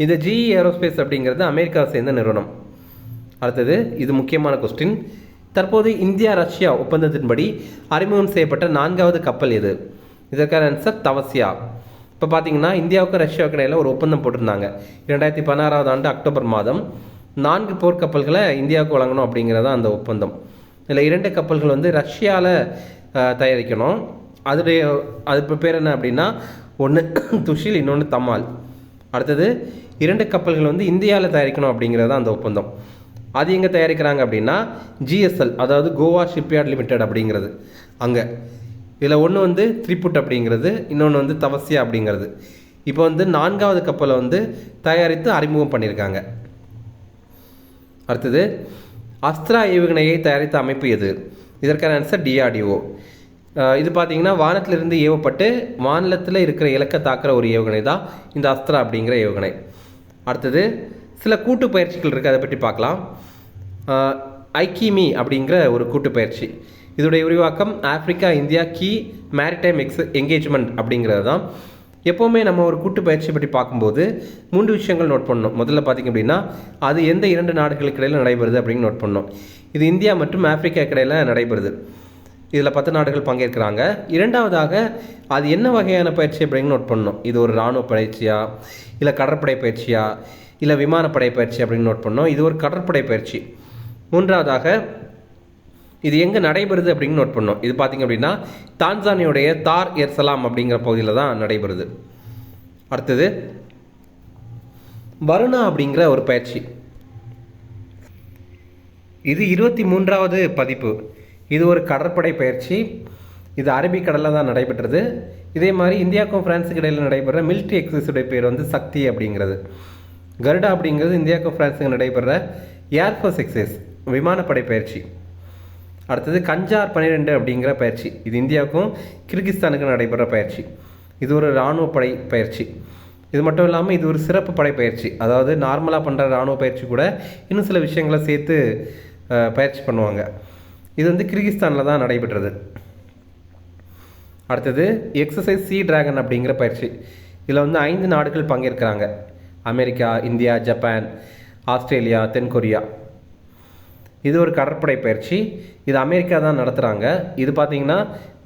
இந்த GE ஏரோஸ்பேஸ் அப்படிங்கிறது அமெரிக்காவை சேர்ந்த நிறுவனம். அடுத்தது, இது முக்கியமான கொஸ்டின். தற்போது இந்தியா ரஷ்யா ஒப்பந்தத்தின்படி அறிமுகம் செய்யப்பட்ட 4வது கப்பல் எது? இதற்கான ஆன்சர் தவசியா. இப்போ பார்த்தீங்கன்னா இந்தியாவுக்கும் ரஷ்யாவுக்கு இடையில் ஒரு ஒப்பந்தம் போட்டிருந்தாங்க. 2016ஆம் ஆண்டு அக்டோபர் மாதம் 4 போர்க்கப்பல்களை இந்தியாவுக்கு வழங்கணும் அப்படிங்கிறதா அந்த ஒப்பந்தம். இதில் 2 கப்பல்கள் வந்து ரஷ்யாவில் தயாரிக்கணும். அது இப்போ பேர் என்ன அப்படின்னா, ஒன்று துஷில், இன்னொன்று தமால். அடுத்தது 2 கப்பல்கள் வந்து இந்தியாவில் தயாரிக்கணும் அப்படிங்கிறதா அந்த ஒப்பந்தம். அது எங்கே தயாரிக்கிறாங்க அப்படின்னா GSL, அதாவது கோவா ஷிப்யார்ட் லிமிடெட் அப்படிங்கிறது அங்கே. இதில் ஒன்று வந்து த்ரிபுட் அப்படிங்கிறது, இன்னொன்று வந்து தவசியா அப்படிங்கிறது. இப்போ வந்து 4வது கப்பலை வந்து தயாரித்து அறிமுகம் பண்ணியிருக்காங்க. அடுத்தது, அஸ்த்ரா ஏவுகணையை தயாரித்த அமைப்பு எது? இதற்கான ஆன்சர் DRDO. இது பார்த்தீங்கன்னா வானத்திலிருந்து ஏவப்பட்டு வானத்தில் இருக்கிற இலக்கை தாக்குற ஒரு ஏவுகணை தான் இந்த அஸ்த்ரா அப்படிங்கிற ஏவுகணை. அடுத்தது, சில கூட்டு பயிற்சிகள் இருக்குது, அதை பற்றி பார்க்கலாம். ஐக்கிமி அப்படிங்கிற ஒரு கூட்டு பயிற்சி, இதோடைய விரிவாக்கம் Africa India key maritime engagement அப்படிங்கிறது தான். எப்போவுமே நம்ம ஒரு கூட்டு பயிற்சியை பற்றி பார்க்கும்போது 3 விஷயங்கள் நோட் பண்ணணும். முதல்ல பார்த்திங்க அப்படின்னா அது எந்த 2 நாடுகளுக்கு இடையில் நடைபெறுது அப்படின்னு நோட் பண்ணணும். இது இந்தியா மற்றும் ஆப்பிரிக்கா இடையில் நடைபெறுது. இதில் 10 நாடுகள் பங்கேற்கிறாங்க. இரண்டாவதாக அது என்ன வகையான பயிற்சி அப்படின்னு நோட் பண்ணணும். இது ஒரு இராணுவ பயிற்சியா, இல்லை கடற்படை பயிற்சியா, இல்லை விமானப்படை பயிற்சி அப்படின்னு நோட் பண்ணோம். இது ஒரு கடற்படை பயிற்சி. மூன்றாவதாக இது எங்கே நடைபெறுது அப்படின்னு நோட் பண்ணோம். இது பார்த்திங்க அப்படின்னா தான்சானியோடைய தார் எர் சலாம் அப்படிங்கிற பகுதியில் தான் நடைபெறுது. அடுத்தது, வருணா அப்படிங்கிற ஒரு பயிற்சி, இது 23வது பதிப்பு. இது ஒரு கடற்படை பயிற்சி. இது அரபிக்கடலில் தான் நடைபெற்றது. இதே மாதிரி இந்தியாவுக்கும் பிரான்ஸுக்கு இடையில் நடைபெற மிலிட்ரி எக்ஸசைஸுடைய பேர் வந்து சக்தி அப்படிங்கிறது. கருடா அப்படிங்கிறது இந்தியாவுக்கும் பிரான்ஸுக்கு நடைபெற ஏர்ஃபோர்ஸ் எக்ஸசைஸ், விமானப்படை பயிற்சி. அடுத்தது கஞ்சார் 12 அப்படிங்கிற பயிற்சி. இது இந்தியாவுக்கும் கிர்கிஸ்தானுக்கும் நடைபெற பயிற்சி. இது ஒரு இராணுவ படை பயிற்சி. இது மட்டும் இல்லாமல் இது ஒரு சிறப்பு படை பயிற்சி. அதாவது நார்மலாக பண்ணுற இராணுவ பயிற்சி கூட இன்னும் சில விஷயங்களை சேர்த்து பயிற்சி பண்ணுவாங்க. இது வந்து கிர்கிஸ்தானில் தான் நடைபெற்றது. அடுத்தது எக்ஸசைஸ் சி டிராகன் அப்படிங்கிற பயிற்சி. இதில் வந்து 5 நாடுகள் பங்கேற்கிறாங்க. அமெரிக்கா, இந்தியா, ஜப்பான், ஆஸ்திரேலியா, தென்கொரியா. இது ஒரு கடற்படை பயிற்சி. இது அமெரிக்கா தான் நடத்துகிறாங்க. இது பார்த்திங்கன்னா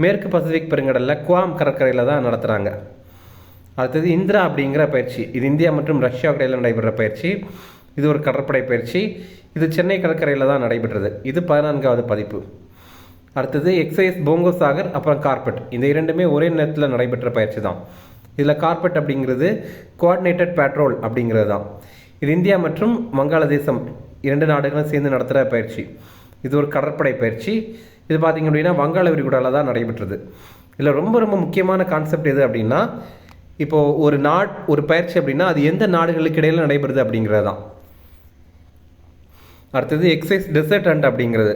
மேற்கு பசிபிக் பெருங்கடலில் குவாம் கடற்கரையில் தான் நடத்துகிறாங்க. அடுத்தது இந்திரா அப்படிங்கிற பயிற்சி. இது இந்தியா மற்றும் ரஷ்யா இடையில் நடைபெற பயிற்சி. இது ஒரு கடற்படை பயிற்சி. இது சென்னை கடற்கரையில் தான் நடைபெற்றது. இது 14வது பதிப்பு. அடுத்தது எக்ஸசைஸ் போங்கோ சாகர், அப்புறம் கார்பெட். இந்த இரண்டுமே ஒரே நேரத்தில் நடைபெற்ற பயிற்சி தான். இதில் கார்பெட் அப்படிங்கிறது கோஆர்டினேட்டட் பேட்ரோல் அப்படிங்கிறது தான். இது இந்தியா மற்றும் வங்காளதேசம் 2 நாடுகளும் சேர்ந்து நடத்துகிற பயிற்சி. இது ஒரு கடற்படை பயிற்சி. இது பார்த்திங்க அப்படின்னா வங்காள விரிகுடாவில் தான் நடைபெற்றது. இதில் ரொம்ப ரொம்ப முக்கியமான கான்செப்ட் எது அப்படின்னா, இப்போது ஒரு பயிற்சி அப்படின்னா அது எந்த நாடுகளுக்கு இடையில் நடைபெறுது அப்படிங்கிறது தான். அடுத்தது எக்ஸசைஸ் டெசர்ட் ஹண்ட் அப்படிங்கிறது.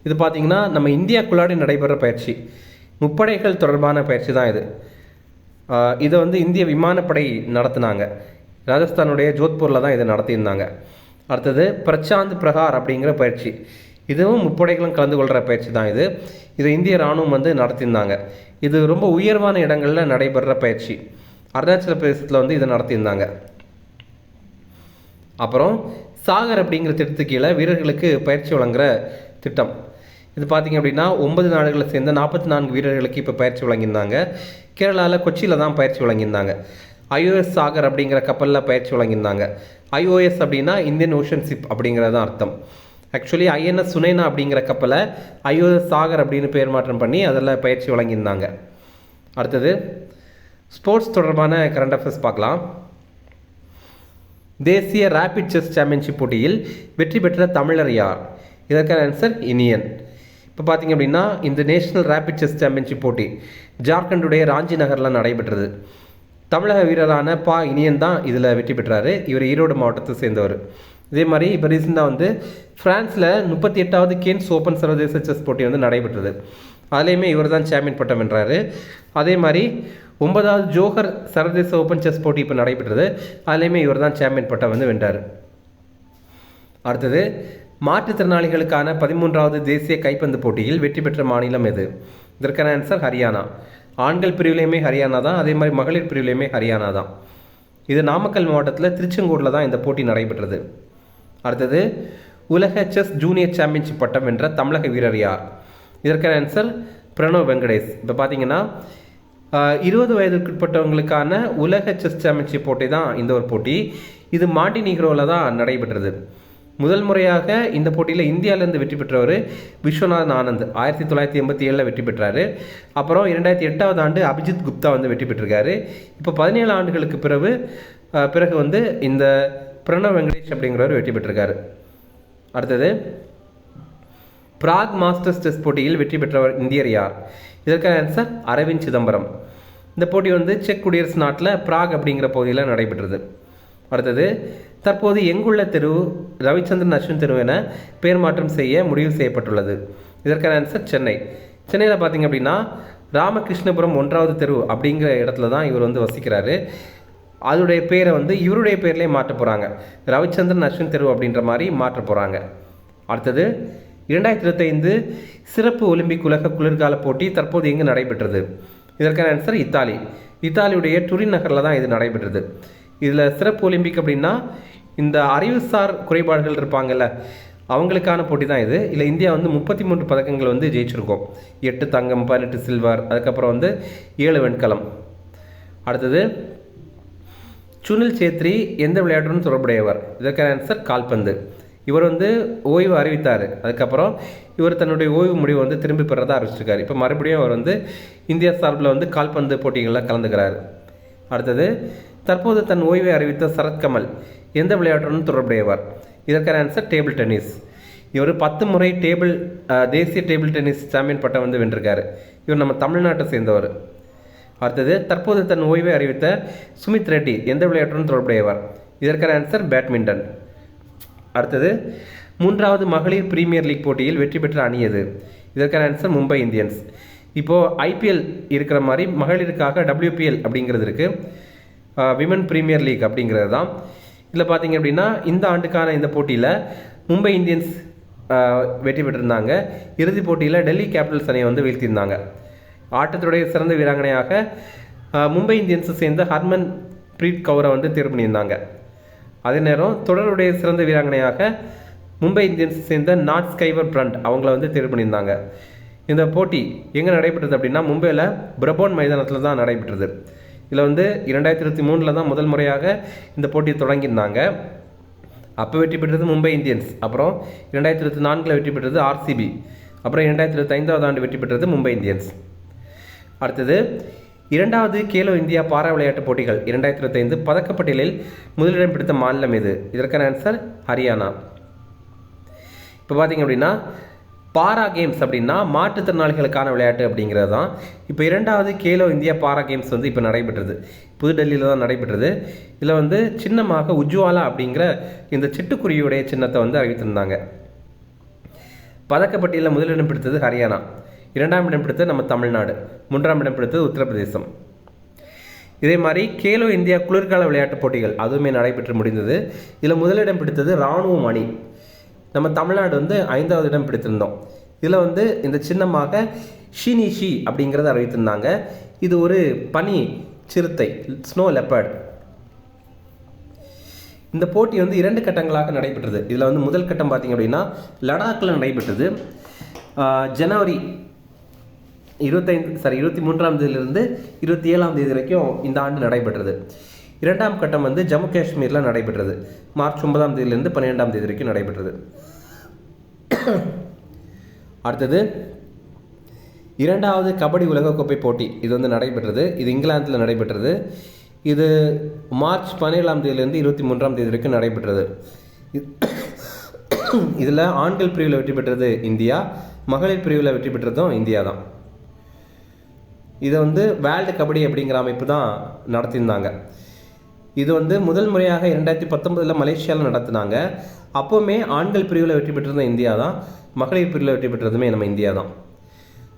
இது பார்த்திங்கன்னா நம்ம இந்தியாக்குள்ளாடி நடைபெற பயிற்சி. முப்படைகள் தொடர்பான பயிற்சி தான் இது. இதை வந்து இந்திய விமானப்படை நடத்தினாங்க. ராஜஸ்தானுடைய ஜோத்பூரில் தான் இதை நடத்தியிருந்தாங்க. அடுத்தது பிரசாந்த் பிரகார் அப்படிங்கிற பயிற்சி. இதுவும் முப்படைகளும் கலந்து கொள்கிற பயிற்சி தான் இது. இதை இந்திய இராணுவம் வந்து நடத்தியிருந்தாங்க. இது ரொம்ப உயர்வான இடங்களில் நடைபெற பயிற்சி. அருணாச்சல பிரதேசத்தில் வந்து இதை நடத்தியிருந்தாங்க. அப்புறம் சாகர் அப்படிங்கிற திட்டத்துக்கு கீழே வீரர்களுக்கு பயிற்சி வழங்குகிற திட்டம். இது பார்த்திங்க அப்படின்னா 9 நாடுகளை சேர்ந்த 44 வீரர்களுக்கு இப்போ பயிற்சி வழங்கியிருந்தாங்க. கேரளாவில் கொச்சியில் தான் பயிற்சி வழங்கியிருந்தாங்க. ஐஓஎஸ் சாகர் அப்படிங்கிற கப்பலில் பயிற்சி வழங்கியிருந்தாங்க. ஐஓஎஸ் அப்படின்னா இந்தியன் ஓஷன் ஷிப் அப்படிங்கிறது தான் அர்த்தம். ஆக்சுவலி ஐஎன்எஸ் சுனைனா அப்படிங்கிற கப்பலை ஐஓஎஸ் சாகர் அப்படின்னு பேர் மாற்றம் பண்ணி அதில் பயிற்சி வழங்கியிருந்தாங்க. அடுத்தது ஸ்போர்ட்ஸ் தொடர்பான கரண்ட் அஃபேர்ஸ் பார்க்கலாம். தேசிய ரேபிட் செஸ் சாம்பியன்ஷிப் போட்டியில் வெற்றி பெற்ற தமிழர் யார்? இதற்கான ஆன்சர் இனியன். இப்போ பார்த்திங்க அப்படின்னா இந்த நேஷனல் ரேபிட் செஸ் சாம்பியன்ஷிப் போட்டி ஜார்க்கண்டுடைய ராஞ்சி நகரில் நடைபெற்றது. தமிழக வீரரான பா இனியன் தான் இதில் வெற்றி பெற்றார். இவர் ஈரோடு மாவட்டத்தை சேர்ந்தவர். இதே மாதிரி இப்போ ரீசெண்டாக வந்து ஃப்ரான்ஸில் 38வது கேன்ஸ் ஓப்பன் சர்வதேச செஸ் போட்டி வந்து நடைபெற்றது. அதுலேயுமே இவர் தான் சாம்பியன் பட்டம் வென்றார். அதே மாதிரி 9வது ஜோஹர் சர்வதேச ஓப்பன் செஸ் போட்டி இப்போ நடைபெற்றது. அதுலேயுமே இவர் தான் சாம்பியன் பட்டம் வந்து வென்றார். அடுத்தது மாற்றுத்திறனாளிகளுக்கான 13வது தேசிய கைப்பந்து போட்டியில் வெற்றி பெற்ற மாநிலம் எது? இதற்கான ஆன்சர் ஹரியானா. ஆண்கள் பிரிவிலையுமே ஹரியானா தான், அதே மாதிரி மகளிர் பிரிவிலையுமே ஹரியானா தான். இது நாமக்கல் மாவட்டத்தில் திருச்செங்கோடில் தான் இந்த போட்டி நடைபெற்றது. அடுத்தது உலக செஸ் ஜூனியர் சாம்பியன்ஷிப் பட்டம் வென்ற தமிழக வீரர் யார்? இதற்கான ஆன்சர் பிரணவ் வெங்கடேஷ். இப்போ பார்த்தீங்கன்னா 20 வயதுக்குட்பட்டவங்களுக்கான உலக செஸ் சாம்பியன்ஷிப் போட்டி தான் இந்த ஒரு போட்டி. இது மாண்டினீக்ரோவில் தான் நடைபெற்றது. முதல் முறையாக இந்த போட்டியில் இந்தியாவிலேருந்து வெற்றி பெற்றவர் விஸ்வநாதன் ஆனந்த் 1987 வெற்றி பெற்றார். அப்புறம் 2008வது ஆண்டு அபிஜித் குப்தா வந்து வெற்றி பெற்றிருக்காரு. இப்போ 17 ஆண்டுகளுக்கு பிறகு வந்து இந்த பிரணவ் வெங்கடேஷ் அப்படிங்கிறவர் வெற்றி பெற்றிருக்காரு. அடுத்தது பிராக் மாஸ்டர்ஸ் செஸ் போட்டியில் வெற்றி பெற்றவர் இந்தியர் யார்? இதற்கான ஆன்சர் அரவிந்த் சிதம்பரம். இந்த போட்டி வந்து செக் குடியரசு நாட்டில் பிராக் அப்படிங்கிற பகுதியில் நடைபெற்றது. அடுத்தது தற்போது எங்குள்ள தெரு ரவிச்சந்திரன் அஸ்வின் தெரு என பெயர் மாற்றம் செய்ய முடிவு செய்யப்பட்டுள்ளது. இதற்கான ஆன்சர் சென்னை. சென்னையில் பார்த்திங்க அப்படின்னா ராமகிருஷ்ணபுரம் 1வது தெரு அப்படிங்கிற இடத்துல தான் இவர் வந்து வசிக்கிறாரு. அதோடைய பேரை வந்து இவருடைய பேர்லேயே மாற்ற போகிறாங்க. ரவிச்சந்திரன் அஸ்வின் தெரு அப்படின்ற மாதிரி மாற்ற போகிறாங்க. அடுத்தது 2025 சிறப்பு ஒலிம்பிக் உலக குளிர்கால போட்டி தற்போது எங்கு நடைபெற்றது? இதற்கான ஆன்சர் இத்தாலி. இத்தாலியுடைய டுரின் நகரில் தான் இது நடைபெற்றது. இதில் சிறப்பு ஒலிம்பிக் அப்படின்னா இந்த அறிவுசார் குறைபாடுகள் இருப்பாங்கல்ல அவங்களுக்கான போட்டி தான் இது. இல்லை இந்தியா வந்து 33 பதக்கங்கள் வந்து ஜெயிச்சிருக்கோம். 8 தங்கம், 18 சில்வர், அதுக்கப்புறம் வந்து 7 வெண்கலம். அடுத்தது சுனில் சேத்ரி எந்த விளையாட்டுடன் தொடர்புடையவர்? இதற்கான ஆன்சர் கால்பந்து. இவர் வந்து ஓய்வு அறிவித்தார். அதுக்கப்புறம் இவர் தன்னுடைய ஓய்வு முடிவு வந்து திரும்பி பெறதா அறிவிச்சிருக்காரு. இப்போ மறுபடியும் அவர் வந்து இந்தியா சார்பில் வந்து கால்பந்து போட்டிகளில் கலந்துக்கிறார். அடுத்தது தற்போது தன் ஓய்வை அறிவித்த சரத்கமல் எந்த விளையாட்டுடன் தொடர்புடையவர்? இதற்கான ஆன்சர் டேபிள் டென்னிஸ். இவர் 10 முறை தேசிய டேபிள் டென்னிஸ் சாம்பியன் பட்டம் வந்து வென்றிருக்காரு. இவர் நம்ம தமிழ்நாட்டை சேர்ந்தவர். அடுத்தது தற்போது தன் ஓய்வை அறிவித்த சுமித் ரெட்டி எந்த விளையாட்டுடன் தொடர்புடையவர்? இதற்கான ஆன்சர் பேட்மிண்டன். அடுத்தது மூன்றாவது மகளிர் பிரீமியர் லீக் போட்டியில் வெற்றி பெற்ற அணி எது? இதற்கான ஆன்சர் மும்பை இந்தியன்ஸ். இப்போது ஐபிஎல் இருக்கிற மாதிரி மகளிருக்காக WPL அப்படிங்கிறது இருக்குது, விமன் பிரீமியர் லீக் அப்படிங்கிறது தான். இதில் பார்த்தீங்க அப்படின்னா இந்த ஆண்டுக்கான இந்த போட்டியில் மும்பை இந்தியன்ஸ் வெற்றி பெற்றிருந்தாங்க. இறுதிப் போட்டியில் டெல்லி கேபிட்டல்ஸ் அணியை வந்து வீழ்த்தியிருந்தாங்க. ஆட்டத்துடைய சிறந்த வீராங்கனையாக மும்பை இந்தியன்ஸை சேர்ந்த ஹர்மன் பிரீத் கவுரை வந்து தேர்வு பண்ணியிருந்தாங்க. அதே நேரம் தொடருடைய சிறந்த வீராங்கனையாக மும்பை இந்தியன்ஸை சேர்ந்த நாட் ஸ்கைவர் பிரண்ட் அவங்கள வந்து தேர்வு பண்ணியிருந்தாங்க. இந்த போட்டி எங்கே நடைபெற்றது அப்படின்னா மும்பையில் பிரபோன் மைதானத்தில் தான் நடைபெற்றது. இதில் வந்து 2023 தான் முதல் முறையாக இந்த போட்டியை தொடங்கியிருந்தாங்க. அப்போ வெற்றி பெற்றது மும்பை இந்தியன்ஸ். அப்புறம் 2024 வெற்றி பெற்றது RCB. அப்புறம் 2025 ஆண்டு வெற்றி பெற்றது மும்பை இந்தியன்ஸ். அடுத்தது இரண்டாவது கேலோ இந்தியா பாரா விளையாட்டுப் போட்டிகள் 2025 பதக்கப்பட்டியலில் முதலிடம் பிடித்த மாநிலம் எது? இதற்கான ஆன்சர் ஹரியானா. இப்போ பார்த்தீங்க அப்படின்னா பாரா கேம்ஸ் அப்படின்னா மாற்றுத்திறனாளிகளுக்கான விளையாட்டு அப்படிங்கிறது தான். இப்போ இரண்டாவது கேலோ இந்தியா பாரா கேம்ஸ் வந்து இப்போ நடைபெற்றது, புதுடெல்லியில் தான் நடைபெற்றது. இதில் வந்து சின்னமாக உஜ்வாலா அப்படிங்கிற இந்த சிட்டுக்குருவியுடைய சின்னத்தை வந்து அறிவித்திருந்தாங்க. பதக்கப்பட்டியலில் முதலிடம் பிடித்தது ஹரியானா, இரண்டாம் இடம் பிடித்தது நம்ம தமிழ்நாடு, மூன்றாம் இடம் பிடித்தது உத்தரப்பிரதேசம். இதே மாதிரி கேலோ இந்தியா குளிர்கால விளையாட்டுப் போட்டிகள் அதுவுமே நடைபெற்று முடிந்தது. இதில் முதலிடம் பிடித்தது இராணுவம் அணி. நம்ம தமிழ்நாடு வந்து 5வது இடம் பிடித்திருந்தோம். இதில் வந்து இந்த சின்னமாக ஷினிஷி அப்படிங்கிறத அறிவித்திருந்தாங்க. இது ஒரு பனி சிறுத்தை, ஸ்னோ லெப்பர்ட். இந்த போட்டி வந்து 2 கட்டங்களாக நடைபெற்றது. இதில் வந்து முதல் கட்டம் பார்த்திங்க அப்படின்னா லடாக்கில் நடைபெற்றது. ஜனவரி 23ஆம் தேதியிலிருந்து 27ஆம் தேதி வரைக்கும் இந்த ஆண்டு நடைபெற்றது. இரண்டாம் கட்டம் வந்து ஜம்மு காஷ்மீரில் நடைபெற்றது. மார்ச் 9ஆம் தேதியிலிருந்து 12ஆம் தேதி வரைக்கும் நடைபெற்றது. அடுத்தது இரண்டாவது கபடி உலகக்கோப்பை போட்டி இது வந்து நடைபெற்றது. இது இங்கிலாந்தில் நடைபெற்றது. இது மார்ச் 17ஆம் தேதியிலிருந்து 23ஆம் தேதி வரைக்கும் நடைபெற்றது. இதில் ஆண்கள் பிரிவில் வெற்றி பெற்றது இந்தியா, மகளிர் பிரிவில் வெற்றி பெற்றதும் இந்தியா தான். இதை வந்து வேர்ல்டு கபடி அப்படிங்கிற அமைப்பு தான் நடத்தியிருந்தாங்க. இது வந்து முதல் முறையாக 2019 மலேசியாவில் நடத்தினாங்க. அப்போவுமே ஆண்கள் பிரிவில் வெற்றி பெற்றதும் இந்தியா தான், மகளிர் பிரிவில் வெற்றி பெற்றதுமே நம்ம இந்தியா தான்.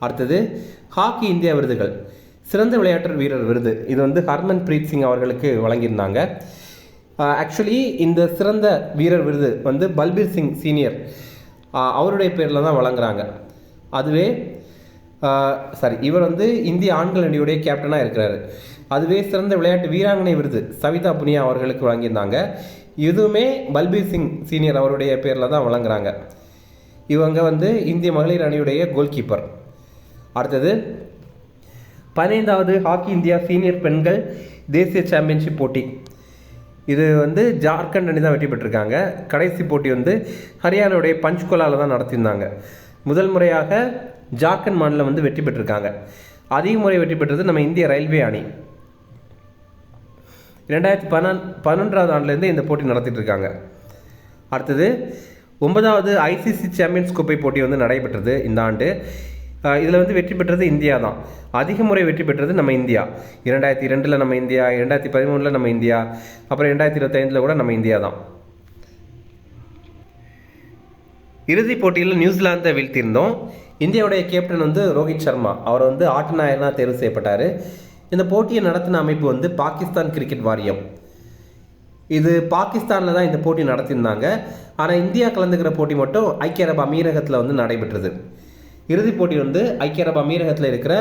அடுத்தது ஹாக்கி இந்தியா விருதுகள். சிறந்த விளையாட்டு வீரர் விருது இது வந்து ஹர்மன் பிரீத் சிங் அவர்களுக்கு வழங்கியிருந்தாங்க. ஆக்சுவலி இந்த சிறந்த வீரர் விருது வந்து பல்பீர் சிங் சீனியர் அவருடைய பேரில் தான் வழங்குறாங்க. அதுவே இவர் வந்து இந்திய ஆண்கள் அணியுடைய கேப்டனாக இருக்கிறாரு. அதுவே சிறந்த விளையாட்டு வீராங்கனை விருது சவிதா புனியா அவர்களுக்கு வழங்கியிருந்தாங்க. இதுவுமே பல்பீர் சிங் சீனியர் அவருடைய பேரில் தான் வழங்குறாங்க. இவங்க வந்து இந்திய மகளிர் அணியுடைய கோல் கீப்பர். அடுத்தது 15வது ஹாக்கி இந்தியா சீனியர் பெண்கள் தேசிய சாம்பியன்ஷிப் போட்டி. இது வந்து ஜார்க்கண்ட் அணி தான் வெற்றி பெற்றிருக்காங்க. கடைசி போட்டி வந்து ஹரியானாவுடைய பஞ்ச்குலாவில் தான் நடத்தியிருந்தாங்க. முதல் முறையாக ஜார்க்கண்ட் மாநிலம் வந்து வெற்றி பெற்றிருக்காங்க. அதிக முறை வெற்றி பெற்றது நம்ம இந்திய ரயில்வே அணி. 2011ஆவது ஆண்டுலேருந்து இந்த போட்டி நடத்திட்டு இருக்காங்க. அடுத்தது 9வது ICC சாம்பியன்ஸ் கோப்பை போட்டி வந்து நடைபெற்றது இந்த ஆண்டு. இதில் வந்து வெற்றி பெற்றது இந்தியா தான். அதிக முறை வெற்றி பெற்றது நம்ம இந்தியா. 2002 நம்ம இந்தியா, 2013 நம்ம இந்தியா, அப்புறம் 2025 கூட நம்ம இந்தியா தான். இறுதிப் போட்டியில் நியூசிலாந்தை வீழ்த்தியிருந்தோம். இந்தியாவுடைய கேப்டன் வந்து ரோஹித் சர்மா, அவர் வந்து ஆட்ட நாயகனாக தேர்வு செய்யப்பட்டார். இந்த போட்டியை நடத்தின அமைப்பு வந்து பாகிஸ்தான் கிரிக்கெட் வாரியம். இது பாகிஸ்தானில் தான் இந்த போட்டி நடத்தியிருந்தாங்க. ஆனால் இந்தியா கலந்துக்கிற போட்டி மட்டும் ஐக்கிய அரபு அமீரகத்தில் வந்து நடைபெற்றது. இறுதிப் போட்டி வந்து ஐக்கிய அரபு அமீரகத்தில் இருக்கிற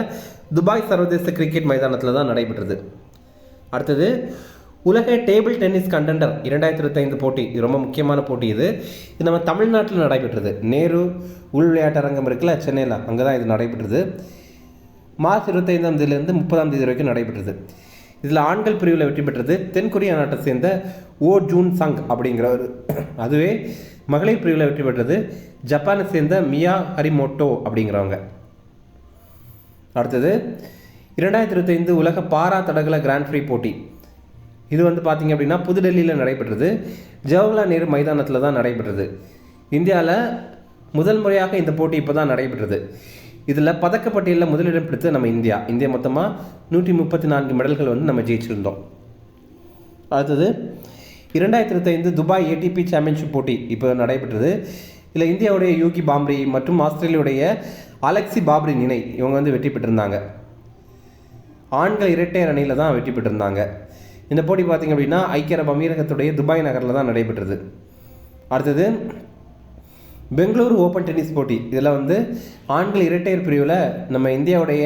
துபாய் சர்வதேச கிரிக்கெட் மைதானத்தில் தான் நடைபெற்றது. அடுத்தது உலக டேபிள் டென்னிஸ் கண்டெண்டர் 2025 போட்டி. இது ரொம்ப முக்கியமான போட்டி. இது நம்ம தமிழ்நாட்டில் நடைபெற்றது. நேரு உள் விளையாட்டரங்கம் இருக்குல்ல சென்னையில், அங்கே தான் இது நடைபெற்றது. மார்ச் 25ஆம் தேதியிலிருந்து 30ஆம் தேதி வரைக்கும் நடைபெற்றது. இதில் ஆண்கள் பிரிவில் வெற்றி பெற்றது தென்கொரியா நாட்டை சேர்ந்த ஓ ஜூன் சங் அப்படிங்கிறவர். அதுவே மகளிர் பிரிவில் வெற்றி பெற்றது ஜப்பானை சேர்ந்த மியா ஹரிமோட்டோ அப்படிங்கிறவங்க. அடுத்தது 2025 உலக பாரா தடகள கிராண்ட் ஃப்ரீ போட்டி. இது வந்து பார்த்திங்க அப்படின்னா புதுடெல்லியில் நடைபெற்றது. ஜவஹர்லால் நேரு மைதானத்தில் தான் நடைபெற்றது. இந்தியாவில் முதல் முறையாக இந்த போட்டி இப்போ தான் நடைபெற்றது. இதில் பதக்கப்பட்டியலில் முதலிடம் பிடித்து நம்ம இந்தியா மொத்தமாக 134 மெடல்கள் வந்து நம்ம ஜெயிச்சிருந்தோம். அடுத்தது 2025 துபாய் ஏடிபி சாம்பியன்ஷிப் போட்டி இப்போ நடைபெற்றது. இதில் இந்தியாவுடைய யூகி பாம்ரி மற்றும் ஆஸ்திரேலியாவுடைய அலெக்சி பாப்ரி இணை இவங்க வந்து வெற்றி பெற்றிருந்தாங்க. ஆண்கள் இரட்டையர் அணியில் தான் வெற்றி பெற்றிருந்தாங்க. இந்த போட்டி பார்த்திங்க அப்படின்னா ஐக்கிய அரபு அமீரகத்துடைய துபாய் நகரில் தான் நடைபெற்றது. அடுத்தது பெங்களூரு ஓப்பன் டென்னிஸ் போட்டி. இதில் வந்து ஆண்கள் இரட்டையர் பிரிவில் நம்ம இந்தியாவுடைய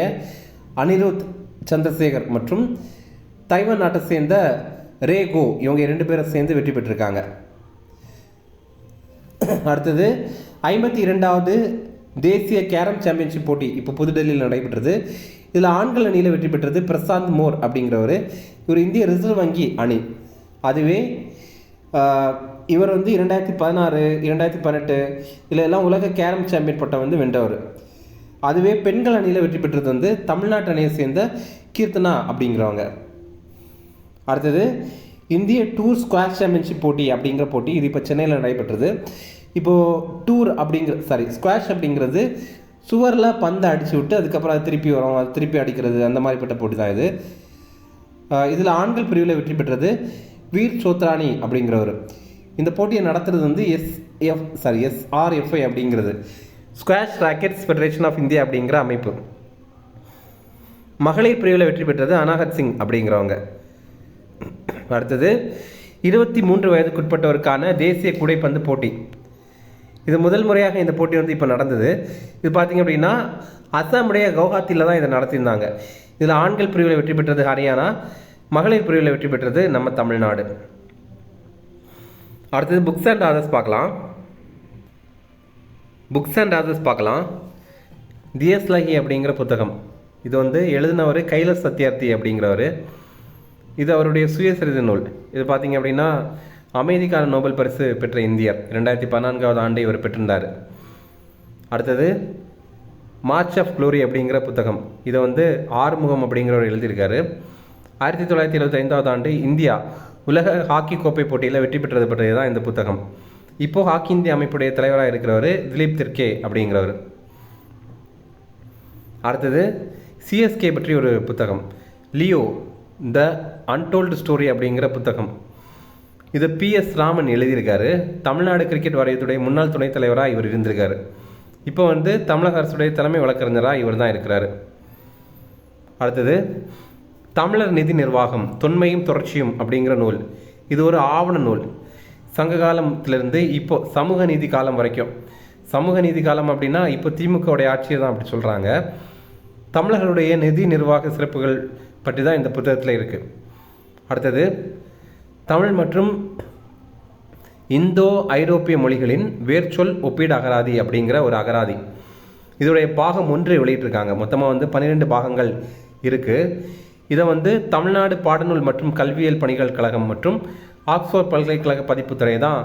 அனிருத் சந்திரசேகர் மற்றும் தைவான் நாட்டை சேர்ந்த ரேகோ இவங்க 2 பேரை சேர்ந்து வெற்றி பெற்றிருக்காங்க. அடுத்தது 52வது தேசிய கேரம் சாம்பியன்ஷிப் போட்டி இப்போ புதுடெல்லியில் நடைபெற்றது. இதில் ஆண்கள் அணியில் வெற்றி பெற்றது பிரசாந்த் மோர் அப்படிங்கிறவர். இவர் இந்திய ரிசர்வ் வங்கி அணி. அதுவே இவர் வந்து 2016 2018 இதில் எல்லாம் உலக கேரம் சாம்பியன் பட்டம் வந்து வென்றவர். அதுவே பெண்கள் அணியில் வெற்றி பெற்றது வந்து தமிழ்நாட்டு அணியை சேர்ந்த கீர்த்தனா அப்படிங்கிறவங்க. அடுத்தது இந்திய டூர் ஸ்குவாஷ் சாம்பியன்ஷிப் போட்டி அப்படிங்கிற போட்டி இது இப்போ சென்னையில் நடைபெற்றது. இப்போது ஸ்குவாஷ் அப்படிங்கிறது சுவரில் பந்தை அடித்து விட்டு அதுக்கப்புறம் அது திருப்பி வரும், அது திருப்பி அடிக்கிறது, அந்த மாதிரிப்பட்ட போட்டி தான் இது. இதில் ஆண்கள் பிரிவில் வெற்றி பெற்றது வீர் சோத்ரானி அப்படிங்கிறவர். இந்த போட்டியை நடத்துறது வந்து SRFI அப்படிங்கிறது squash rackets federation of India அப்படிங்கிற அமைப்பு. மகளிர் பிரிவில் வெற்றி பெற்றது அனாஹத் சிங் அப்படிங்கிறவங்க. அடுத்தது 23 வயதுக்குட்பட்டவருக்கான தேசிய கூடைப்பந்து போட்டி. இது முதல் முறையாக இந்த போட்டி வந்து இப்போ நடந்தது. இது பார்த்திங்க அப்படின்னா அஸ்ஸாமுடைய கவுஹாத்தியில் தான் இதை நடத்தியிருந்தாங்க. இதில் ஆண்கள் பிரிவில் வெற்றி பெற்றது ஹரியானா, மகளிர் பிரிவில் வெற்றி பெற்றது நம்ம தமிழ்நாடு. அடுத்தது புக்ஸ் அண்ட் ஆதர்ஸ் பார்க்கலாம். தியஸ்லஹி அப்படிங்கிற புத்தகம். இது வந்து எழுதினவர் கைலாஷ் சத்யார்த்தி அப்படிங்கிறவர். இது அவருடைய சுயசரிதை நூல். இது பார்த்திங்க அப்படின்னா அமைதிக்கான நோபல் பரிசு பெற்ற இந்தியர். 2014வது ஆண்டு இவர் பெற்றிருந்தார். அடுத்தது மார்ச் ஆஃப் க்ளோரி அப்படிங்கிற புத்தகம். இதை வந்து ஆறுமுகம் அப்படிங்கிறவர் எழுதியிருக்காரு. 1975வது ஆண்டு இந்தியா உலக ஹாக்கி கோப்பை போட்டியில் வெற்றி பெற்றது பற்றியது தான் இந்த புத்தகம். இப்போது ஹாக்கி இந்திய அமைப்புடைய தலைவராக இருக்கிறவர் திலீப் திர்கே அப்படிங்கிறவர். அடுத்தது சிஎஸ்கே பற்றி ஒரு புத்தகம், லியோ த அன்டோல்டு ஸ்டோரி அப்படிங்கிற புத்தகம். இது PS ராமன் எழுதியிருக்காரு. தமிழ்நாடு கிரிக்கெட் வாரியத்துடைய முன்னாள் துணைத் தலைவராக இவர் இருந்திருக்காரு. இப்போ வந்து தமிழக அரசுடைய தலைமை வழக்கறிஞராக இவர் தான் இருக்கிறார். அடுத்தது தமிழர் நிதி நிர்வாகம் தொன்மையும் தொடர்ச்சியும் அப்படிங்கிற நூல். இது ஒரு ஆவண நூல். சங்க காலத்திலிருந்து இப்போ சமூக நீதி காலம் வரைக்கும். சமூக நீதி காலம் அப்படின்னா இப்போ திமுகவுடைய ஆட்சியை தான் அப்படி சொல்கிறாங்க. தமிழர்களுடைய நிதி நிர்வாக சிறப்புகள் பற்றி தான் இந்த புத்தகத்தில் இருக்குது. அடுத்தது தமிழ் மற்றும் இந்தோ ஐரோப்பிய மொழிகளின் வேர்ச்சொல் ஒப்பீடு அகராதி அப்படிங்கிற ஒரு அகராதி. இதோடைய பாகம் 1 வெளியிட்டிருக்காங்க. மொத்தமாக வந்து 12 பாகங்கள் இருக்குது. இதை வந்து தமிழ்நாடு பாடநூல் மற்றும் கல்வியியல் பணிகள் கழகம் மற்றும் ஆக்ஸ்போர்ட் பல்கலைக்கழக பதிப்புத்துறை தான்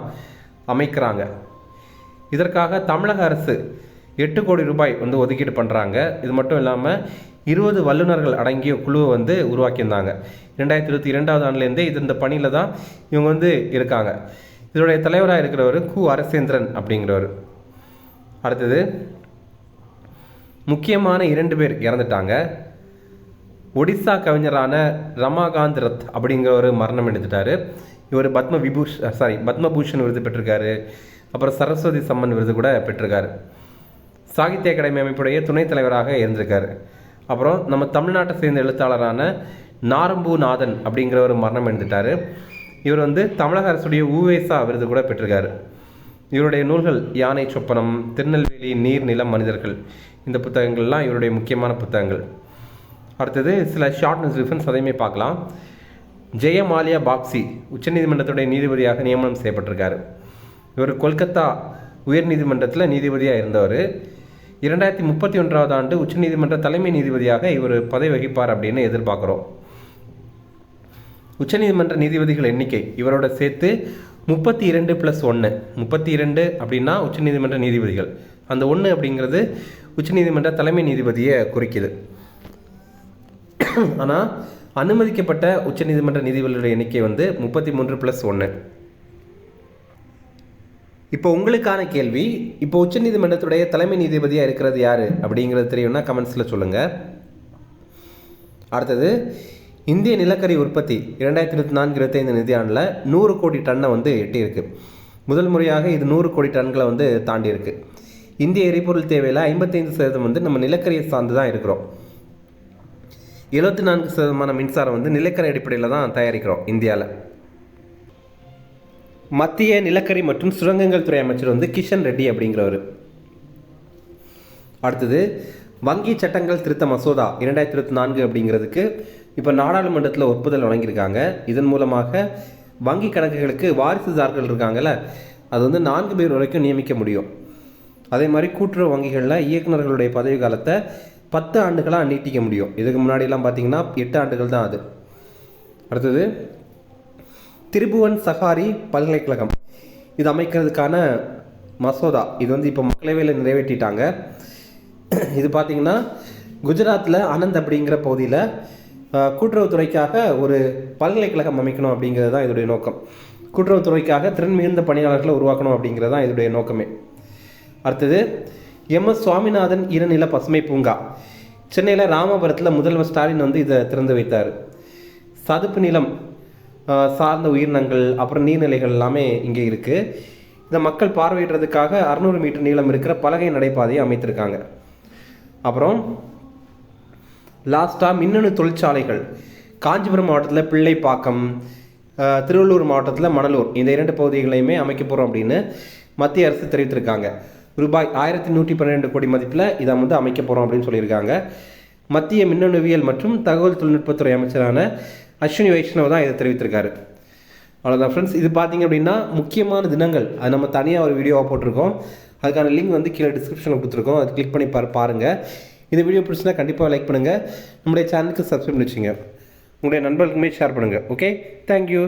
அமைக்கிறாங்க. இதற்காக தமிழக அரசு 8 கோடி ரூபாய் வந்து ஒதுக்கீடு பண்ணுறாங்க. இது மட்டும் இல்லாமல் 20 வல்லுநர்கள் அடங்கிய குழுவை வந்து உருவாக்கியிருந்தாங்க. 2022வது ஆண்டுலேருந்தே இந்த பணியில் தான் இவங்க வந்து இருக்காங்க. இதோடைய தலைவராக இருக்கிறவர் கு அரசேந்திரன் அப்படிங்கிறவர். அடுத்தது முக்கியமான 2 பேர் இறந்துட்டாங்க. ஒடிசா கவிஞரான ரமாகாந்த் ரத் அப்படிங்கிறவர் மரணம் எடுத்துட்டார். இவர் பத்மபூஷன் விருது பெற்றிருக்காரு. அப்புறம் சரஸ்வதி சம்மன் விருது கூட பெற்றிருக்காரு. சாகித்ய அகாடமி அமைப்புடைய துணைத் தலைவராக இருந்திருக்காரு. அப்புறம் நம்ம தமிழ்நாட்டை சேர்ந்த எழுத்தாளரான நாரம்பூநாதன் அப்படிங்கிறவர் மரணம் எழுந்துட்டார். இவர் வந்து தமிழக அரசுடைய ஊவேசா விருது கூட பெற்றிருக்காரு. இவருடைய நூல்கள் யானை சொப்பனம், திருநெல்வேலி, நீர் நிலம் மனிதர்கள், இந்த புத்தகங்கள்லாம் இவருடைய முக்கியமான புத்தகங்கள். அடுத்தது சில ஷார்ட் நியூஸ் டிஃபரன்ஸ் அதையுமே பார்க்கலாம். ஜெயமாலியா பாக்சி உச்சநீதிமன்றத்துடைய நீதிபதியாக நியமனம் செய்யப்பட்டிருக்காரு. இவர் கொல்கத்தா உயர்நீதிமன்றத்தில் நீதிபதியாக இருந்தவர். 2031வது ஆண்டு உச்சநீதிமன்ற தலைமை நீதிபதியாக இவர் பதவி வகிப்பார் அப்படின்னு எதிர்பார்க்குறோம். உச்சநீதிமன்ற நீதிபதிகள் எண்ணிக்கை இவரோட சேர்த்து 32+1. 32 அப்படின்னா உச்சநீதிமன்ற நீதிபதிகள். அந்த 1 அப்படிங்கிறது உச்சநீதிமன்ற தலைமை நீதிபதியை குறிக்குது. ஆனால் அனுமதிக்கப்பட்ட உச்சநீதிமன்ற நீதிபதிகளுடைய எண்ணிக்கை வந்து 33+1. இப்போ உங்களுக்கான கேள்வி, இப்போ உச்சநீதிமன்றத்துடைய தலைமை நீதிபதியாக இருக்கிறது யார் அப்படிங்கிறது தெரியும்னா கமெண்ட்ஸில் சொல்லுங்கள். அடுத்தது இந்திய நிலக்கரி உற்பத்தி 2024-25 நிதியாண்டில் 100 கோடி டன்னை வந்து எட்டியிருக்கு. முதல் முறையாக இது 100 கோடி டன்களை வந்து தாண்டி இருக்கு. இந்திய எரிபொருள் தேவையில் 55% வந்து நம்ம நிலக்கரியை சார்ந்து தான் இருக்கிறோம். 74% மின்சாரம் வந்து நிலக்கரி அடிப்படையில் தான் தயாரிக்கிறோம் இந்தியாவில். மத்திய நிலக்கரி மற்றும் சுரங்கங்கள் துறை அமைச்சர் வந்து கிஷன் ரெட்டி அப்படிங்கிறவர். அடுத்தது வங்கி சட்டங்கள் திருத்த மசோதா 2024 அப்படிங்கிறதுக்கு இப்போ நாடாளுமன்றத்தில் ஒப்புதல் வழங்கியிருக்காங்க. இதன் மூலமாக வங்கி கணக்குகளுக்கு வாரிசுதாரர்கள் இருக்காங்கல்ல, அது வந்து 4 பேர் வரைக்கும் நியமிக்க முடியும். அதே மாதிரி கூட்டுறவு வங்கிகளில் இயக்குநர்களுடைய பதவி காலத்தை 10 ஆண்டுகளாக நீட்டிக்க முடியும். இதுக்கு முன்னாடிலாம் பார்த்திங்கன்னா 8 ஆண்டுகள் தான் அது. அடுத்தது திரிபுவன் சஹாரி பல்கலைக்கழகம், இது அமைக்கிறதுக்கான மசோதா இது வந்து இப்போ மக்களவையில் நிறைவேற்றிட்டாங்க. இது பார்த்திங்கன்னா குஜராத்தில் அனந்த் அப்படிங்கிற பகுதியில் கூட்டுறவுத்துறைக்காக ஒரு பல்கலைக்கழகம் அமைக்கணும் அப்படிங்கிறது தான் இதோடைய நோக்கம். கூட்டுறவுத்துறைக்காக திறன் மிகுந்த பணியாளர்களை உருவாக்கணும் அப்படிங்கிறது தான் இதோடைய நோக்கமே. அடுத்தது எம்எஸ் சுவாமிநாதன் ஈரநில பசுமை பூங்கா, சென்னையில் ராமபுரத்தில் முதல்வர் ஸ்டாலின் வந்து இதை திறந்து வைத்தார். சதுப்பு நிலம் சார்ந்த உயிரினங்கள் அப்புறம் நீர்நிலைகள் எல்லாமே இங்கே இருக்குது. இந்த மக்கள் பார்வையிடுறதுக்காக 600 மீட்டர் நீளம் இருக்கிற பலகை நடைபாதையை அமைத்திருக்காங்க. அப்புறம் லாஸ்ட்டாக மின்னணு தொழிற்சாலைகள் காஞ்சிபுரம் மாவட்டத்தில் பிள்ளைப்பாக்கம், திருவள்ளூர் மாவட்டத்தில் மணலூர், இந்த 2 பகுதிகளையுமே அமைக்க போகிறோம் அப்படின்னு மத்திய அரசு தெரிவித்திருக்காங்க. ரூபாய் 1112 கோடி மதிப்பில் இதை வந்து அமைக்க போகிறோம் அப்படின்னு சொல்லியிருக்காங்க. மத்திய மின்னணுவியல் மற்றும் தகவல் தொழில்நுட்பத்துறை அமைச்சரான அஸ்வினி வைஷ்ணவ் தான் இதை தெரிவித்திருக்காரு. அவ்வளோதான் ஃப்ரெண்ட்ஸ். இது பார்த்திங்க அப்படின்னா முக்கியமான தினங்கள், அது நம்ம தனியாக ஒரு வீடியோவாக போட்டிருக்கோம். அதுக்கான லிங்க் வந்து கீழே டிஸ்கிரிப்ஷனில் கொடுத்துருக்கோம். அது கிளிக் பண்ணி பாருங்கள். இந்த வீடியோ பிடிச்சினா கண்டிப்பாக லைக் பண்ணுங்கள். நம்முடைய சேனலுக்கு சப்ஸ்கிரைப் பண்ணி வச்சுங்க. உங்களுடைய நண்பர்களுக்குமே ஷேர் பண்ணுங்கள். Okay, thank you.